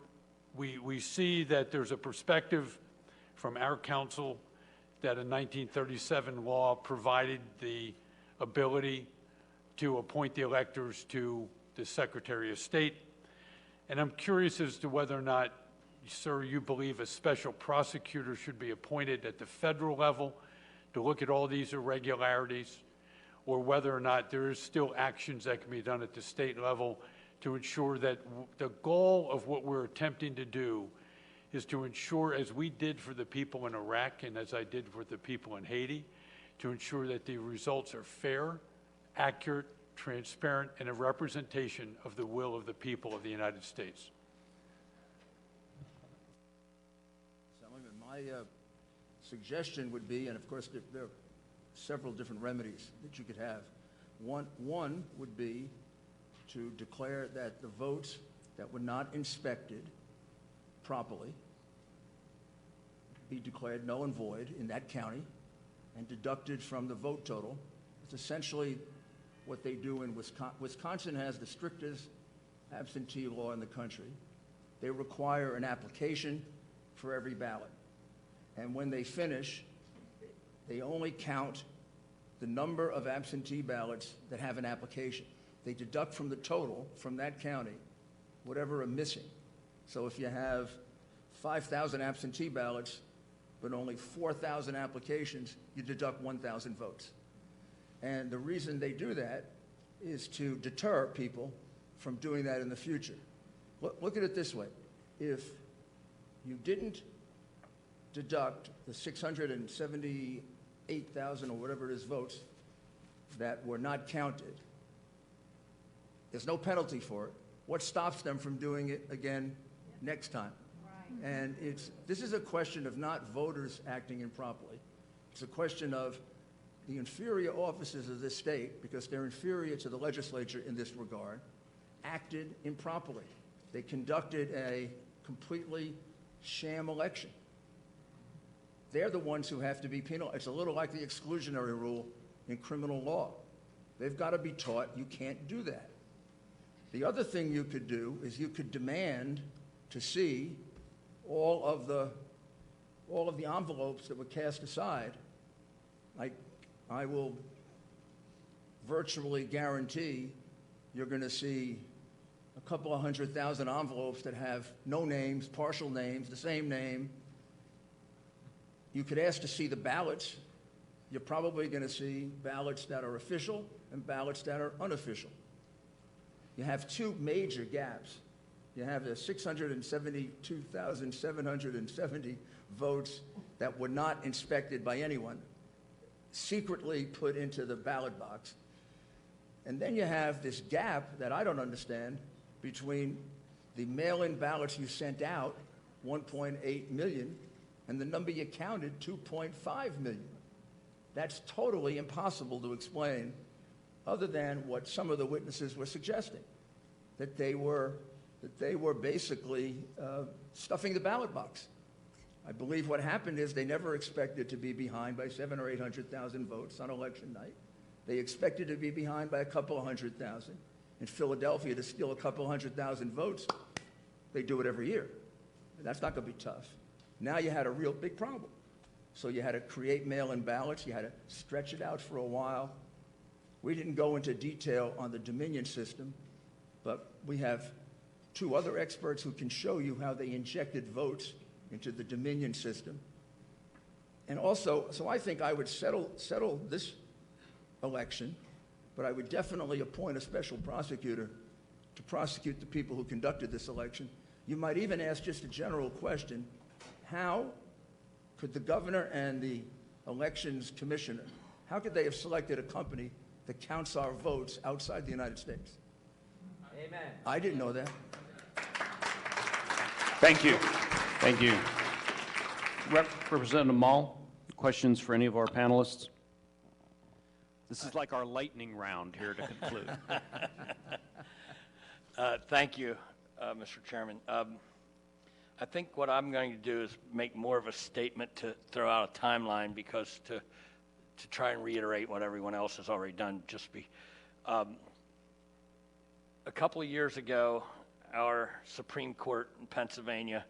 We see that there's a perspective from our council that a 1937 law provided the ability to appoint the electors to the Secretary of State. And I'm curious as to whether or not, sir, you believe a special prosecutor should be appointed at the federal level to look at all these irregularities, or whether or not there is still actions that can be done at the state level to ensure that the goal of what we're attempting to do is to ensure, as we did for the people in Iraq and as I did for the people in Haiti, to ensure that the results are fair, accurate, transparent, and a representation of the will of the people of the United States. My suggestion would be, and of course there are several different remedies that you could have. One would be to declare that the votes that were not inspected properly be declared null and void in that county and deducted from the vote total. It's essentially what they do in Wisconsin. Wisconsin has the strictest absentee law in the country. They require an application for every ballot. And when they finish, they only count the number of absentee ballots that have an application. They deduct from the total from that county whatever are missing. So if you have 5,000 absentee ballots, but only 4,000 applications, you deduct 1,000 votes. And the reason they do that is to deter people from doing that in the future. Look at it this way. If you didn't deduct the 678,000 or whatever it is votes that were not counted, there's no penalty for it. What stops them from doing it again next time? Right. And this is a question of not voters acting improperly. It's a question of the inferior officers of this state, because they're inferior to the legislature in this regard, acted improperly. They conducted a completely sham election. They're the ones who have to be penalized. It's a little like the exclusionary rule in criminal law. They've got to be taught you can't do that. The other thing you could do is you could demand to see all of the envelopes that were cast aside. I will virtually guarantee you're going to see a couple of 100,000 envelopes that have no names, partial names, the same name. You could ask to see the ballots. You're probably going to see ballots that are official and ballots that are unofficial. You have two major gaps. You have the 672,770 votes that were not inspected by anyone, secretly put into the ballot box. And then you have this gap that I don't understand between the mail-in ballots you sent out, 1.8 million, and the number you counted, 2.5 million. That's totally impossible to explain, other than what some of the witnesses were suggesting, that they were basically stuffing the ballot box. I believe what happened is they never expected to be behind by 700,000 or 800,000 votes on election night. They expected to be behind by a couple of 100,000. In Philadelphia, to steal a couple of 100,000 votes, they do it every year. That's not going to be tough. Now you had a real big problem. So you had to create mail-in ballots. You had to stretch it out for a while. We didn't go into detail on the Dominion system, but we have two other experts who can show you how they injected votes into the Dominion system. And also, so I think I would settle this election, but I would definitely appoint a special prosecutor to prosecute the people who conducted this election. You might even ask just a general question: how could the governor and the elections commissioner, how could they have selected a company that counts our votes outside the United States? Amen. I didn't know that. Thank you. Thank you. Representative Mall, questions for any of our panelists? This is like our lightning round here to conclude. Thank you, Mr. Chairman. I think what I'm going to do is make more of a statement to throw out a timeline, because to try and reiterate what everyone else has already done. A couple of years ago, our Supreme Court in Pennsylvania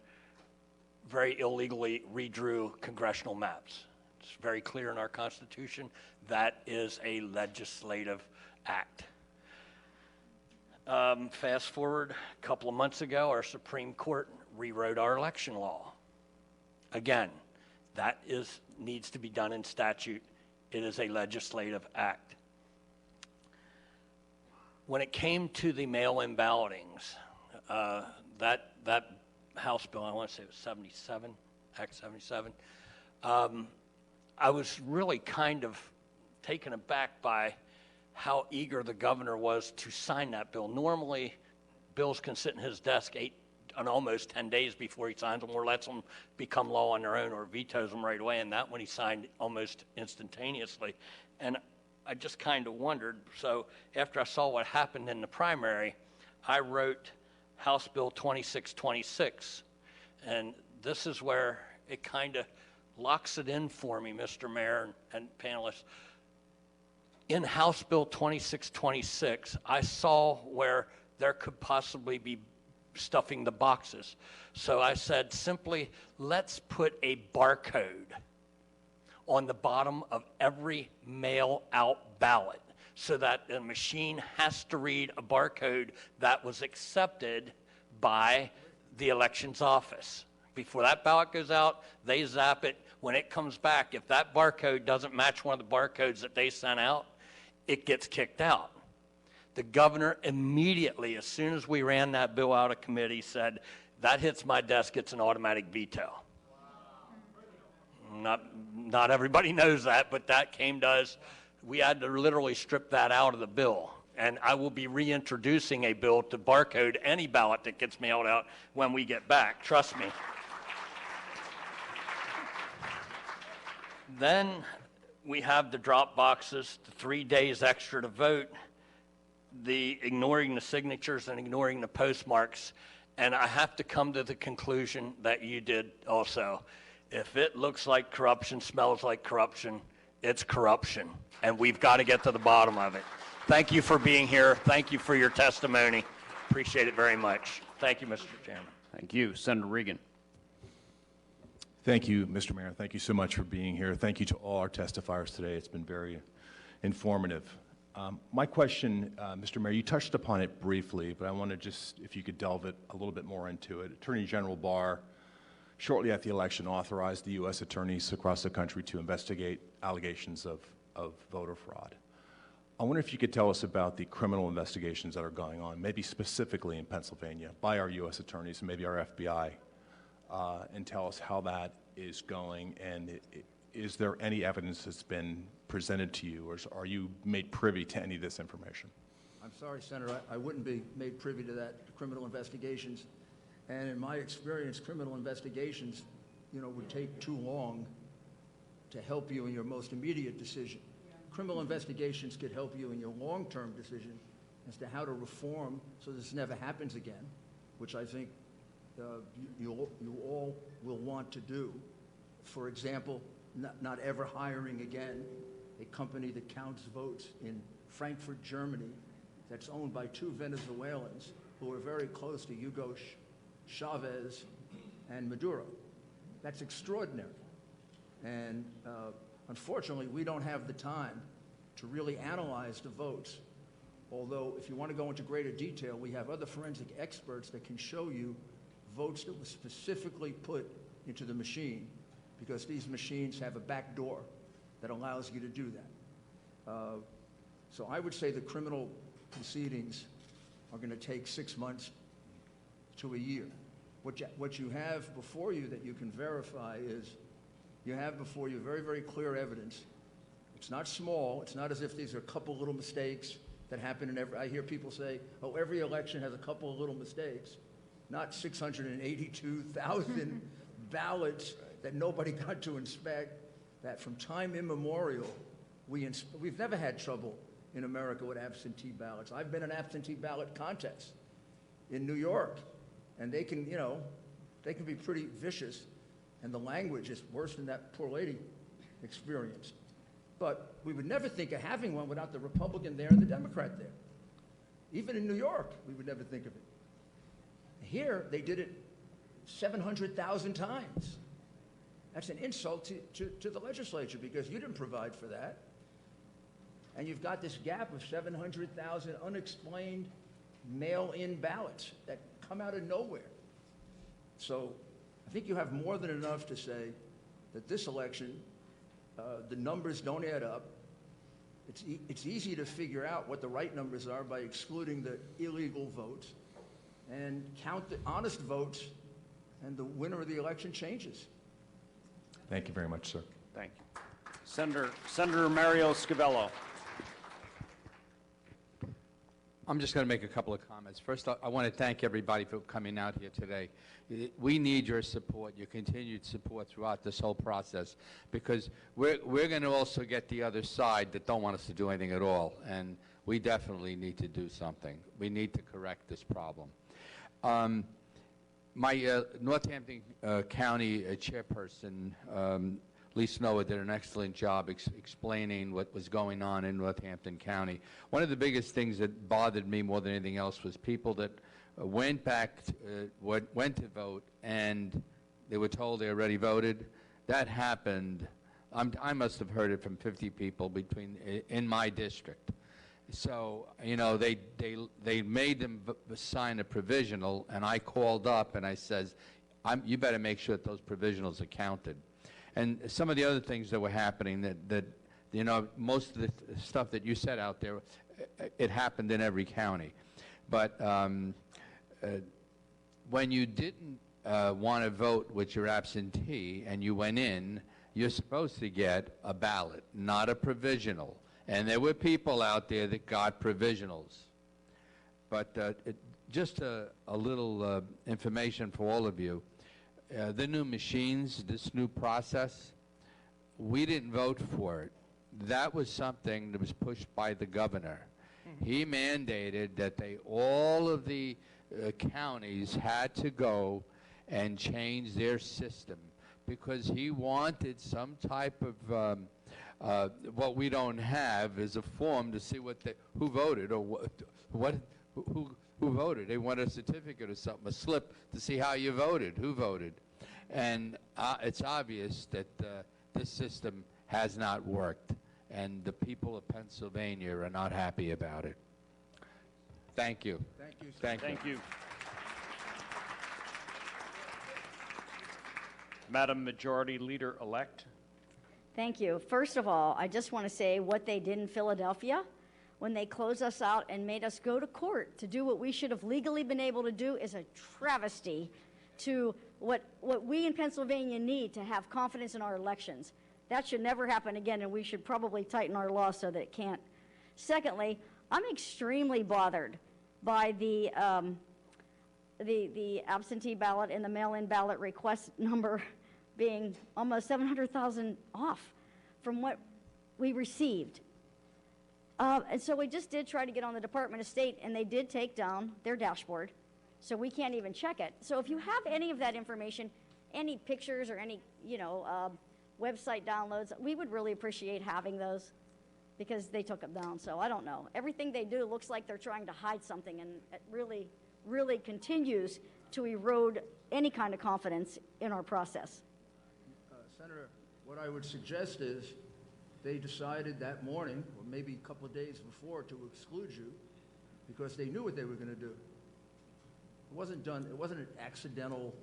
very illegally redrew congressional maps. It's very clear in our Constitution that is a legislative act. Fast forward a couple of months ago, our Supreme Court rewrote our election law. Again, that needs to be done in statute. It is a legislative act. When it came to the mail-in ballotings, that House bill, I want to say it was 77, Act 77, I was really kind of taken aback by how eager the governor was to sign that bill. Normally, bills can sit in his desk almost 10 days before he signs them, or lets them become law on their own, or vetoes them right away, and that one he signed almost instantaneously. And I just kind of wondered, so after I saw what happened in the primary, I wrote House Bill 2626, and this is where it kind of locks it in for me, Mr. Mayor and panelists. In House Bill 2626, I saw where there could possibly be stuffing the boxes. So I said, simply, let's put a barcode on the bottom of every mail-out ballot, so that the machine has to read a barcode that was accepted by the elections office. Before that ballot goes out, they zap it. When it comes back, if that barcode doesn't match one of the barcodes that they sent out, it gets kicked out. The governor immediately, as soon as we ran that bill out of committee, said, that hits my desk, it's an automatic veto. Not everybody knows that, but that came to us. We had to literally strip that out of the bill. And I will be reintroducing a bill to barcode any ballot that gets mailed out when we get back, trust me. Then we have the drop boxes, the 3 days extra to vote, the ignoring the signatures and ignoring the postmarks. And I have to come to the conclusion that you did also. If it looks like corruption, smells like corruption, it's corruption. And we've got to get to the bottom of it. Thank you for being here. Thank you for your testimony. Appreciate it very much. Thank you, Mr. Chairman. Thank you. Senator Regan. Thank you, Mr. Mayor. Thank you so much for being here. Thank you to all our testifiers today. It's been very informative. My question, Mr. Mayor, you touched upon it briefly, but I want to just, if you could delve it a little bit more into it. Attorney General Barr, shortly after the election, authorized the U.S. attorneys across the country to investigate allegations of voter fraud. I wonder if you could tell us about the criminal investigations that are going on, maybe specifically in Pennsylvania, by our U.S. attorneys and maybe our FBI, and tell us how that is going, and is there any evidence that's been presented to you, or are you made privy to any of this information? I'm sorry, Senator, I wouldn't be made privy to that, criminal investigations. And in my experience, criminal investigations, would take too long to help you in your most immediate decision. Criminal investigations could help you in your long-term decision as to how to reform so this never happens again, which I think you all will want to do. For example, not ever hiring again a company that counts votes in Frankfurt, Germany, that's owned by two Venezuelans who are very close to Hugo Chavez and Maduro. That's extraordinary. And unfortunately, we don't have the time to really analyze the votes. Although, if you want to go into greater detail, we have other forensic experts that can show you votes that were specifically put into the machine, because these machines have a back door that allows you to do that. So I would say the criminal proceedings are going to take 6 months to a year. What you have before you that you can verify is you have before you very, very clear evidence. It's not small. It's not as if these are a couple little mistakes that happen in every, I hear people say, oh, every election has a couple of little mistakes. Not 682,000 ballots that nobody got to inspect, that from time immemorial, we've never had trouble in America with absentee ballots. I've been in absentee ballot contests in New York, and they can, they can be pretty vicious, and the language is worse than that poor lady experienced. But we would never think of having one without the Republican there and the Democrat there. Even in New York, we would never think of it. Here, they did it 700,000 times. That's an insult to the legislature, because you didn't provide for that. And you've got this gap of 700,000 unexplained mail-in ballots that come out of nowhere. So I think you have more than enough to say that this election, the numbers don't add up. It's easy to figure out what the right numbers are by excluding the illegal votes and count the honest votes, and the winner of the election changes. Thank you very much, sir. Thank you. Senator Mario Scavello. I'm just going to make a couple of comments. First, I want to thank everybody for coming out here today. We need your support, your continued support throughout this whole process, because we're going to also get the other side that don't want us to do anything at all, and we definitely need to do something. We need to correct this problem. My Northampton County chairperson, Lisa Noah, did an excellent job explaining what was going on in Northampton County. One of the biggest things that bothered me more than anything else was people that went back, went to vote, and they were told they already voted. That happened. I must have heard it from 50 people in my district. So, they made them sign a provisional, and I called up and I says, you better make sure that those provisionals are counted. And some of the other things that were happening that most of the stuff that you said out there, it happened in every county. But when you didn't want to vote with your absentee and you went in, you're supposed to get a ballot, not a provisional. And there were people out there that got provisionals. But just a little information for all of you. The new machines, this new process, we didn't vote for it. that was something that was pushed by the governor. He mandated that all of the counties had to go and change their system because he wanted some type of what we don't have is a form to see who voted or who voted. They want a certificate or something, a slip to see how you voted, who voted. And it's obvious that this system has not worked, and the people of Pennsylvania are not happy about it. Thank you. Thank you, sir. Thank you. Thank you. Madam Majority Leader-elect. Thank you. First of all, I just want to say what they did in Philadelphia when they closed us out and made us go to court to do what we should have legally been able to do is a travesty to what we in Pennsylvania need to have confidence in our elections. That should never happen again, and we should probably tighten our law so that it can't. Secondly, I'm extremely bothered by the absentee ballot and the mail-in ballot request number being almost 700,000 off from what we received. And so we just did try to get on the Department of State, and they did take down their dashboard, so we can't even check it. So if you have any of that information, any pictures or any, website downloads, we would really appreciate having those because they took them down. So I don't know. Everything they do looks like they're trying to hide something, and it really, really continues to erode any kind of confidence in our process. Senator, what I would suggest is they decided that morning, or maybe a couple of days before, to exclude you because they knew what they were going to do. It wasn't done, it wasn't an accidental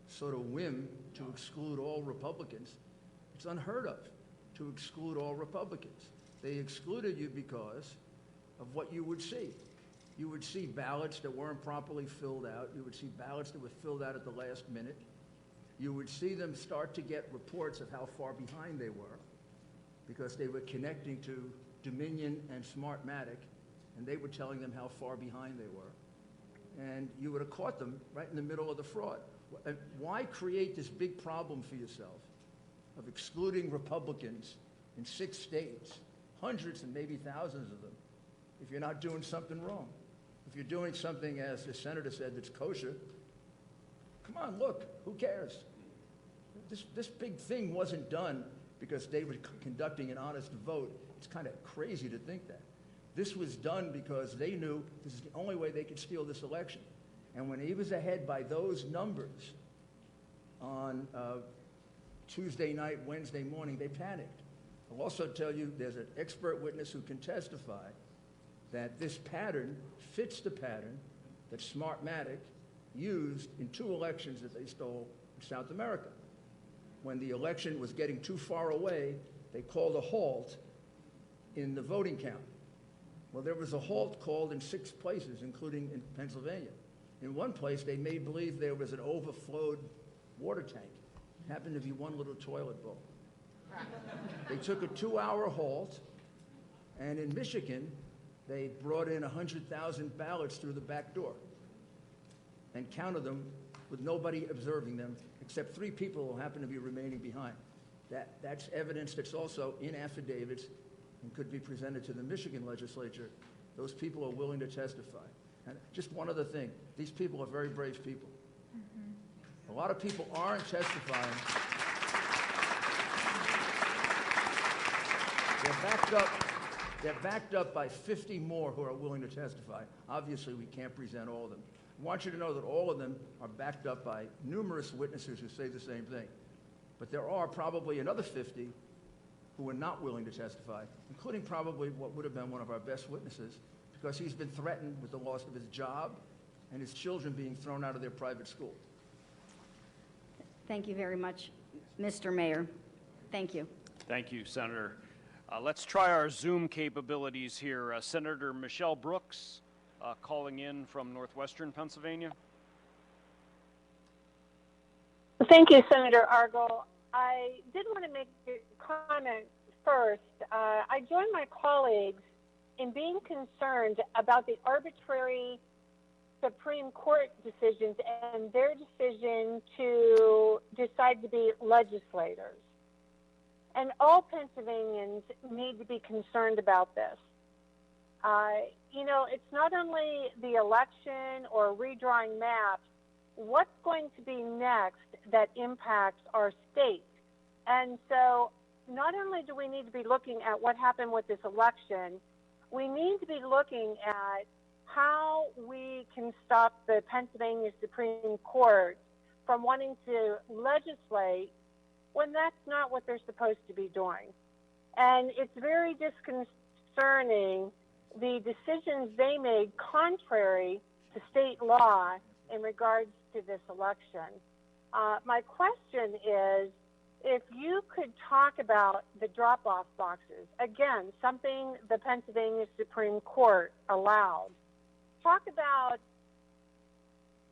sort of whim to exclude all Republicans. It's unheard of to exclude all Republicans. They excluded you because of what you would see. You would see ballots that weren't properly filled out. You would see ballots that were filled out at the last minute. You would see them start to get reports of how far behind they were because they were connecting to Dominion and Smartmatic, and they were telling them how far behind they were. And you would have caught them right in the middle of the fraud. Why create this big problem for yourself of excluding Republicans in 6 states, hundreds and maybe thousands of them, if you're not doing something wrong? If you're doing something, as the senator said, that's kosher, come on, look, who cares? This big thing wasn't done because they were conducting an honest vote. It's kind of crazy to think that. This was done because they knew this is the only way they could steal this election. And when he was ahead by those numbers on Tuesday night, Wednesday morning, they panicked. I'll also tell you there's an expert witness who can testify that this pattern fits the pattern that Smartmatic used in 2 elections that they stole in South America. When the election was getting too far away, they called a halt in the voting count. Well, there was a halt called in 6 places, including in Pennsylvania. In one place, they made believe there was an overflowed water tank. It happened to be one little toilet bowl. They took a 2-hour halt, and in Michigan, they brought in 100,000 ballots through the back door and counted them with nobody observing them except 3 people who happened to be remaining behind. That's evidence that's also in affidavits and could be presented to the Michigan legislature. Those people are willing to testify. And just one other thing, these people are very brave people. A lot of people aren't testifying. They're backed up by 50 more who are willing to testify. Obviously, we can't present all of them. I want you to know that all of them are backed up by numerous witnesses who say the same thing. But there are probably another 50 who are not willing to testify, including probably what would have been one of our best witnesses, because he's been threatened with the loss of his job and his children being thrown out of their private school. Thank you very much, Mr. Mayor. Thank you. Thank you, Senator. Let's try our Zoom capabilities here. Senator Michelle Brooks, calling in from northwestern Pennsylvania. Thank you, Senator Argyle. I did want to make a comment first. I join my colleagues in being concerned about the arbitrary Supreme Court decisions and their decision to decide to be legislators. And all Pennsylvanians need to be concerned about this. It's not only the election or redrawing maps, what's going to be next that impacts our state? And so not only do we need to be looking at what happened with this election, we need to be looking at how we can stop the Pennsylvania Supreme Court from wanting to legislate when that's not what they're supposed to be doing. And it's very disconcerting, the decisions they made contrary to state law in regards to this election. My question is, if you could talk about the drop-off boxes, again, something the Pennsylvania Supreme Court allowed, talk about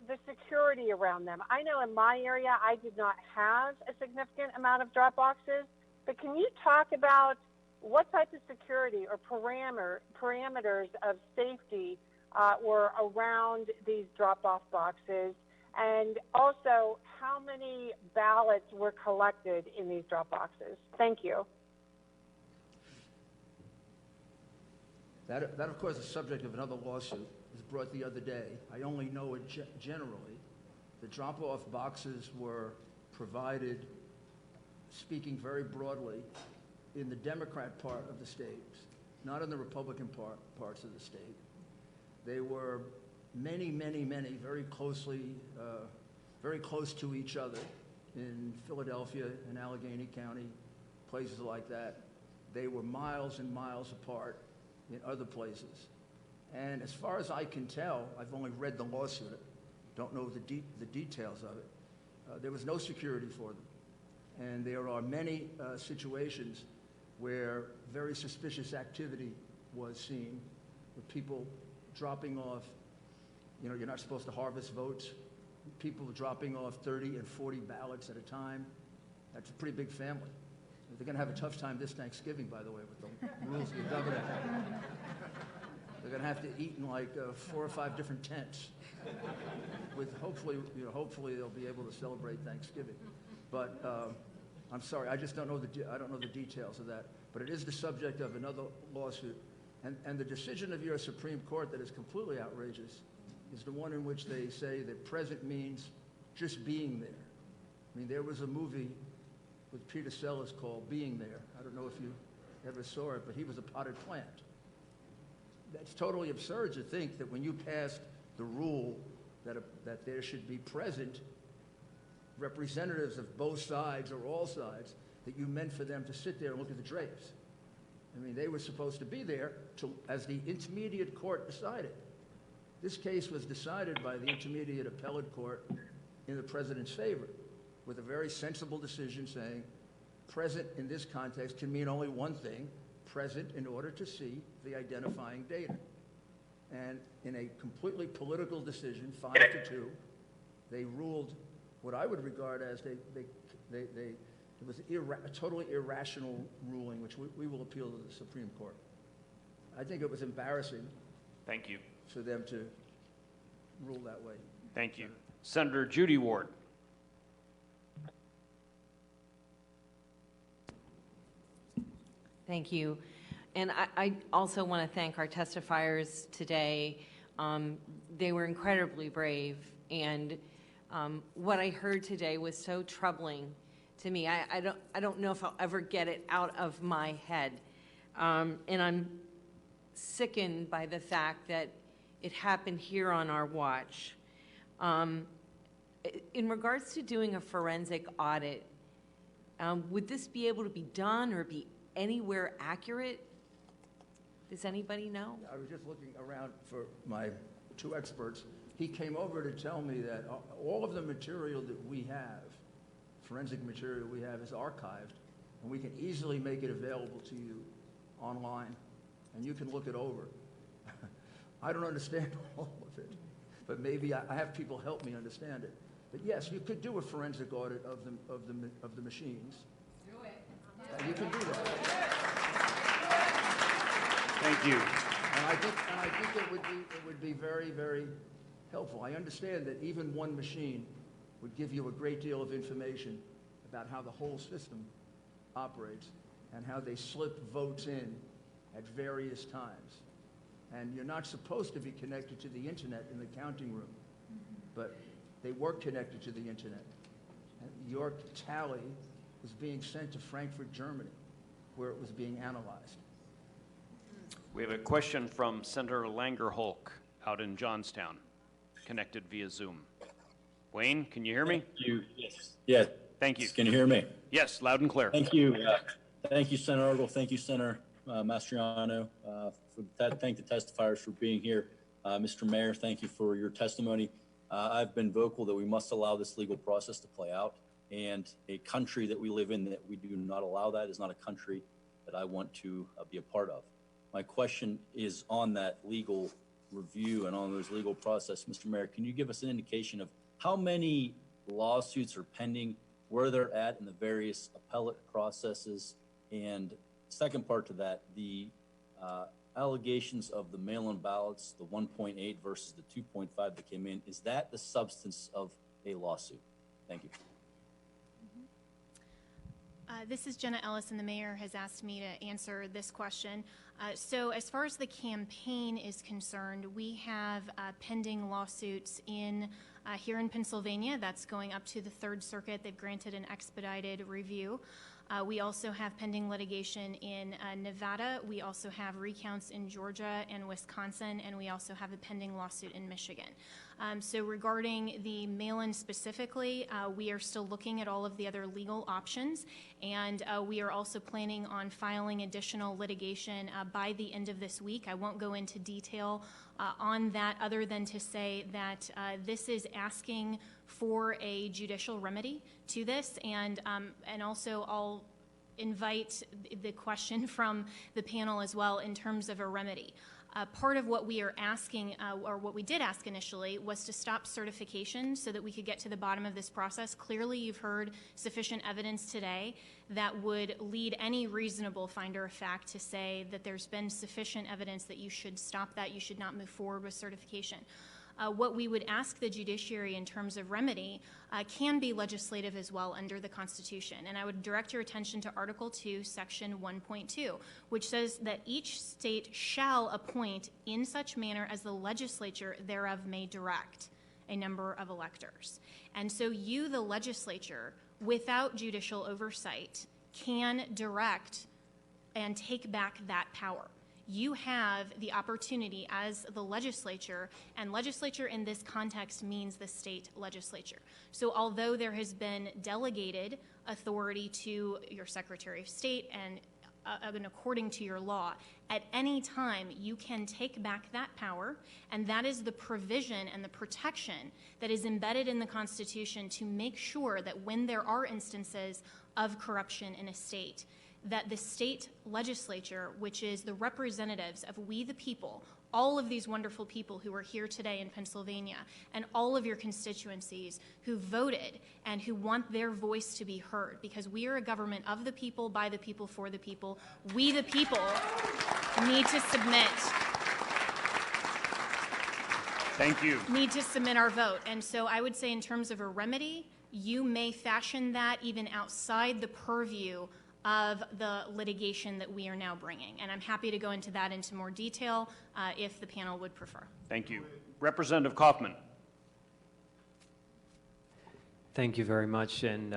the security around them. I know in my area I did not have a significant amount of drop boxes, but can you talk about what type of security or parameters of safety were around these drop-off boxes, and also how many ballots were collected in these drop boxes? Thank you. That of course, is the subject of another lawsuit. Was brought the other day. I only know it generally. The drop-off boxes were provided, speaking very broadly, in the Democrat part of the state, not in the Republican parts of the state. They were many, many, many very close to each other in Philadelphia and Allegheny County, places like that. They were miles and miles apart in other places. And as far as I can tell, I've only read the lawsuit, don't know the details of it. There was no security for them. And there are many situations where very suspicious activity was seen, with people dropping off, you're not supposed to harvest votes, people dropping off 30 and 40 ballots at a time. That's a pretty big family. They're going to have a tough time this Thanksgiving, by the way, with the rules of the governor. They're going to have to eat in like 4 or 5 different tents. With hopefully they'll be able to celebrate Thanksgiving. But I'm sorry, I just don't know the details of that. But it is the subject of another lawsuit, and the decision of your Supreme Court that is completely outrageous is the one in which they say that present means just being there. I mean, there was a movie with Peter Sellers called Being There. I don't know if you ever saw it, but he was a potted plant. That's totally absurd to think that when you passed the rule that there should be present representatives of both sides or all sides, that you meant for them to sit there and look at the drapes. I mean, they were supposed to be there as the intermediate court decided. This case was decided by the intermediate appellate court in the president's favor, with a very sensible decision saying present in this context can mean only one thing, present in order to see the identifying data. And in a completely political decision, 5-2, they ruled what I would regard as it was a totally irrational ruling, which we will appeal to the Supreme Court. I think it was embarrassing. Thank you. For them to rule that way. Thank you. Senator Judy Ward. Thank you. And I also want to thank our testifiers today. They were incredibly brave, and what I heard today was so troubling to me. I don't know if I'll ever get it out of my head. And I'm sickened by the fact that it happened here on our watch. In regards to doing a forensic audit, would this be able to be done or be anywhere accurate? Does anybody know? I was just looking around for my 2 experts. He came over to tell me that all of the material that we have, forensic material we have, is archived, and we can easily make it available to you online, and you can look it over. I don't understand all of it, but maybe I have people help me understand it. But yes, you could do a forensic audit of the machines. Do it. You can do that. Thank you. And I think it would be very, very helpful. I understand that even one machine would give you a great deal of information about how the whole system operates and how they slip votes in at various times. And you're not supposed to be connected to the internet in the counting room, but they were connected to the internet. And your tally was being sent to Frankfurt, Germany, where it was being analyzed. We have a question from Senator Langerholk out in Johnstown, connected via Zoom. Wayne, can you hear me? Thank you. Yes. Yeah. Thank you. Can you hear me? Yes, loud and clear. Thank you. Thank you, Senator Argle. Thank you, Senator Mastriano. Thank the testifiers for being here. Mr. Mayor, thank you for your testimony. I've been vocal that we must allow this legal process to play out. And a country that we live in that we do not allow that is not a country that I want to be a part of. My question is on that legal review and on those legal process. Mr. Mayor, can you give us an indication of how many lawsuits are pending, where they're at in the various appellate processes? And second part to that, the allegations of the mail-in ballots, the 1.8 versus the 2.5 that came in, is that the substance of a lawsuit? Thank you. This is Jenna Ellis, and the mayor has asked me to answer this question. So as far as the campaign is concerned, we have pending lawsuits here in Pennsylvania. That's going up to the Third Circuit. They've granted an expedited review. We also have pending litigation in Nevada. We also have recounts in Georgia and Wisconsin, and we also have a pending lawsuit in Michigan. So regarding the mail-in specifically, we are still looking at all of the other legal options, and we are also planning on filing additional litigation by the end of this week. I won't go into detail on that other than to say that this is asking for a judicial remedy to this, and also I'll invite the question from the panel as well in terms of a remedy. Part of what we are asking, or what we did ask initially, was to stop certification so that we could get to the bottom of this process. Clearly, you've heard sufficient evidence today that would lead any reasonable finder of fact to say that there's been sufficient evidence that you should stop that, you should not move forward with certification. What we would ask the judiciary in terms of remedy can be legislative as well under the Constitution. And I would direct your attention to Article 2, Section 1.2, which says that each state shall appoint in such manner as the legislature thereof may direct a number of electors. And so you, the legislature, without judicial oversight, can direct and take back that power. You have the opportunity as the legislature, and legislature in this context means the state legislature. So although there has been delegated authority to your Secretary of State and according to your law, at any time you can take back that power, and that is the provision and the protection that is embedded in the Constitution to make sure that when there are instances of corruption in a state, that the state legislature, which is the representatives of we the people, all of these wonderful people who are here today in Pennsylvania, and all of your constituencies who voted and who want their voice to be heard, because we are a government of the people, by the people, for the people. We the people need to submit. Thank you. Need to submit our vote. And so I would say in terms of a remedy, you may fashion that even outside the purview of the litigation that we are now bringing. And I'm happy to go into that into more detail if the panel would prefer. Thank you. Representative Kaufman. Thank you very much, and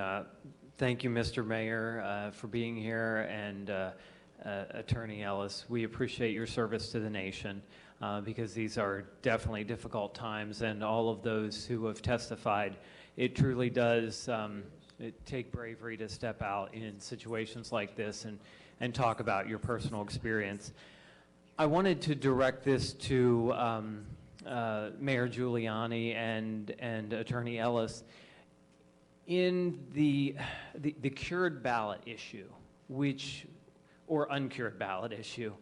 thank you, Mr. Mayor, for being here, and Attorney Ellis. We appreciate your service to the nation because these are definitely difficult times, and all of those who have testified, it truly does take bravery to step out in situations like this and talk about your personal experience. I wanted to direct this to Mayor Giuliani and Attorney Ellis. In the cured ballot issue, or uncured ballot issue,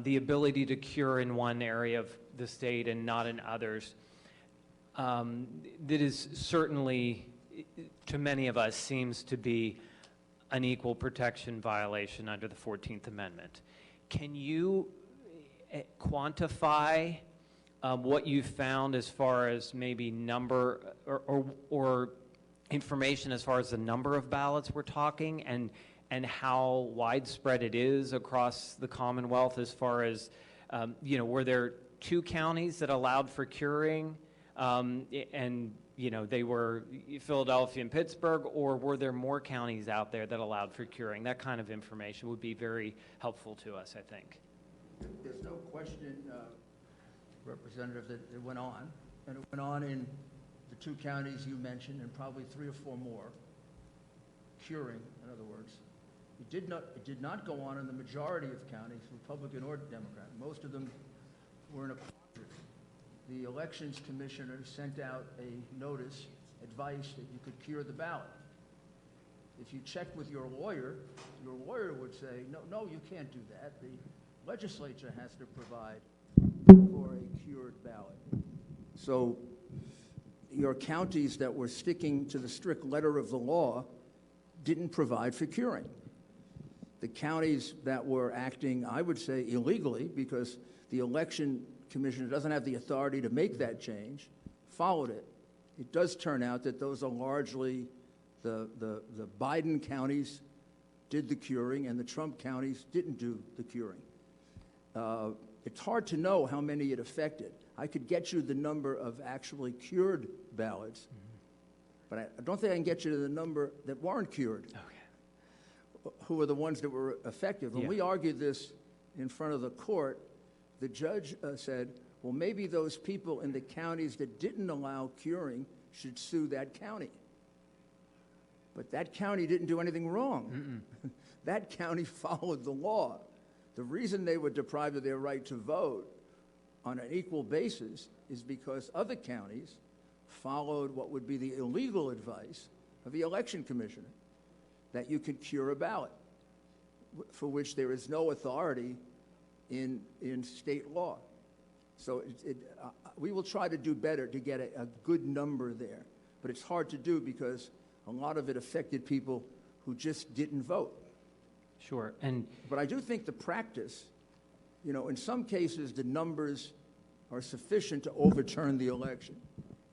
the ability to cure in one area of the state and not in others, that is certainly, to many of us, seems to be an equal protection violation under the 14th Amendment. Can you quantify what you found as far as maybe number or information as far as the number of ballots we're talking, and how widespread it is across the Commonwealth as far as, were there 2 counties that allowed for curing, and they were Philadelphia and Pittsburgh, or were there more counties out there that allowed for curing? That kind of information would be very helpful to us, I think. There's no question, Representative, that it went on, and it went on in the 2 counties you mentioned, and probably 3 or 4 more. Curing, in other words. It did not go on in the majority of counties, Republican or Democrat. Most of them were in a quadrant. The Elections Commissioner sent out a notice, advice that you could cure the ballot. If you checked with your lawyer would say, no, you can't do that. The legislature has to provide for a cured ballot. So your counties that were sticking to the strict letter of the law didn't provide for curing. The counties that were acting, I would say, illegally, because the election commissioner doesn't have the authority to make that change, followed it. It does turn out that those are largely the Biden counties did the curing and the Trump counties didn't do the curing. It's hard to know how many it affected. I could get you the number of actually cured ballots, but I don't think I can get you to the number that weren't cured. Okay. Who were the ones that were effective? When we argued this in front of the court, the judge said, well, maybe those people in the counties that didn't allow curing should sue that county. But that county didn't do anything wrong. That county followed the law. The reason they were deprived of their right to vote on an equal basis is because other counties followed what would be the illegal advice of the election commissioner, that you could cure a ballot, for which there is no authority in state law. So we will try to do better to get a good number there, but it's hard to do because a lot of it affected people who just didn't vote. Sure. But I do think the practice, in some cases the numbers are sufficient to overturn the election.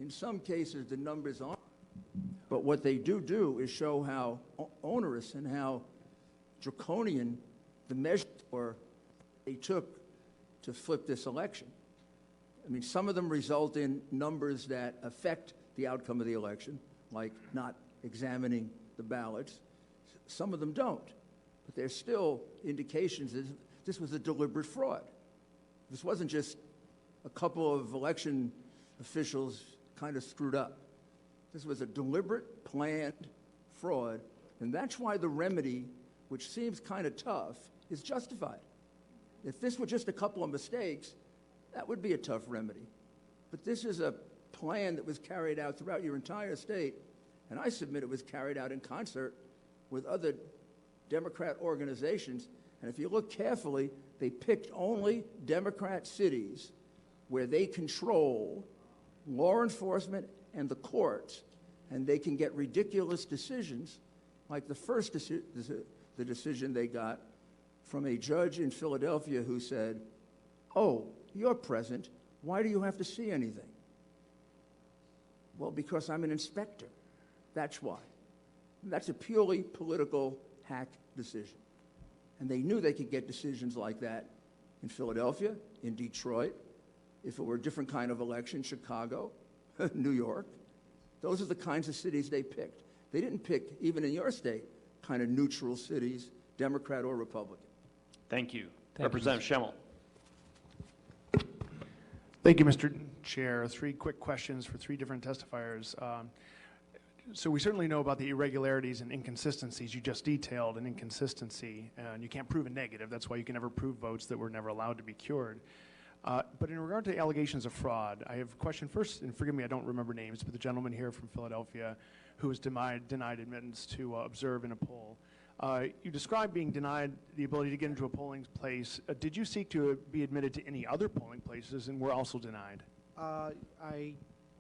In some cases the numbers aren't. But what they do is show how onerous and how draconian the measures were they took to flip this election. I mean, some of them result in numbers that affect the outcome of the election, like not examining the ballots. Some of them don't. But there's still indications that this was a deliberate fraud. This wasn't just a couple of election officials kind of screwed up. This was a deliberate, planned fraud, and that's why the remedy, which seems kind of tough, is justified. If this were just a couple of mistakes, that would be a tough remedy. But this is a plan that was carried out throughout your entire state, and I submit it was carried out in concert with other Democrat organizations. And if you look carefully, they picked only Democrat cities where they control law enforcement and the courts, and they can get ridiculous decisions, like the first the decision they got from a judge in Philadelphia who said, oh, you're present, why do you have to see anything? Well, because I'm an inspector. That's why. That's a purely political hack decision. And they knew they could get decisions like that in Philadelphia, in Detroit, if it were a different kind of election, Chicago, New York. Those are the kinds of cities they picked. They didn't pick, even in your state, kind of neutral cities, Democrat or Republican. Thank you. Representative Schemmel. Thank you, Mr. Chair. 3 quick questions for 3 different testifiers. So we certainly know about the irregularities and inconsistencies. You just detailed an inconsistency, and you can't prove a negative. That's why you can never prove votes that were never allowed to be cured. But in regard to allegations of fraud, I have a question first, and forgive me, I don't remember names, but the gentleman here from Philadelphia who was denied admittance to observe in a poll. You described being denied the ability to get into a polling place. Did you seek to be admitted to any other polling places and were also denied? I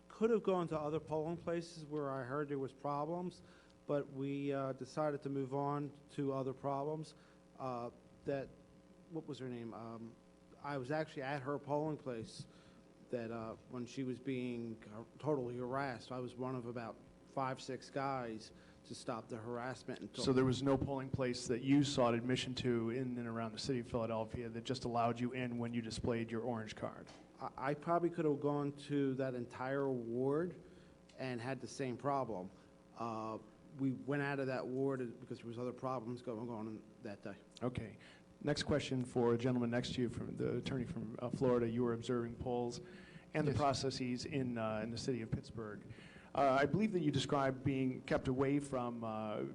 could have gone to other polling places where I heard there was problems, but we decided to move on to other problems. What was her name? I was actually at her polling place that when she was being totally harassed. I was one of about 5, 6 guys to stop the harassment. And So there was no polling place that you sought admission to in and around the city of Philadelphia that just allowed you in when you displayed your orange card? I probably could have gone to that entire ward and had the same problem. We went out of that ward because there was other problems going on that day. Okay. Next question for a gentleman next to you, from the attorney from Florida. You were observing polls and the processes in the city of Pittsburgh. I believe that you described being kept away from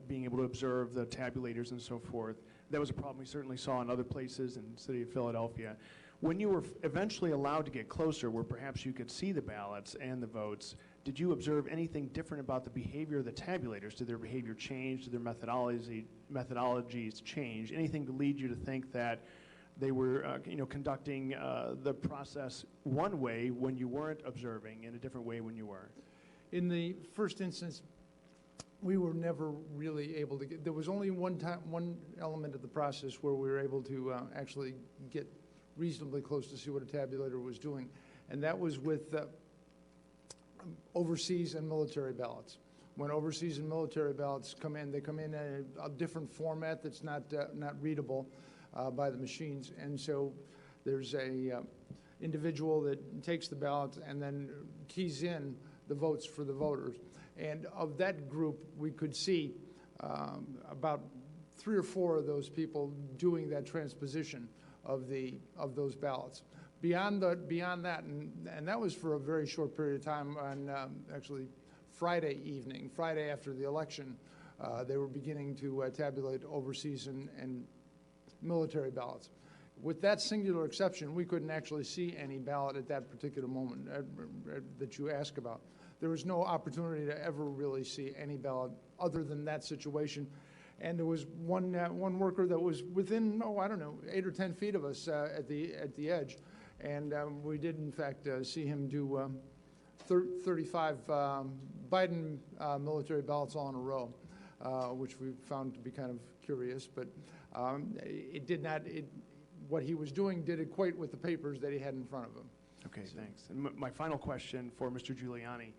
being able to observe the tabulators and so forth. That was a problem we certainly saw in other places in the city of Philadelphia. When you were eventually allowed to get closer, where perhaps you could see the ballots and the votes, did you observe anything different about the behavior of the tabulators? Did their behavior change? Did their methodologies change? Anything to lead you to think that they were conducting the process one way when you weren't observing, and a different way when you were? In the first instance, we were never really able to get, there was only one element of the process where we were able to actually get reasonably close to see what a tabulator was doing, and that was with overseas and military ballots. When overseas and military ballots come in, they come in a different format that's not readable by the machines, and so there's a individual that takes the ballot and then keys in the votes for the voters. And of that group, we could see about 3 or 4 of those people doing that transposition of those ballots. Beyond that, and that was for a very short period of time on actually Friday evening, Friday after the election, they were beginning to tabulate overseas and military ballots. With that singular exception, we couldn't actually see any ballot at that particular moment that you ask about. There was no opportunity to ever really see any ballot other than that situation. And there was one worker that was within, 8 or 10 feet of us at the edge. And we did, in fact, see him do 35 Biden military ballots all in a row, which we found to be kind of curious. But it did not, what he was doing did equate with the papers that he had in front of him. Okay, thanks. And my final question for Mr. Giuliani.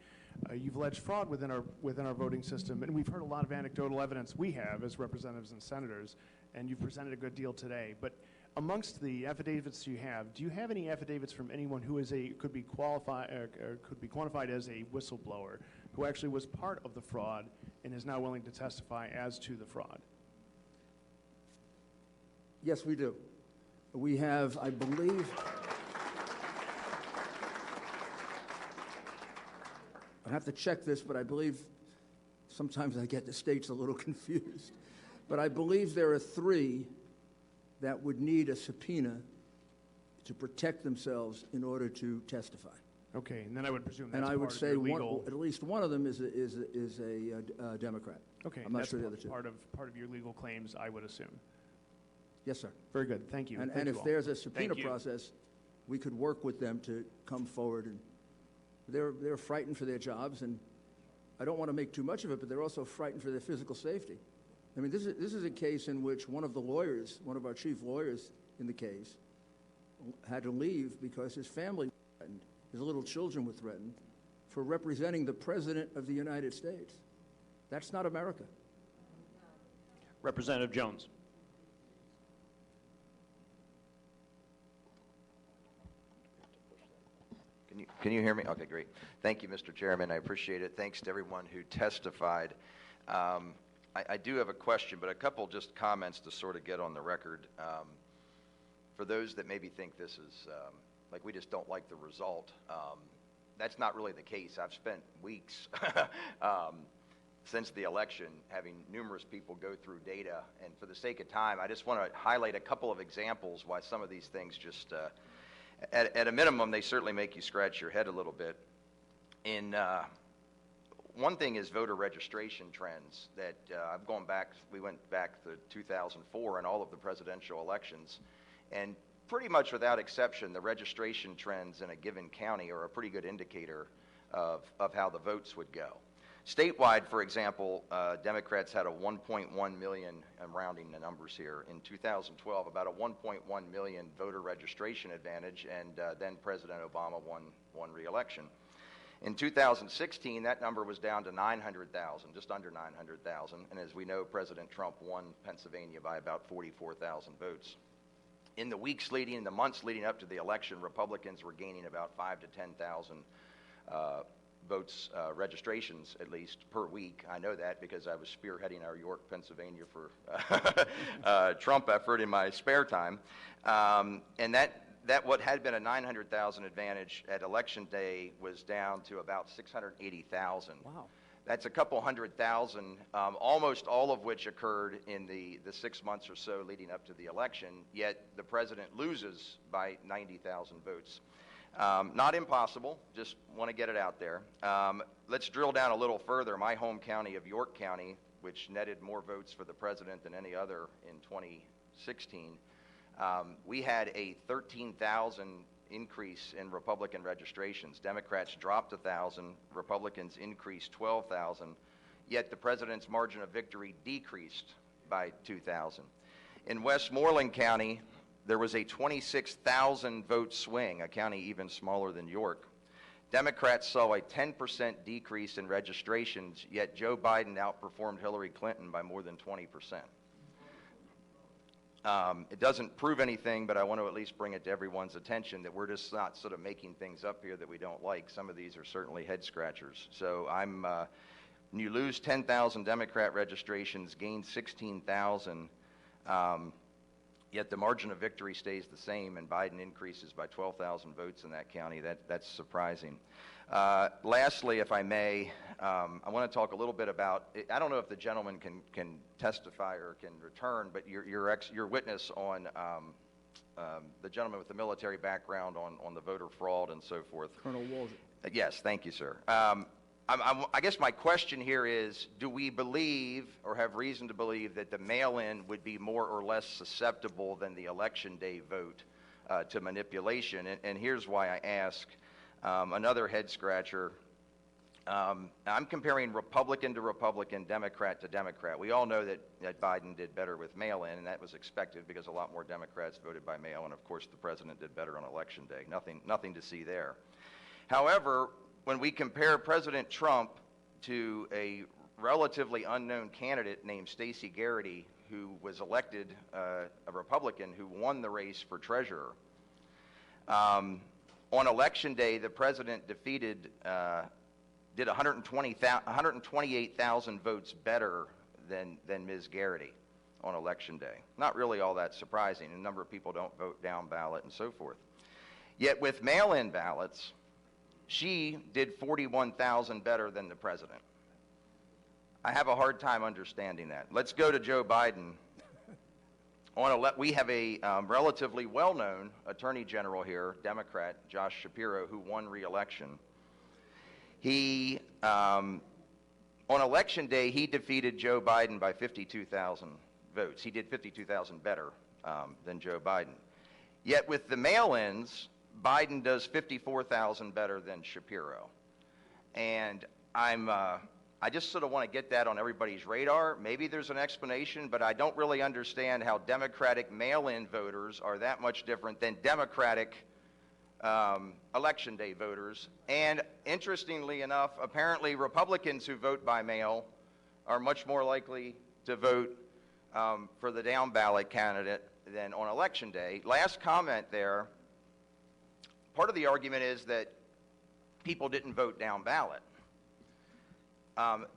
You've alleged fraud within our voting system, and we've heard a lot of anecdotal evidence we have as representatives and senators, and you've presented a good deal today. But amongst the affidavits you have, do you have any affidavits from anyone who is could be quantified as a whistleblower, who actually was part of the fraud and is now willing to testify as to the fraud? Yes, we do. We have, I believe, I have to check this, but I believe sometimes I get the states a little confused. But I believe there are 3 that would need a subpoena to protect themselves in order to testify. Okay, and then I would presume that's and I would part say of your legal... at least one of them is a Democrat. Okay, I'm not that's sure the other 2. part of your legal claims, I would assume. Yes, sir. Very good. Thank you. And if there's a subpoena process, we could work with them to come forward. And they're frightened for their jobs, and I don't want to make too much of it, but they're also frightened for their physical safety. I mean, this is a case in which one of the lawyers, one of our chief lawyers in the case, had to leave because his family was threatened, his little children were threatened, for representing the President of the United States. That's not America. Representative Jones. Can you hear me? Okay, great. Thank you, Mr. Chairman. I appreciate it. Thanks to everyone who testified. I do have a question, but a couple just comments to sort of get on the record. For those that maybe think this is, like we just don't like the result, that's not really the case. I've spent weeks since the election having numerous people go through data, and for the sake of time, I just want to highlight a couple of examples why some of these things just, at a minimum, they certainly make you scratch your head a little bit. One thing is voter registration trends that I've gone back, we went back to 2004 and all of the presidential elections, and pretty much without exception, the registration trends in a given county are a pretty good indicator of how the votes would go. Statewide, for example, Democrats had a 1.1 million, I'm rounding the numbers here, in 2012, about a 1.1 million voter registration advantage, and then President Obama won re-election. In 2016, that number was down to 900,000, just under 900,000. And as we know, President Trump won Pennsylvania by about 44,000 votes. In the months leading up to the election, Republicans were gaining about 5,000 to 10,000 votes, registrations at least, per week. I know that because I was spearheading our York, Pennsylvania for Trump effort in my spare time. And that what had been a 900,000 advantage at election day was down to about 680,000. Wow. That's a couple 100,000, almost all of which occurred in the 6 months or so leading up to the election, yet the president loses by 90,000 votes. Not impossible, just want to get it out there. Let's drill down a little further. My home county of York County, which netted more votes for the president than any other in 2016, we had a 13,000 increase in Republican registrations. Democrats dropped 1,000, Republicans increased 12,000, yet the president's margin of victory decreased by 2,000. In Westmoreland County, there was a 26,000 vote swing, a county even smaller than York. Democrats saw a 10% decrease in registrations, yet Joe Biden outperformed Hillary Clinton by more than 20%. It doesn't prove anything, but I want to at least bring it to everyone's attention that we're just not sort of making things up here that we don't like. Some of these are certainly head scratchers. So when you lose 10,000 Democrat registrations, gain 16,000, yet the margin of victory stays the same, and Biden increases by 12,000 votes in that county. That's surprising. Lastly, if I may, I want to talk a little bit about, I don't know if the gentleman can testify or can return, but your witness on the gentleman with the military background on the voter fraud and so forth. Colonel Walsh. Yes, thank you, sir. I guess my question here is, do we believe or have reason to believe that the mail-in would be more or less susceptible than the election day vote to manipulation? And here's why I ask. Another head scratcher. I'm comparing Republican to Republican, Democrat to Democrat. We all know that Biden did better with mail-in, and that was expected because a lot more Democrats voted by mail, and of course the president did better on election day. Nothing to see there. However, when we compare President Trump to a relatively unknown candidate named Stacey Garrity, who was elected a Republican who won the race for treasurer, on election day, the president did 128,000 votes better than Ms. Garrity on election day. Not really all that surprising. A number of people don't vote down ballot and so forth. Yet with mail-in ballots, she did 41,000 better than the president. I have a hard time understanding that. Let's go to Joe Biden. We have a relatively well-known attorney general here, Democrat, Josh Shapiro, who won re-election. He, on election day, he defeated Joe Biden by 52,000 votes. He did 52,000 better than Joe Biden. Yet with the mail-ins, Biden does 54,000 better than Shapiro. And I just sort of want to get that on everybody's radar. Maybe there's an explanation, but I don't really understand how Democratic mail-in voters are that much different than Democratic election day voters. And interestingly enough, apparently Republicans who vote by mail are much more likely to vote for the down ballot candidate than on election day. Last comment there, part of the argument is that people didn't vote down ballot.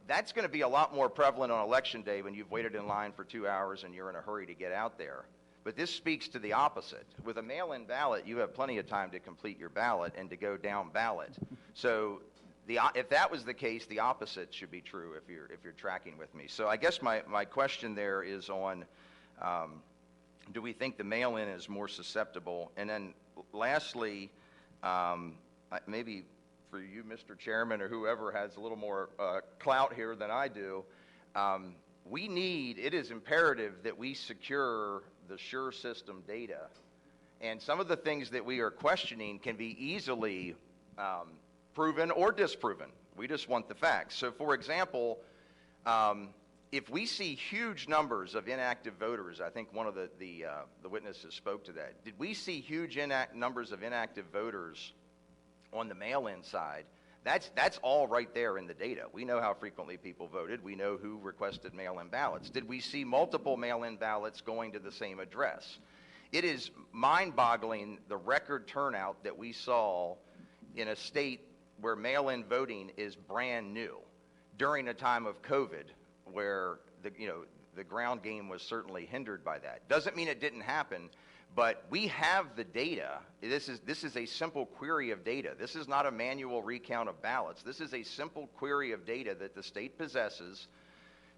That's going to be a lot more prevalent on election day when you've waited in line for 2 hours and you're in a hurry to get out there. But this speaks to the opposite. With a mail-in ballot, you have plenty of time to complete your ballot and to go down ballot. So if that was the case, the opposite should be true if you're tracking with me. So I guess my question there is on, do we think the mail-in is more susceptible? And then lastly, maybe for you, Mr. Chairman, or whoever has a little more clout here than I do, it is imperative that we secure the SURE system data. And some of the things that we are questioning can be easily proven or disproven. We just want the facts. So for example, if we see huge numbers of inactive voters, I think one of the witnesses spoke to that. Did we see huge numbers of inactive voters on the mail-in side? That's all right there in the data. We know how frequently people voted. We know who requested mail-in ballots. Did we see multiple mail-in ballots going to the same address? It is mind-boggling the record turnout that we saw in a state where mail-in voting is brand new during a time of COVID where the ground game was certainly hindered by that. Doesn't mean it didn't happen, but we have the data. This is a simple query of data. This is not a manual recount of ballots. This is a simple query of data that the state possesses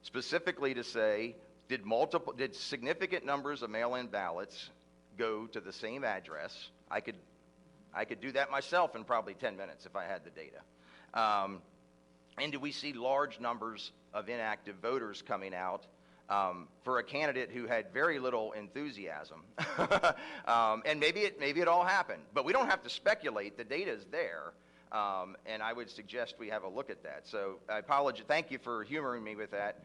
specifically to say, did significant numbers of mail-in ballots go to the same address? I could do that myself in probably 10 minutes if I had the data. And do we see large numbers of inactive voters coming out for a candidate who had very little enthusiasm? And maybe it all happened, but we don't have to speculate. The data is there, and I would suggest we have a look at that. So I apologize. Thank you for humoring me with that.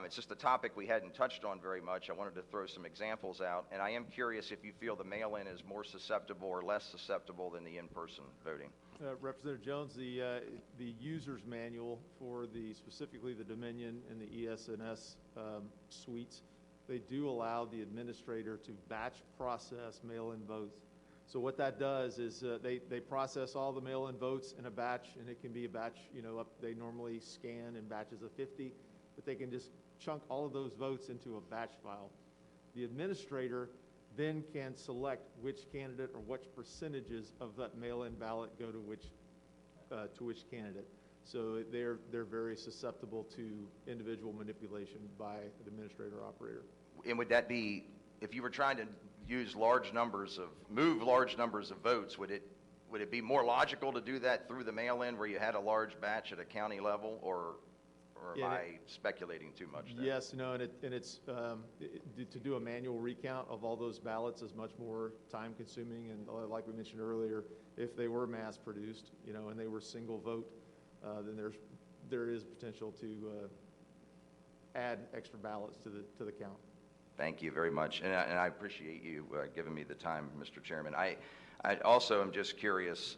It's just a topic we hadn't touched on very much. I wanted to throw some examples out, and I am curious if you feel the mail-in is more susceptible or less susceptible than the in-person voting. Representative Jones, the user's manual for specifically the Dominion and the ES&S suites, they do allow the administrator to batch process mail-in votes. So what that does is they process all the mail-in votes in a batch, and it can be a batch, they normally scan in batches of 50, but they can just chunk all of those votes into a batch file. The administrator then can select which candidate or which percentages of that mail-in ballot go to which candidate. So they're very susceptible to individual manipulation by an administrator or operator. And would that be, if you were trying to move large numbers of votes, would it be more logical to do that through the mail-in where you had a large batch at a county level, or am I speculating too much there? Yes, no, and it's to do a manual recount of all those ballots is much more time consuming, and like we mentioned earlier, if they were mass produced, and they were single vote, then there is potential to add extra ballots to the count. Thank you very much, and I appreciate you giving me the time, Mr. Chairman. I also am just curious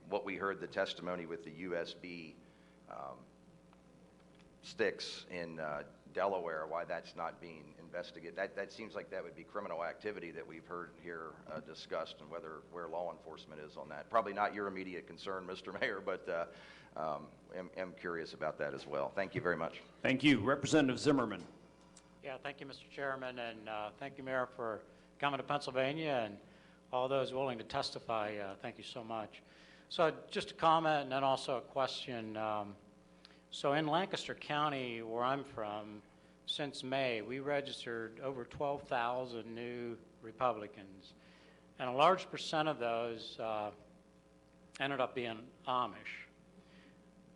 what we heard the testimony with the USB sticks in Delaware, why that's not being investigated. That seems like that would be criminal activity that we've heard here discussed, and where law enforcement is on that. Probably not your immediate concern, Mr. Mayor, but am curious about that as well. Thank you very much. Thank you. Representative Zimmerman. Yeah, thank you, Mr. Chairman, and thank you, Mayor, for coming to Pennsylvania, and all those willing to testify. Thank you so much. So just a comment and then also a question. So in Lancaster County, where I'm from, since May, we registered over 12,000 new Republicans, and a large percent of those ended up being Amish.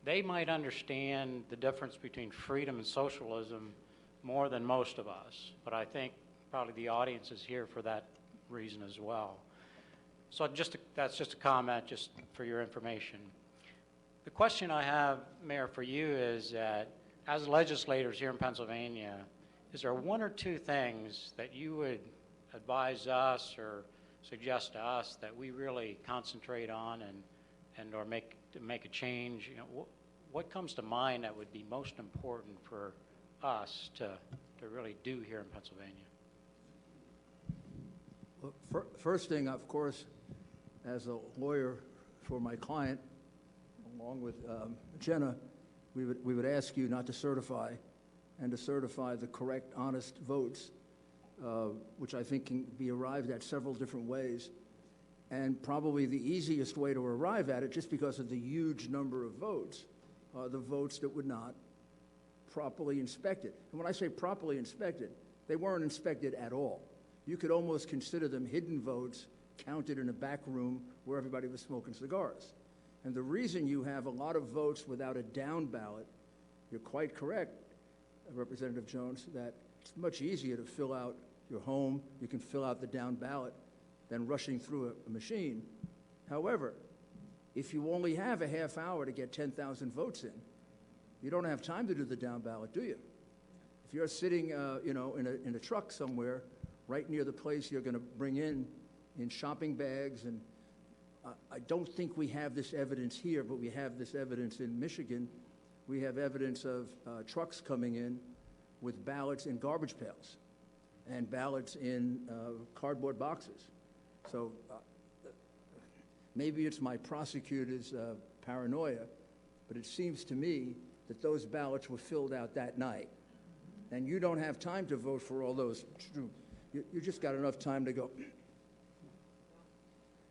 They might understand the difference between freedom and socialism more than most of us, but I think probably the audience is here for that reason as well. So that's just a comment, just for your information. The question I have, Mayor, for you is that as legislators here in Pennsylvania, is there one or two things that you would advise us or suggest to us that we really concentrate on and or make a change? What comes to mind that would be most important for us to really do here in Pennsylvania? Well, first thing, of course, as a lawyer for my client, along with Jenna, we would ask you not to certify, and to certify the correct, honest votes, which I think can be arrived at several different ways. And probably the easiest way to arrive at it, just because of the huge number of votes, are the votes that would not properly inspected. And when I say properly inspected, they weren't inspected at all. You could almost consider them hidden votes counted in a back room where everybody was smoking cigars. And the reason you have a lot of votes without a down ballot, you're quite correct, Representative Jones, that it's much easier to fill out your home, you can fill out the down ballot, than rushing through a machine. However, if you only have a half hour to get 10,000 votes in, you don't have time to do the down ballot, do you? If you're sitting, in a truck somewhere, right near the place you're going to bring in shopping bags and I don't think we have this evidence here, but we have this evidence in Michigan. We have evidence of trucks coming in with ballots in garbage pails and ballots in cardboard boxes. So maybe it's my prosecutor's paranoia, but it seems to me that those ballots were filled out that night. And you don't have time to vote for all those. You just got enough time to go.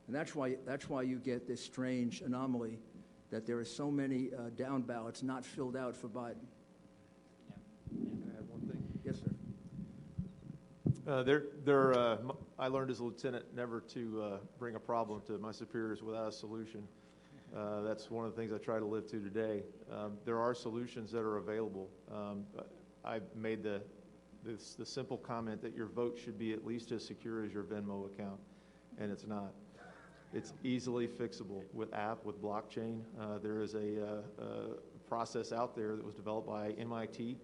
And that's why you get this strange anomaly that there are so many down ballots not filled out for Biden. Can I add one thing? Yes, sir. I learned as a lieutenant never to bring a problem to my superiors without a solution. That's one of the things I try to live to today. There are solutions that are available. I made the simple comment that your vote should be at least as secure as your Venmo account, and it's not. It's easily fixable with blockchain. There is a process out there that was developed by MIT.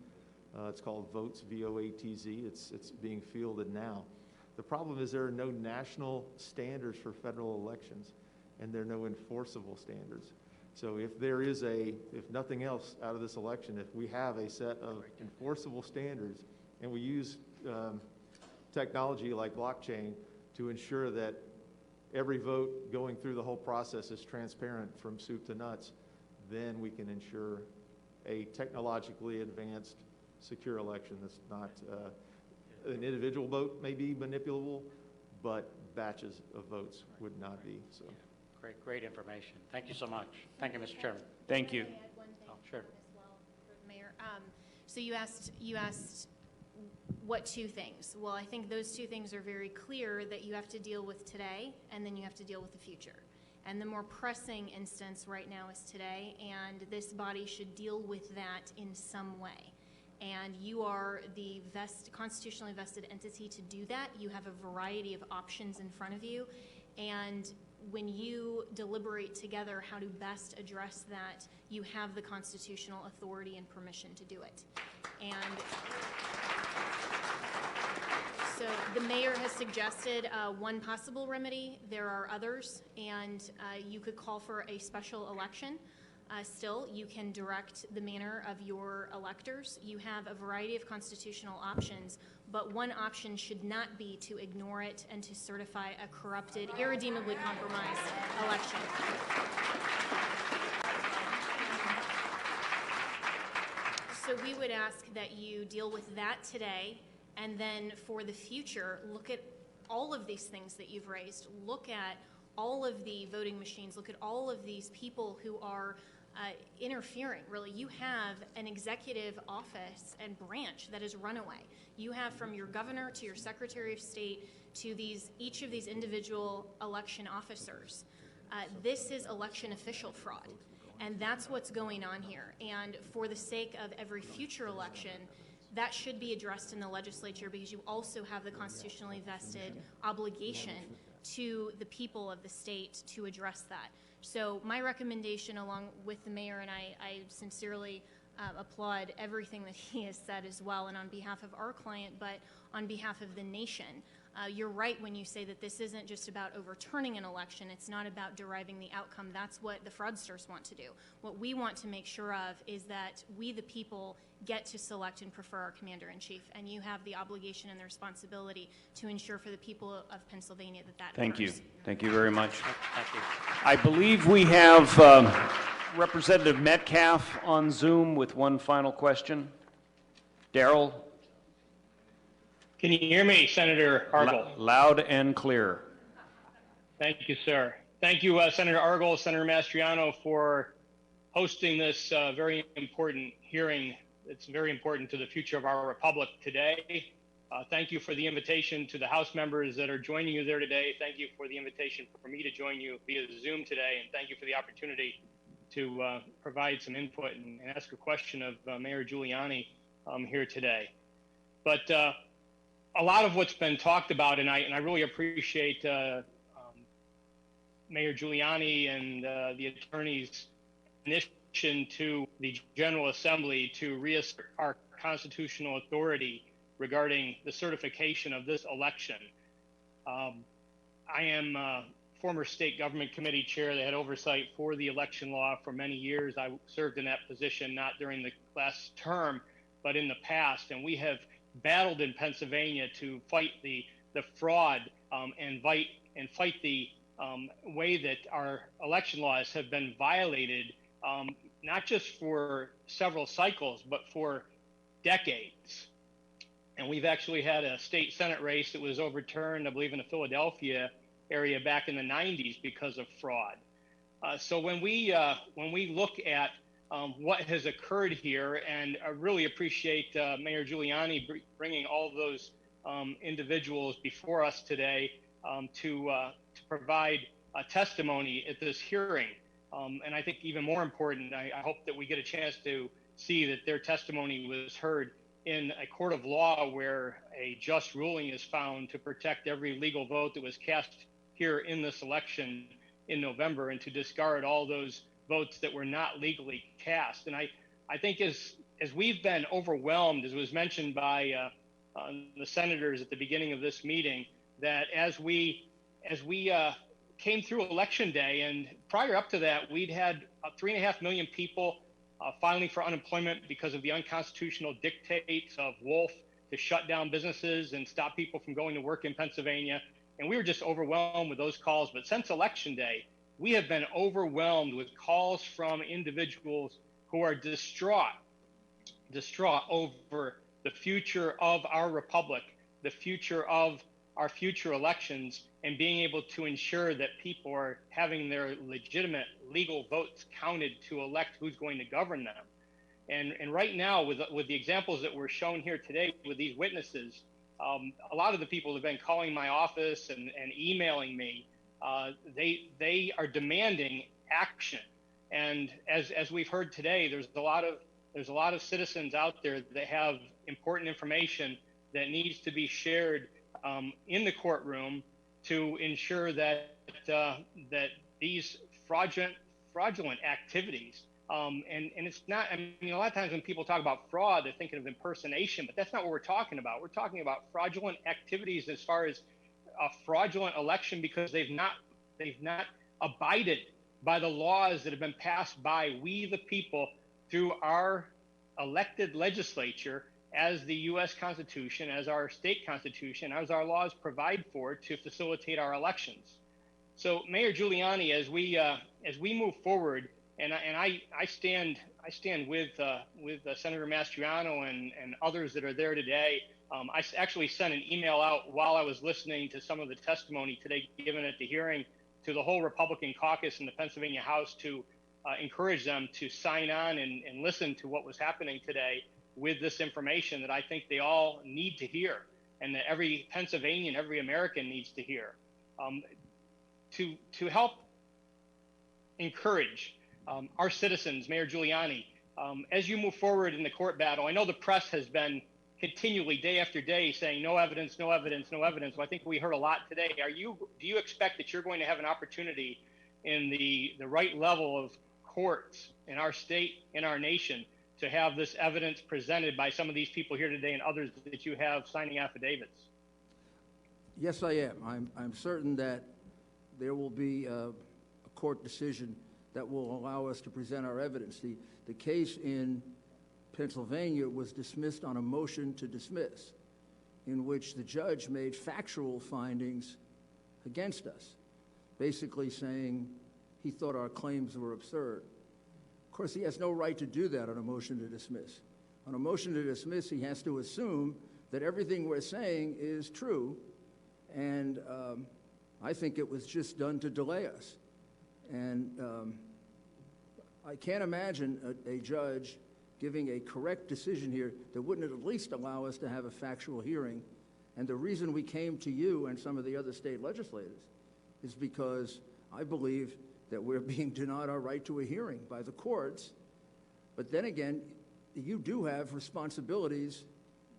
It's called Votes, V-O-A-T-Z. It's being fielded now. The problem is there are no national standards for federal elections, and there are no enforceable standards. So if there is if nothing else out of this election, if we have a set of enforceable standards, and we use technology like blockchain to ensure that every vote going through the whole process is transparent from soup to nuts, then we can ensure a technologically advanced, secure election that's not, an individual vote may be manipulable, but batches of votes would not be. So, Great information. Thank you so much. Thank you, Mr. Chairman. Thank you. Can I add one thing Sure. as well for the mayor? So you asked what two things? Well, I think those two things are very clear, that you have to deal with today and then you have to deal with the future. And the more pressing instance right now is today, and this body should deal with that in some way. And you are the constitutionally vested entity to do that. You have a variety of options in front of you, and when you deliberate together how to best address that, you have the constitutional authority and permission to do it. And so the mayor has suggested one possible remedy. There are others, and you could call for a special election. Still, you can direct the manner of your electors. You have a variety of constitutional options, but one option should not be to ignore it and to certify a corrupted, irredeemably compromised election. So we would ask that you deal with that today, and then for the future, look at all of these things that you've raised. Look at all of the voting machines. Look at all of these people who are interfering, really. You have an executive office and branch that is runaway. You have from your governor to your secretary of state to each of these individual election officers. This is election official fraud, and that's what's going on here. And for the sake of every future election, that should be addressed in the legislature, because you also have the constitutionally vested obligation to the people of the state to address that. So my recommendation, along with the mayor, and I sincerely applaud everything that he has said as well, and on behalf of our client, but on behalf of the nation. You're right when you say that this isn't just about overturning an election. It's not about deriving the outcome. That's what the fraudsters want to do. What we want to make sure of is that we, the people, get to select and prefer our commander-in-chief, and you have the obligation and the responsibility to ensure for the people of Pennsylvania that Thank you. occurs. Thank you very much. Thank you. I believe we have Representative Metcalf on Zoom with one final question. Darrell? Can you hear me, Senator Argel? Loud and clear. Thank you, sir. Thank you, Senator Argel, Senator Mastriano, for hosting this very important hearing. It's very important to the future of our republic today. Thank you for the invitation to the House members that are joining you there today. Thank you for the invitation for me to join you via Zoom today, and thank you for the opportunity to provide some input and ask a question of Mayor Giuliani here today. But a lot of what's been talked about, and I really appreciate Mayor Giuliani and the attorney's initiative to the General Assembly to reassert our constitutional authority regarding the certification of this election. I am former state government committee chair that had oversight for the election law for many years. I served in that position, not during the last term, but in the past. And we have battled in Pennsylvania to fight the fraud and fight the way that our election laws have been violated, not just for several cycles, but for decades. And we've actually had a state Senate race that was overturned, I believe, in the Philadelphia area back in the 90s because of fraud. So when we look at what has occurred here, and I really appreciate Mayor Giuliani bringing all of those individuals before us today to provide testimony at this hearing. And I think even more important, I hope that we get a chance to see that their testimony was heard in a court of law where a just ruling is found to protect every legal vote that was cast here in this election in November, and to discard all those votes that were not legally cast. And I think as we've been overwhelmed, as was mentioned by the senators at the beginning of this meeting, that as we came through Election Day, and prior up to that, we'd had 3.5 million people filing for unemployment because of the unconstitutional dictates of Wolf to shut down businesses and stop people from going to work in Pennsylvania. And we were just overwhelmed with those calls. But since Election Day, we have been overwhelmed with calls from individuals who are distraught over the future of our republic, the future of our future elections, and being able to ensure that people are having their legitimate legal votes counted to elect who's going to govern them. And right now, with the examples that were shown here today with these witnesses, a lot of the people have been calling my office and emailing me. They are demanding action. And as we've heard today, there's a lot of citizens out there that have important information that needs to be shared in the courtroom to ensure that that these fraudulent activities, and it's not, I mean, a lot of times when people talk about fraud, they're thinking of impersonation, but that's not what we're talking about. We're talking about fraudulent activities as far as a fraudulent election because they've not abided by the laws that have been passed by we the people through our elected legislature as the U.S. Constitution, as our state constitution, as our laws provide for to facilitate our elections. So Mayor Giuliani, as we move forward, and I stand with Senator Mastriano and others that are there today. I actually sent an email out while I was listening to some of the testimony today given at the hearing to the whole Republican caucus in the Pennsylvania House to encourage them to sign on and listen to what was happening today with this information that I think they all need to hear, and that every Pennsylvanian, every American needs to hear, to help encourage our citizens, Mayor Giuliani, as you move forward in the court battle. I know the press has been continually, day after day, saying no evidence, no evidence, no evidence. Well, I think we heard a lot today. Do you expect that you're going to have an opportunity in the right level of courts in our state, in our nation, to have this evidence presented by some of these people here today and others that you have signing affidavits? Yes, I am. I'm certain that there will be a court decision that will allow us to present our evidence. The case in Pennsylvania was dismissed on a motion to dismiss, in which the judge made factual findings against us, basically saying he thought our claims were absurd. Of course, he has no right to do that on a motion to dismiss. On a motion to dismiss, he has to assume that everything we're saying is true, and I think it was just done to delay us. And I can't imagine a judge giving a correct decision here that wouldn't at least allow us to have a factual hearing. And the reason we came to you and some of the other state legislators is because I believe that we're being denied our right to a hearing by the courts. But then again, you do have responsibilities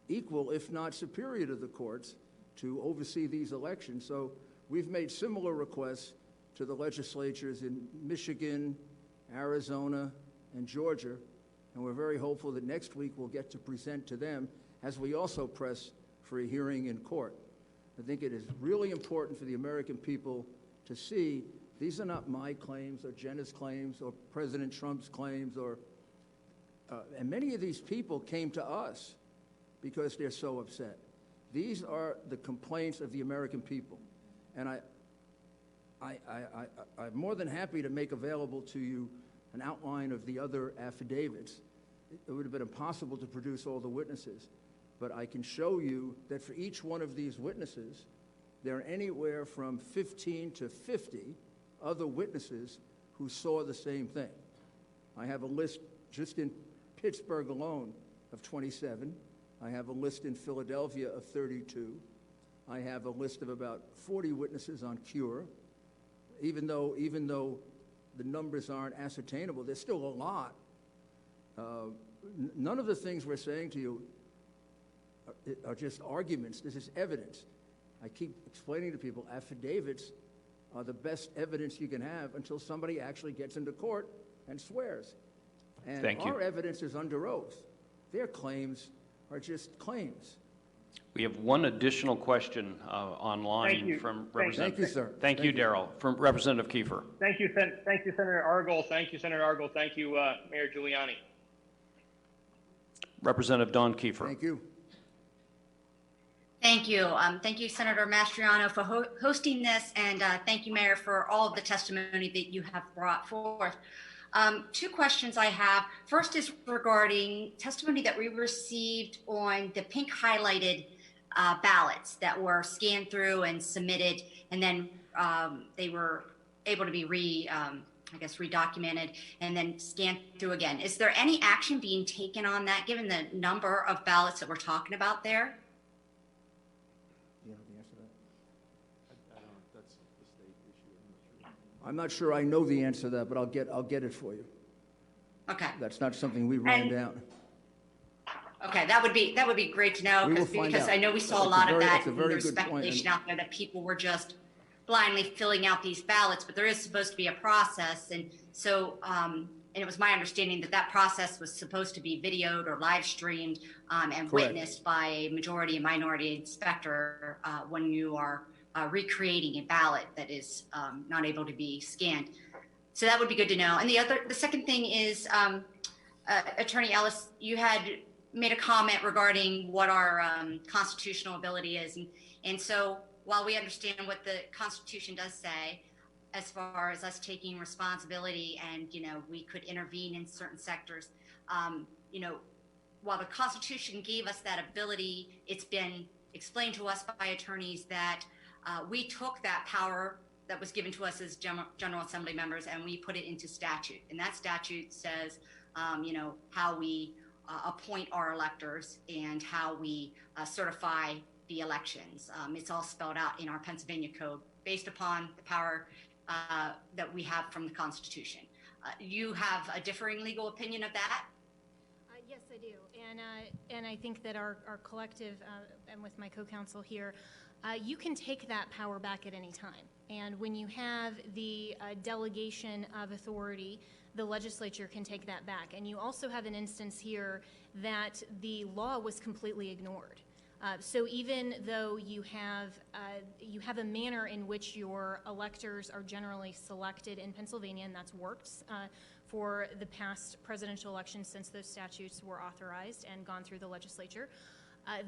equal, if not superior to the courts, to oversee these elections. So we've made similar requests to the legislatures in Michigan, Arizona, and Georgia, and we're very hopeful that next week we'll get to present to them as we also press for a hearing in court. I think it is really important for the American people to see these are not my claims or Jenna's claims or President Trump's claims and many of these people came to us because they're so upset. These are the complaints of the American people. And I'm more than happy to make available to you an outline of the other affidavits. It would have been impossible to produce all the witnesses, but I can show you that for each one of these witnesses, there are anywhere from 15 to 50 other witnesses who saw the same thing. I have a list just in Pittsburgh alone of 27. I have a list in Philadelphia of 32. I have a list of about 40 witnesses on cure. Even though the numbers aren't ascertainable, there's still a lot. None of the things we're saying to you are just arguments. This is evidence. I keep explaining to people, affidavits are the best evidence you can have until somebody actually gets into court and swears. And Thank you. Our evidence is under oath. Their claims are just claims. We have one additional question online Thank you. from Thank you. Representative. Thank you, sir. Thank you, Darrell. From Representative Kiefer. Thank you, Senator Argyle. Thank you, Senator Argyle. Thank you, Mayor Giuliani. Representative Don Kiefer. Thank you. Thank you. Thank you, Senator Mastriano, for hosting this, and thank you, Mayor, for all of the testimony that you have brought forth. Two questions I have. First is regarding testimony that we received on the pink highlighted ballots that were scanned through and submitted, and then they were able to be redocumented and then scanned through again. Is there any action being taken on that, given the number of ballots that we're talking about there? You know the answer to that? That's the state issue. I'm not sure I know the answer to that, but I'll get it for you. Okay. That's not something we ran down. Okay, that would be great to know, We will find because out. I know we saw That's a lot a of very- that. that's a And very there's good point, speculation and- out there that people were just blindly filling out these ballots, but there is supposed to be a process, and so and it was my understanding that that process was supposed to be videoed or live streamed and Correct. witnessed by a majority and minority inspector when you are recreating a ballot that is not able to be scanned. So that would be good to know. And the second thing is, Attorney Ellis, you had made a comment regarding what our constitutional ability is, and so while we understand what the Constitution does say, as far as us taking responsibility and, we could intervene in certain sectors, while the Constitution gave us that ability, it's been explained to us by attorneys that we took that power that was given to us as General Assembly members and we put it into statute. And that statute says, how we appoint our electors and how we certify the elections. It's all spelled out in our Pennsylvania Code based upon the power that we have from the Constitution. You have a differing legal opinion of that? Yes, I do. And I think that our collective, and with my co-counsel here, you can take that power back at any time. And when you have the delegation of authority, the legislature can take that back. And you also have an instance here that the law was completely ignored. So even though you have a manner in which your electors are generally selected in Pennsylvania, and that's worked for the past presidential elections since those statutes were authorized and gone through the legislature,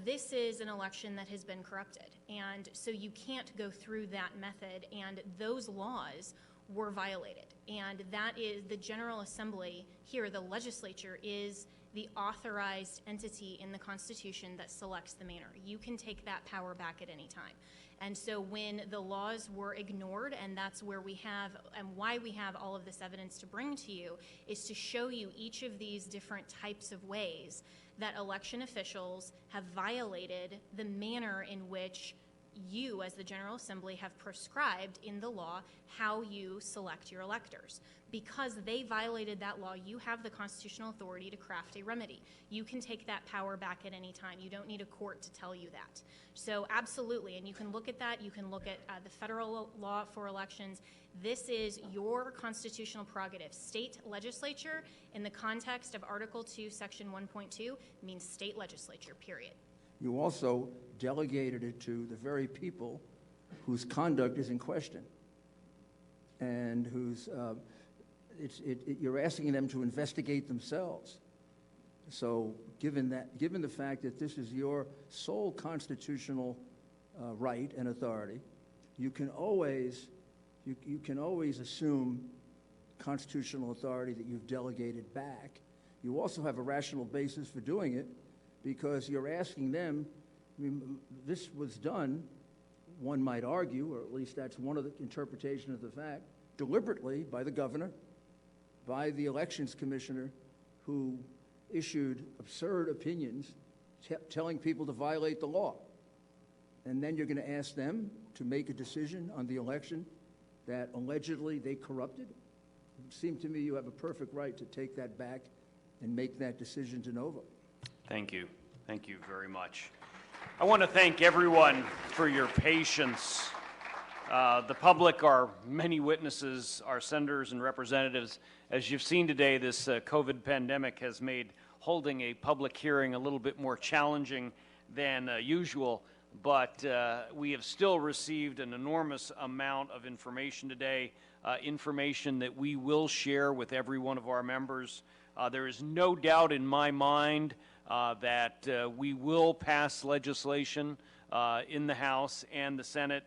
this is an election that has been corrupted. And so you can't go through that method, and those laws were violated. And that is the General Assembly here, the legislature, is the authorized entity in the Constitution that selects the manner. You can take that power back at any time. And so when the laws were ignored, and that's where we have, and why we have all of this evidence to bring to you, is to show you each of these different types of ways that election officials have violated the manner in which you, as the General Assembly, have prescribed in the law how you select your electors. Because they violated that law, you have the constitutional authority to craft a remedy. You can take that power back at any time. You don't need a court to tell you that. So absolutely, and you can look at that. You can look at the federal law for elections. This is your constitutional prerogative. State legislature, in the context of Article 2, Section 1.2, means state legislature, period. You also delegated it to the very people whose conduct is in question. and who's, you're asking them to investigate themselves. So given the fact that this is your sole constitutional right and authority, you can always assume constitutional authority that you've delegated back. You also have a rational basis for doing it because you're asking them, I mean, this was done, one might argue, or at least that's one of the interpretations of the fact, deliberately by the governor, by the elections commissioner, who issued absurd opinions telling people to violate the law. And then you're going to ask them to make a decision on the election that allegedly they corrupted? It seemed to me you have a perfect right to take that back and make that decision de novo. Thank you. Thank you very much. I want to thank everyone for your patience. The public, our many witnesses, our senators and representatives. As you've seen today, this COVID pandemic has made holding a public hearing a little bit more challenging than usual, but we have still received an enormous amount of information today, information that we will share with every one of our members. There is no doubt in my mind that we will pass legislation in the House and the Senate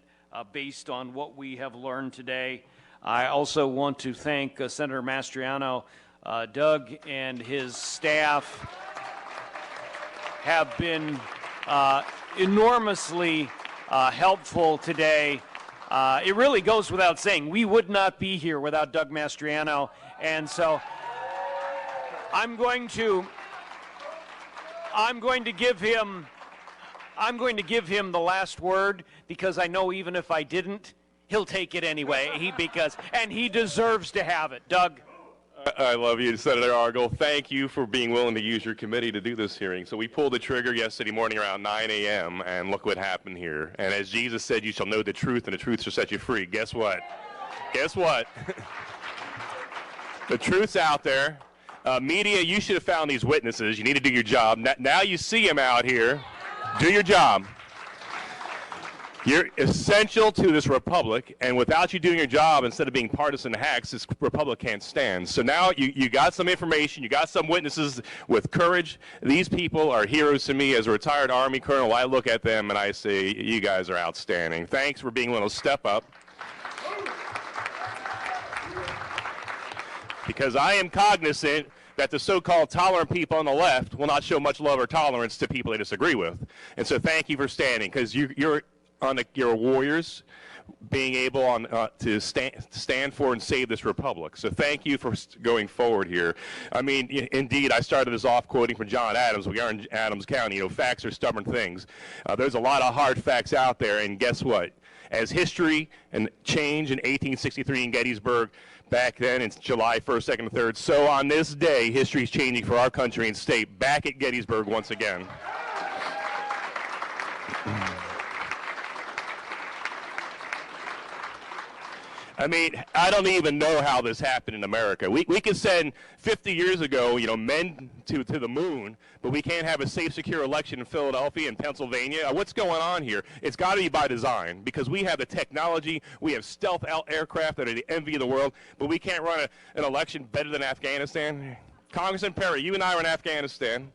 based on what we have learned today. I also want to thank Senator Mastriano. Doug and his staff have been enormously helpful today. It really goes without saying, we would not be here without Doug Mastriano, and so I'm going to give him the last word, because I know even if I didn't, he'll take it anyway. And he deserves to have it. Doug. I love you, Senator Argel. Thank you for being willing to use your committee to do this hearing. So we pulled the trigger yesterday morning around 9 a.m., and look what happened here. And as Jesus said, you shall know the truth, and the truth shall set you free. Guess what? Guess what? The truth's out there. Media, you should have found these witnesses. You need to do your job. Now you see them out here. Do your job. You're essential to this republic, and without you doing your job, instead of being partisan hacks, this republic can't stand. So now you got some information, you got some witnesses with courage. These people are heroes to me. As a retired Army colonel, I look at them and I say, you guys are outstanding. Thanks for being willing to step up. Because I am cognizant that the so-called tolerant people on the left will not show much love or tolerance to people they disagree with. And so thank you for standing, because you're warriors, being able to stand for and save this republic. So thank you for going forward here. I mean, indeed, I started this off quoting from John Adams. We are in Adams County. You know, facts are stubborn things. There's a lot of hard facts out there, and guess what? As history and change in 1863 in Gettysburg, back then, it's July 1st, 2nd, and 3rd. So on this day, history is changing for our country and state, back at Gettysburg once again. I mean, I don't even know how this happened in America. We could send 50 years ago, you know, men to the moon, but we can't have a safe, secure election in Philadelphia and Pennsylvania. What's going on here? It's got to be by design, because we have the technology, we have stealth aircraft that are the envy of the world, but we can't run an election better than Afghanistan. Congressman Perry, you and I were in Afghanistan,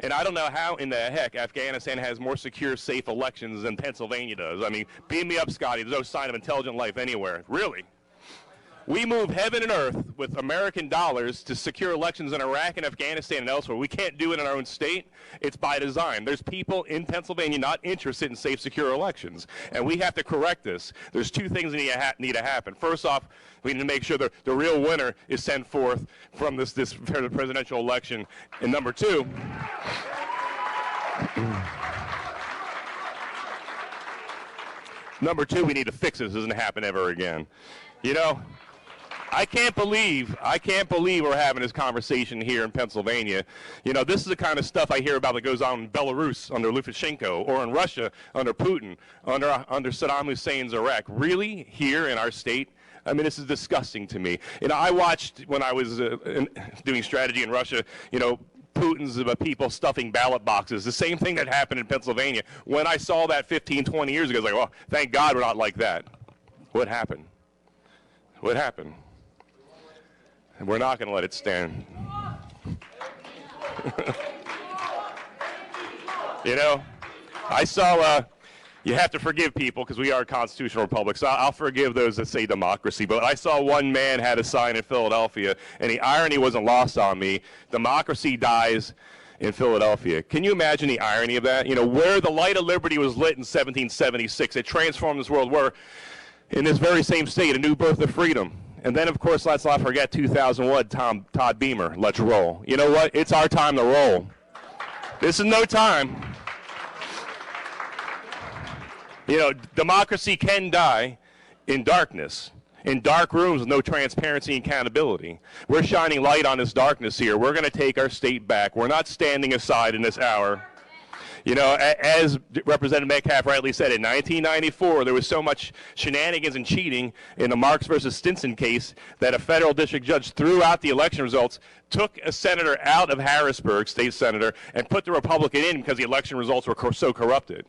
and I don't know how in the heck Afghanistan has more secure, safe elections than Pennsylvania does. I mean, beam me up, Scotty. There's no sign of intelligent life anywhere. Really? We move heaven and earth with American dollars to secure elections in Iraq and Afghanistan and elsewhere. We can't do it in our own state. It's by design. There's people in Pennsylvania not interested in safe, secure elections, and we have to correct this. There's two things that need to happen. First off, we need to make sure the real winner is sent forth from this presidential election. And number two, we need to fix this. This doesn't happen ever again. You know, I can't believe we're having this conversation here in Pennsylvania. You know, this is the kind of stuff I hear about that goes on in Belarus under Lukashenko, or in Russia under Putin, under Saddam Hussein's Iraq. Really? Here in our state? I mean, this is disgusting to me. You know, I watched when I was doing strategy in Russia, you know, Putin's people stuffing ballot boxes, the same thing that happened in Pennsylvania. When I saw that 15, 20 years ago, I was like, well, thank God we're not like that. What happened? What happened? We're not going to let it stand. You know, I saw, you have to forgive people because we are a constitutional republic, so I'll forgive those that say democracy, but I saw one man had a sign in Philadelphia, and the irony wasn't lost on me. Democracy dies in Philadelphia. Can you imagine the irony of that? You know, where the light of liberty was lit in 1776, it transformed this world, where in this very same state, a new birth of freedom. And then, of course, let's not forget 2001, Todd Beamer, let's roll. You know what? It's our time to roll. This is no time. You know, democracy can die in darkness, in dark rooms with no transparency and accountability. We're shining light on this darkness here. We're going to take our state back. We're not standing aside in this hour. You know, as Representative Metcalf rightly said, in 1994, there was so much shenanigans and cheating in the Marks versus Stinson case that a federal district judge threw out the election results, took a senator out of Harrisburg, state senator, and put the Republican in because the election results were so corrupted.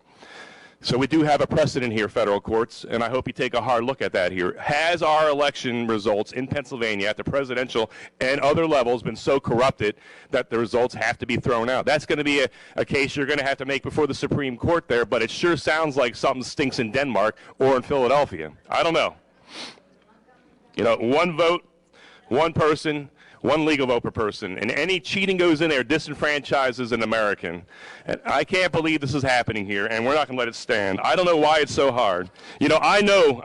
So we do have a precedent here, federal courts, and I hope you take a hard look at that here. Has our election results in Pennsylvania at the presidential and other levels been so corrupted that the results have to be thrown out? That's going to be a case you're going to have to make before the Supreme Court there, but it sure sounds like something stinks in Denmark or in Philadelphia. I don't know. You know, one vote, one person, one legal vote per person, and any cheating goes in there disenfranchises an American. And I can't believe this is happening here, and we're not going to let it stand. I don't know why it's so hard. You know, I know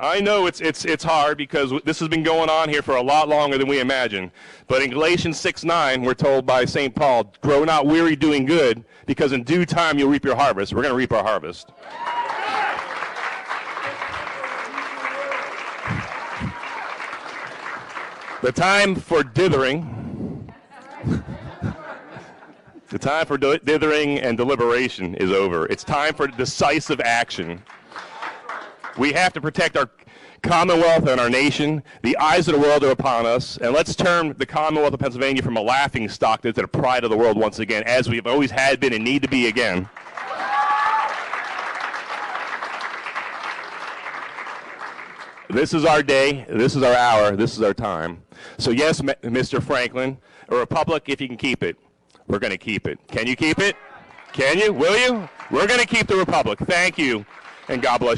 it's hard because this has been going on here for a lot longer than we imagine. But in Galatians 6:9, we're told by St. Paul, grow not weary doing good, because in due time you'll reap your harvest. We're going to reap our harvest. The time for dithering, dithering and deliberation is over. It's time for decisive action. We have to protect our Commonwealth and our nation. The eyes of the world are upon us, and let's turn the Commonwealth of Pennsylvania from a laughing stock to the pride of the world once again, as we've always had been and need to be again. This is our day, this is our hour, this is our time. So yes, Mr. Franklin, a republic, if you can keep it, we're going to keep it. Can you keep it? Can you? Will you? We're going to keep the republic. Thank you, and God bless you.